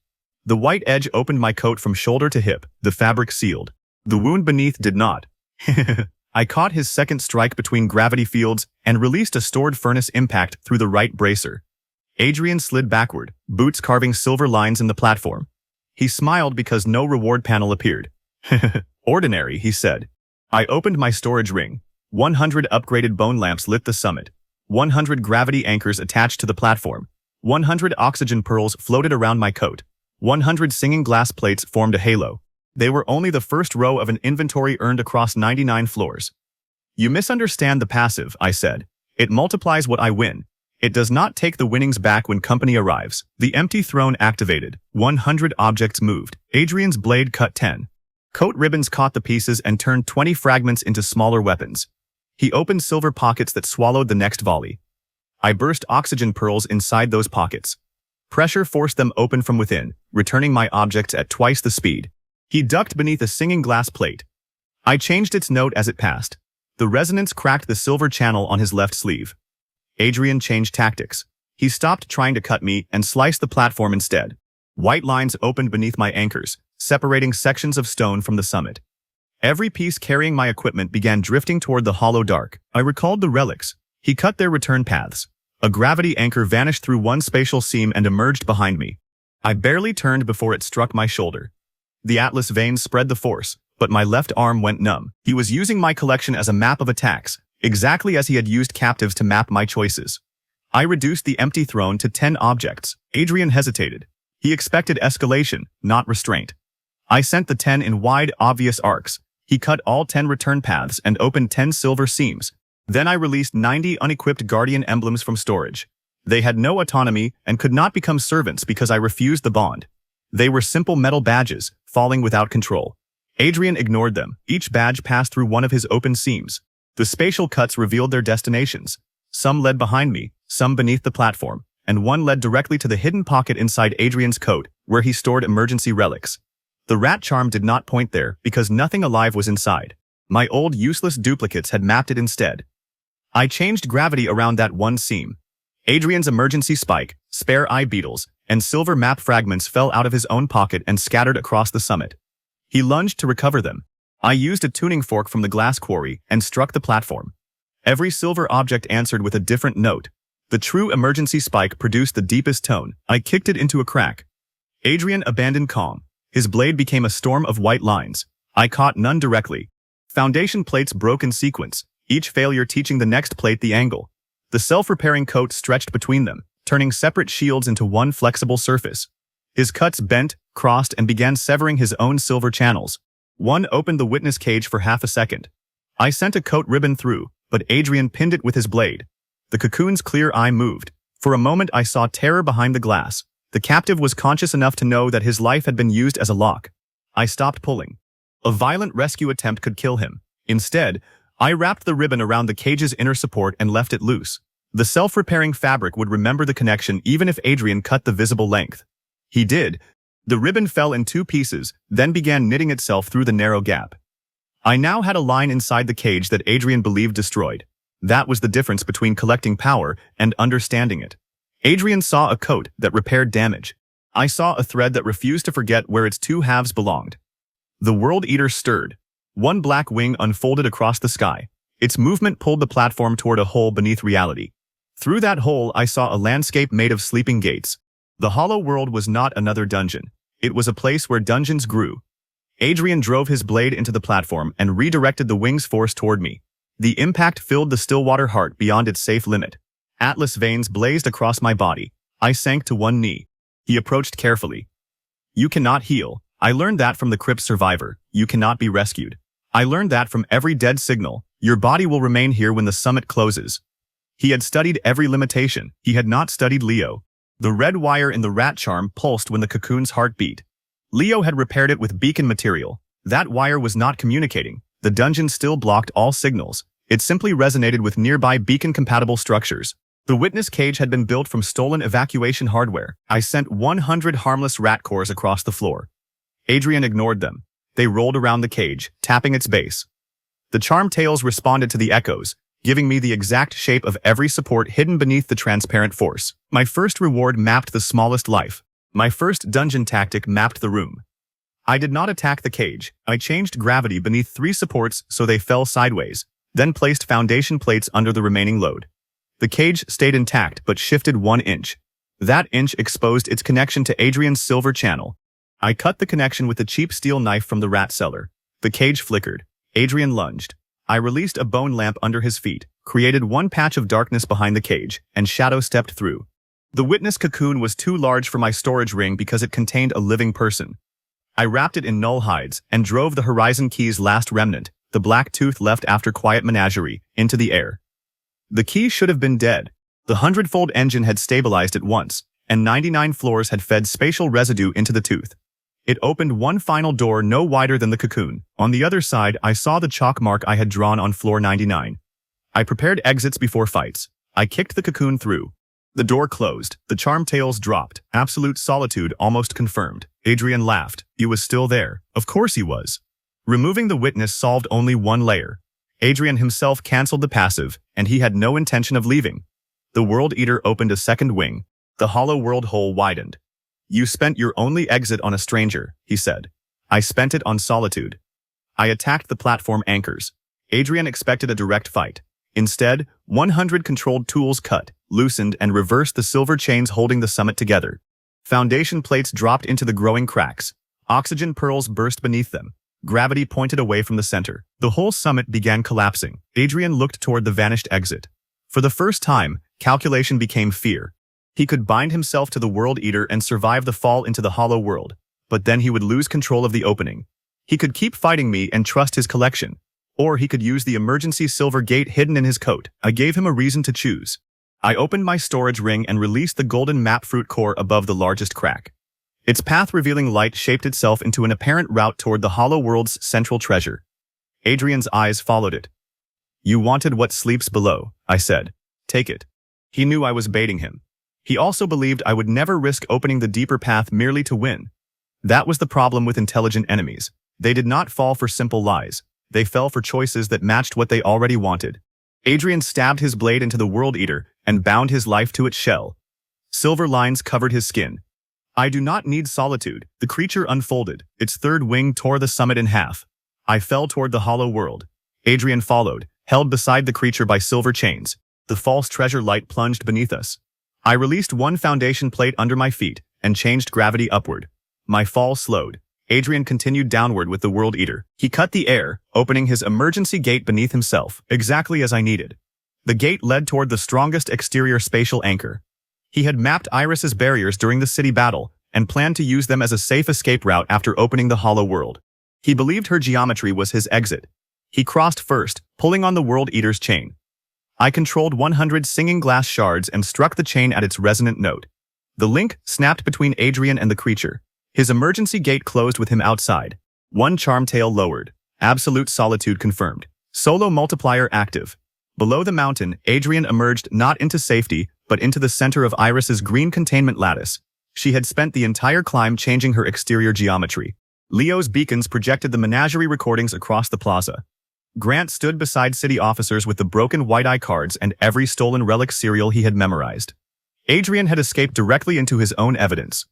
The white edge opened my coat from shoulder to hip, the fabric sealed. The wound beneath did not. I caught his second strike between gravity fields and released a stored furnace impact through the right bracer. Adrian slid backward, boots carving silver lines in the platform. He smiled because no reward panel appeared. "Ordinary," he said. I opened my storage ring. 100 upgraded bone lamps lit the summit. 100 gravity anchors attached to the platform. 100 oxygen pearls floated around my coat. 100 singing glass plates formed a halo. They were only the first row of an inventory earned across 99 floors. "You misunderstand the passive," I said. "It multiplies what I win. It does not take the winnings back when company arrives." The empty throne activated. 100 objects moved. Adrian's blade cut 10. Coat ribbons caught the pieces and turned 20 fragments into smaller weapons. He opened silver pockets that swallowed the next volley. I burst oxygen pearls inside those pockets. Pressure forced them open from within, returning my objects at twice the speed. He ducked beneath a singing glass plate. I changed its note as it passed. The resonance cracked the silver channel on his left sleeve. Adrian changed tactics. He stopped trying to cut me and sliced the platform instead. White lines opened beneath my anchors, separating sections of stone from the summit. Every piece carrying my equipment began drifting toward the hollow dark. I recalled the relics. He cut their return paths. A gravity anchor vanished through one spatial seam and emerged behind me. I barely turned before it struck my shoulder. The atlas veins spread the force, but my left arm went numb. He was using my collection as a map of attacks, exactly as he had used captives to map my choices. I reduced the empty throne to 10 objects. Adrian hesitated. He expected escalation, not restraint. I sent the 10 in wide, obvious arcs. He cut all 10 return paths and opened 10 silver seams. Then I released 90 unequipped guardian emblems from storage. They had no autonomy and could not become servants because I refused the bond. They were simple metal badges, falling without control. Adrian ignored them. Each badge passed through one of his open seams. The spatial cuts revealed their destinations. Some led behind me, some beneath the platform, and one led directly to the hidden pocket inside Adrian's coat, where he stored emergency relics. The rat charm did not point there because nothing alive was inside. My old useless duplicates had mapped it instead. I changed gravity around that one seam. Adrian's emergency spike, spare eye beetles, and silver map fragments fell out of his own pocket and scattered across the summit. He lunged to recover them. I used a tuning fork from the glass quarry and struck the platform. Every silver object answered with a different note. The true emergency spike produced the deepest tone. I kicked it into a crack. Adrian abandoned calm. His blade became a storm of white lines. I caught none directly. Foundation plates broke in sequence, each failure teaching the next plate the angle. The self-repairing coat stretched between them, turning separate shields into one flexible surface. His cuts bent, crossed, and began severing his own silver channels. One opened the witness cage for half a second. I sent a coat ribbon through, but Adrian pinned it with his blade. The cocoon's clear eye moved. For a moment I saw terror behind the glass. The captive was conscious enough to know that his life had been used as a lock. I stopped pulling. A violent rescue attempt could kill him. Instead, I wrapped the ribbon around the cage's inner support and left it loose. The self-repairing fabric would remember the connection even if Adrian cut the visible length. He did. The ribbon fell in 2 pieces, then began knitting itself through the narrow gap. I now had a line inside the cage that Adrian believed destroyed. That was the difference between collecting power and understanding it. Adrian saw a coat that repaired damage. I saw a thread that refused to forget where its 2 halves belonged. The World Eater stirred. One black wing unfolded across the sky. Its movement pulled the platform toward a hole beneath reality. Through that hole I saw a landscape made of sleeping gates. The hollow world was not another dungeon. It was a place where dungeons grew. Adrian drove his blade into the platform and redirected the wing's force toward me. The impact filled the Stillwater heart beyond its safe limit. Atlas veins blazed across my body. I sank to one knee. He approached carefully. You cannot heal. I learned that from the crypt survivor. You cannot be rescued. I learned that from every dead signal. Your body will remain here when the summit closes. He had studied every limitation. He had not studied Leo. The red wire in the rat charm pulsed when the cocoon's heart beat. Leo had repaired it with beacon material. That wire was not communicating. The dungeon still blocked all signals. It simply resonated with nearby beacon-compatible structures. The witness cage had been built from stolen evacuation hardware. I sent 100 harmless rat cores across the floor. Adrian ignored them. They rolled around the cage, tapping its base. The charm tails responded to the echoes, giving me the exact shape of every support hidden beneath the transparent force. My first reward mapped the smallest life. My first dungeon tactic mapped the room. I did not attack the cage. I changed gravity beneath 3 supports so they fell sideways, then placed foundation plates under the remaining load. The cage stayed intact but shifted 1 inch. That inch exposed its connection to Adrian's silver channel. I cut the connection with a cheap steel knife from the rat cellar. The cage flickered. Adrian lunged. I released a bone lamp under his feet, created 1 patch of darkness behind the cage, and shadow stepped through. The witness cocoon was too large for my storage ring because it contained a living person. I wrapped it in null hides and drove the Horizon Key's last remnant, the black tooth left after Quiet Menagerie, into the air. The key should have been dead. The 100-fold engine had stabilized it once, and 99 floors had fed spatial residue into the tooth. It opened 1 final door no wider than the cocoon. On the other side, I saw the chalk mark I had drawn on floor 99. I prepared exits before fights. I kicked the cocoon through. The door closed. The charm tails dropped. Absolute solitude almost confirmed. Adrian laughed. He was still there. Of course he was. Removing the witness solved only 1 layer. Adrian himself cancelled the passive, and he had no intention of leaving. The World Eater opened a second wing. The hollow world hole widened. You spent your only exit on a stranger, he said. I spent it on solitude. I attacked the platform anchors. Adrian expected a direct fight. Instead, 100 controlled tools cut, loosened, and reversed the silver chains holding the summit together. Foundation plates dropped into the growing cracks. Oxygen pearls burst beneath them. Gravity pointed away from the center. The whole summit began collapsing. Adrian looked toward the vanished exit. For the first time, calculation became fear. He could bind himself to the World Eater and survive the fall into the hollow world, but then he would lose control of the opening. He could keep fighting me and trust his collection, or he could use the emergency silver gate hidden in his coat. I gave him a reason to choose. I opened my storage ring and released the golden map fruit core above the largest crack. Its path-revealing light shaped itself into an apparent route toward the hollow world's central treasure. Adrian's eyes followed it. You wanted what sleeps below, I said. Take it. He knew I was baiting him. He also believed I would never risk opening the deeper path merely to win. That was the problem with intelligent enemies. They did not fall for simple lies. They fell for choices that matched what they already wanted. Adrian stabbed his blade into the World Eater and bound his life to its shell. Silver lines covered his skin. I do not need solitude. The creature unfolded. Its third wing tore the summit in half. I fell toward the hollow world. Adrian followed, held beside the creature by silver chains. The false treasure light plunged beneath us. I released one foundation plate under my feet and changed gravity upward. My fall slowed. Adrian continued downward with the World Eater. He cut the air, opening his emergency gate beneath himself, exactly as I needed. The gate led toward the strongest exterior spatial anchor. He had mapped Iris's barriers during the city battle and planned to use them as a safe escape route after opening the hollow world. He believed her geometry was his exit. He crossed first, pulling on the World Eater's chain. I controlled 100 singing glass shards and struck the chain at its resonant note. The link snapped between Adrian and the creature. His emergency gate closed with him outside. One charm tail lowered. Absolute solitude confirmed. Solo multiplier active. Below the mountain, Adrian emerged not into safety, but into the center of Iris's green containment lattice. She had spent the entire climb changing her exterior geometry. Leo's beacons projected the menagerie recordings across the plaza. Grant stood beside city officers with the broken white-eye cards and every stolen relic serial he had memorized. Adrian had escaped directly into his own evidence.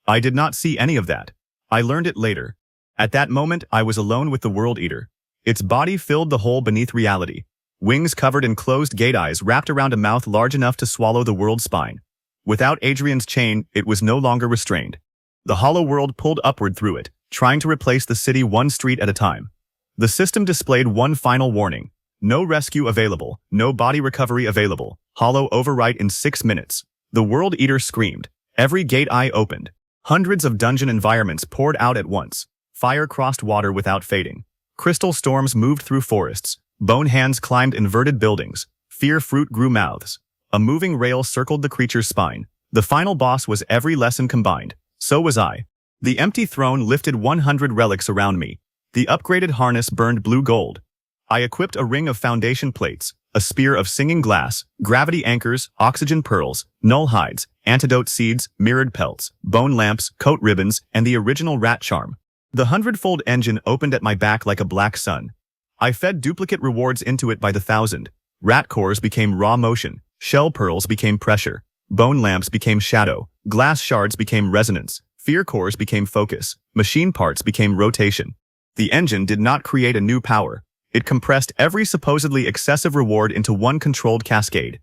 I did not see any of that. I learned it later. At that moment, I was alone with the World Eater. Its body filled the hole beneath reality. Wings covered in closed gate eyes wrapped around a mouth large enough to swallow the world's spine. Without Adrian's chain, it was no longer restrained. The hollow world pulled upward through it, trying to replace the city one street at a time. The system displayed one final warning. No rescue available, no body recovery available. Hollow overwrite in 6 minutes. The World Eater screamed. Every gate eye opened. Hundreds of dungeon environments poured out at once. Fire crossed water without fading. Crystal storms moved through forests. Bone hands climbed inverted buildings. Fear fruit grew mouths. A moving rail circled the creature's spine. The final boss was every lesson combined. So was I. The empty throne lifted 100 relics around me. The upgraded harness burned blue gold. I equipped a ring of foundation plates, a spear of singing glass, gravity anchors, oxygen pearls, null hides, antidote seeds, mirrored pelts, bone lamps, coat ribbons, and the original rat charm. The 100-fold engine opened at my back like a black sun. I fed duplicate rewards into it by the 1,000. Rat cores became raw motion, shell pearls became pressure, bone lamps became shadow, glass shards became resonance, fear cores became focus, machine parts became rotation. The engine did not create a new power. It compressed every supposedly excessive reward into one controlled cascade.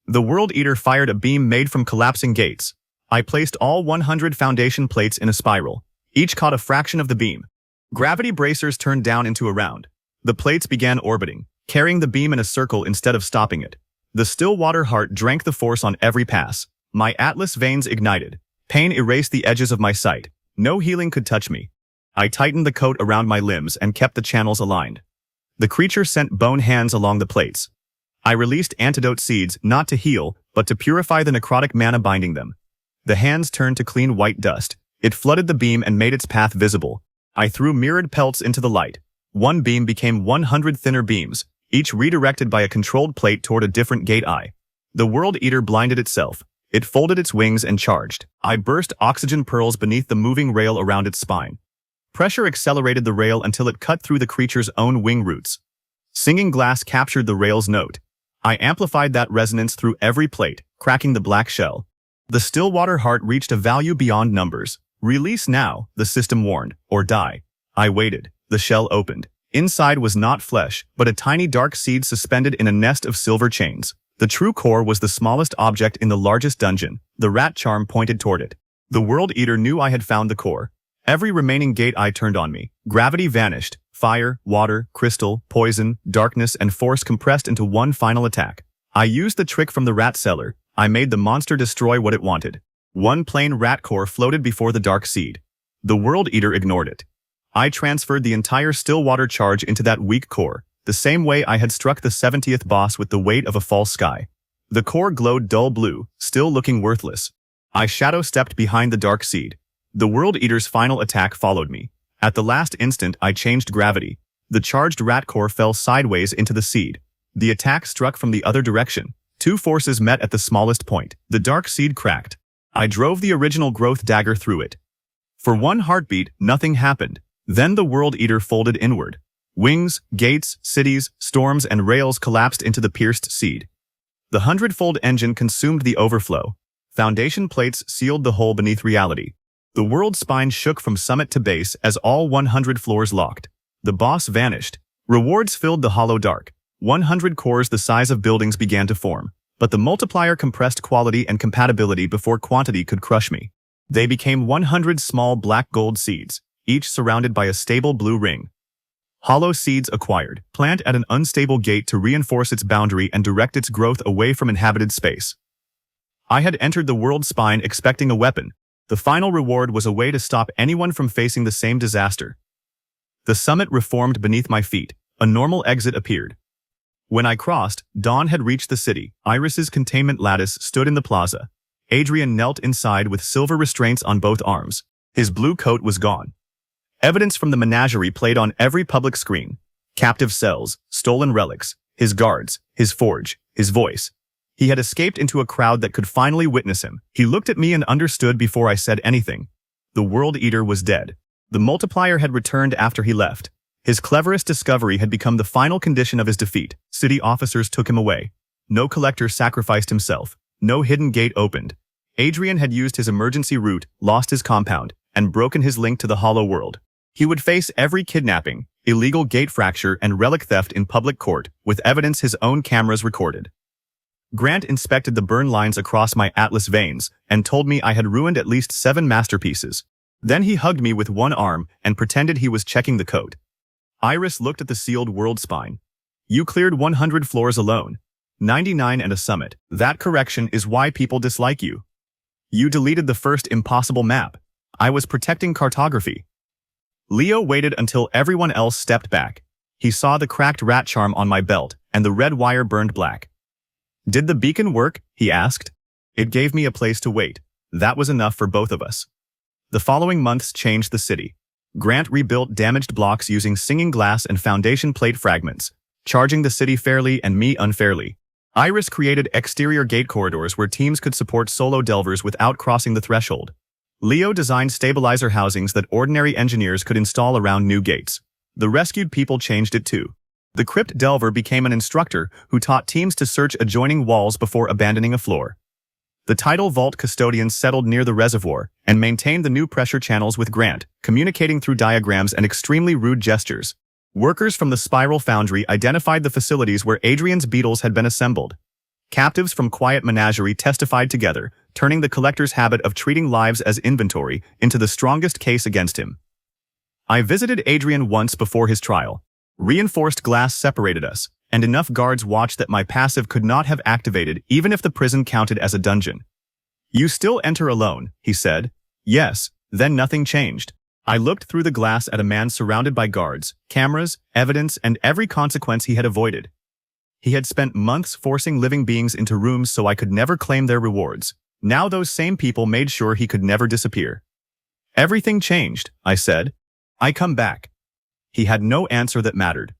The World Eater fired a beam made from collapsing gates. I placed all 100 foundation plates in a spiral. Each caught a fraction of the beam. Gravity bracers turned down into a round. The plates began orbiting, carrying the beam in a circle instead of stopping it. The still water heart drank the force on every pass. My atlas veins ignited. Pain erased the edges of my sight. No healing could touch me. I tightened the coat around my limbs and kept the channels aligned. The creature sent bone hands along the plates. I released antidote seeds not to heal, but to purify the necrotic mana binding them. The hands turned to clean white dust. It flooded the beam and made its path visible. I threw mirrored pelts into the light. One beam became 100 thinner beams, each redirected by a controlled plate toward a different gate eye. The World Eater blinded itself. It folded its wings and charged. I burst oxygen pearls beneath the moving rail around its spine. Pressure accelerated the rail until it cut through the creature's own wing roots. Singing glass captured the rail's note. I amplified that resonance through every plate, cracking the black shell. The Stillwater heart reached a value beyond numbers. Release now, the system warned, or die. I waited. The shell opened. Inside was not flesh, but a tiny dark seed suspended in a nest of silver chains. The true core was the smallest object in the largest dungeon. The rat charm pointed toward it. The World Eater knew I had found the core. Every remaining gate eye turned on me. Gravity vanished. Fire, water, crystal, poison, darkness, and force compressed into one final attack. I used the trick from the rat cellar. I made the monster destroy what it wanted. One plain rat core floated before the dark seed. The World Eater ignored it. I transferred the entire Stillwater charge into that weak core, the same way I had struck the 70th boss with the weight of a false sky. The core glowed dull blue, still looking worthless. I shadow-stepped behind the dark seed. The World Eater's final attack followed me. At the last instant, I changed gravity. The charged rat core fell sideways into the seed. The attack struck from the other direction. Two forces met at the smallest point. The dark seed cracked. I drove the original growth dagger through it. For one heartbeat, nothing happened. Then the World Eater folded inward. Wings, gates, cities, storms, and rails collapsed into the pierced seed. The 100-fold engine consumed the overflow. Foundation plates sealed the hole beneath reality. The world spine shook from summit to base as all 100 floors locked. The boss vanished. Rewards filled the hollow dark. 100 cores the size of buildings began to form, but the multiplier compressed quality and compatibility before quantity could crush me. They became 100 small black gold seeds, each surrounded by a stable blue ring. Hollow seeds acquired. Plant at an unstable gate to reinforce its boundary and direct its growth away from inhabited space. I had entered the world spine expecting a weapon. The final reward was a way to stop anyone from facing the same disaster. The summit reformed beneath my feet. A normal exit appeared. When I crossed, dawn had reached the city. Iris's containment lattice stood in the plaza. Adrian knelt inside with silver restraints on both arms. His blue coat was gone. Evidence from the menagerie played on every public screen. Captive cells, stolen relics, his guards, his forge, his voice. He had escaped into a crowd that could finally witness him. He looked at me and understood before I said anything. The World Eater was dead. The multiplier had returned after he left. His cleverest discovery had become the final condition of his defeat. City officers took him away. No collector sacrificed himself. No hidden gate opened. Adrian had used his emergency route, lost his compound, and broken his link to the hollow world. He would face every kidnapping, illegal gate fracture, and relic theft in public court, with evidence his own cameras recorded. Grant inspected the burn lines across my atlas veins and told me I had ruined at least 7 masterpieces. Then he hugged me with one arm and pretended he was checking the code. Iris looked at the sealed world spine. You cleared 100 floors alone. 99 and a summit. That correction is why people dislike you. You deleted the first impossible map. I was protecting cartography. Leo waited until everyone else stepped back. He saw the cracked rat charm on my belt, and the red wire burned black. Did the beacon work? He asked. It gave me a place to wait. That was enough for both of us. The following months changed the city. Grant rebuilt damaged blocks using singing glass and foundation plate fragments, charging the city fairly and me unfairly. Iris created exterior gate corridors where teams could support solo delvers without crossing the threshold. Leo designed stabilizer housings that ordinary engineers could install around new gates. The rescued people changed it too. The crypt delver became an instructor who taught teams to search adjoining walls before abandoning a floor. The tidal vault custodians settled near the reservoir and maintained the new pressure channels with Grant, communicating through diagrams and extremely rude gestures. Workers from the Spiral Foundry identified the facilities where Adrian's beetles had been assembled. Captives from Quiet Menagerie testified together, turning the collector's habit of treating lives as inventory into the strongest case against him. I visited Adrian once before his trial. Reinforced glass separated us, and enough guards watched that my passive could not have activated even if the prison counted as a dungeon. You still enter alone, he said. Yes, then nothing changed. I looked through the glass at a man surrounded by guards, cameras, evidence, and every consequence he had avoided. He had spent months forcing living beings into rooms so I could never claim their rewards. Now those same people made sure he could never disappear. Everything changed, I said. I come back. He had no answer that mattered.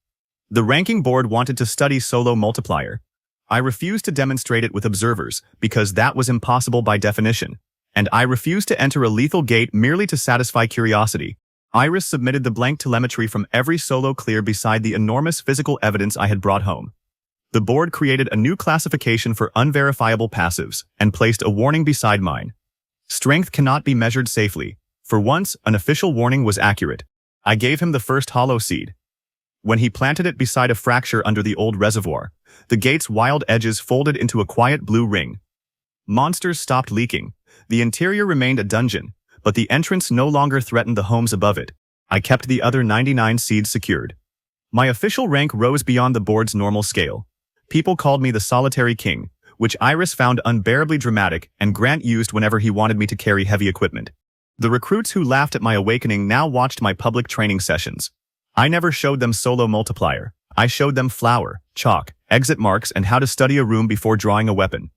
The ranking board wanted to study solo multiplier. I refused to demonstrate it with observers because that was impossible by definition. And I refused to enter a lethal gate merely to satisfy curiosity. Iris submitted the blank telemetry from every solo clear beside the enormous physical evidence I had brought home. The board created a new classification for unverifiable passives and placed a warning beside mine. Strength cannot be measured safely. For once, an official warning was accurate. I gave him the first hollow seed. When he planted it beside a fracture under the old reservoir, the gate's wild edges folded into a quiet blue ring. Monsters stopped leaking. The interior remained a dungeon, but the entrance no longer threatened the homes above it. I kept the other 99 seeds secured. My official rank rose beyond the board's normal scale. People called me the Solitary King, which Iris found unbearably dramatic and Grant used whenever he wanted me to carry heavy equipment. The recruits who laughed at my awakening now watched my public training sessions. I never showed them solo multiplier. I showed them flour, chalk, exit marks, and how to study a room before drawing a weapon.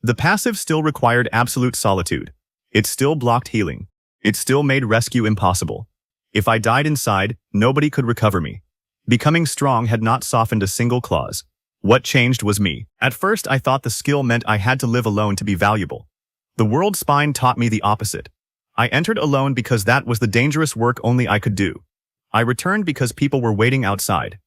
The passive still required absolute solitude. It still blocked healing. It still made rescue impossible. If I died inside, nobody could recover me. Becoming strong had not softened a single clause. What changed was me. At first, I thought the skill meant I had to live alone to be valuable. The world spine taught me the opposite. I entered alone because that was the dangerous work only I could do. I returned because people were waiting outside.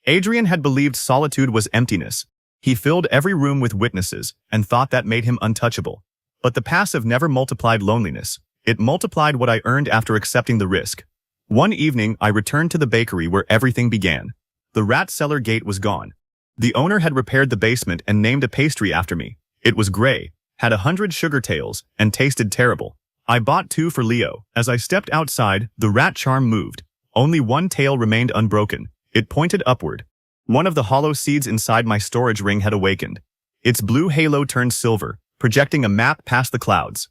Adrian had believed solitude was emptiness. He filled every room with witnesses and thought that made him untouchable. But the passive never multiplied loneliness. It multiplied what I earned after accepting the risk. One evening, I returned to the bakery where everything began. The rat cellar gate was gone. The owner had repaired the basement and named a pastry after me. It was gray, had 100 sugar tails, and tasted terrible. I bought 2 for Leo. As I stepped outside, the rat charm moved. Only one tail remained unbroken. It pointed upward. One of the hollow seeds inside my storage ring had awakened. Its blue halo turned silver, projecting a map past the clouds.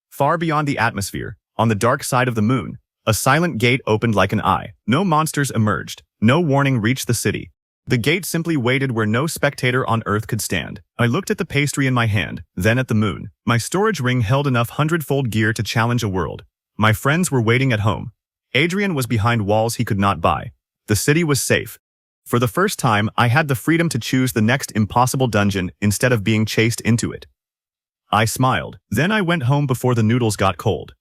Far beyond the atmosphere, on the dark side of the moon, a silent gate opened like an eye. No monsters emerged. No warning reached the city. The gate simply waited where no spectator on Earth could stand. I looked at the pastry in my hand, then at the moon. My storage ring held enough 100-fold gear to challenge a world. My friends were waiting at home. Adrian was behind walls he could not buy. The city was safe. For the first time, I had the freedom to choose the next impossible dungeon instead of being chased into it. I smiled. Then I went home before the noodles got cold.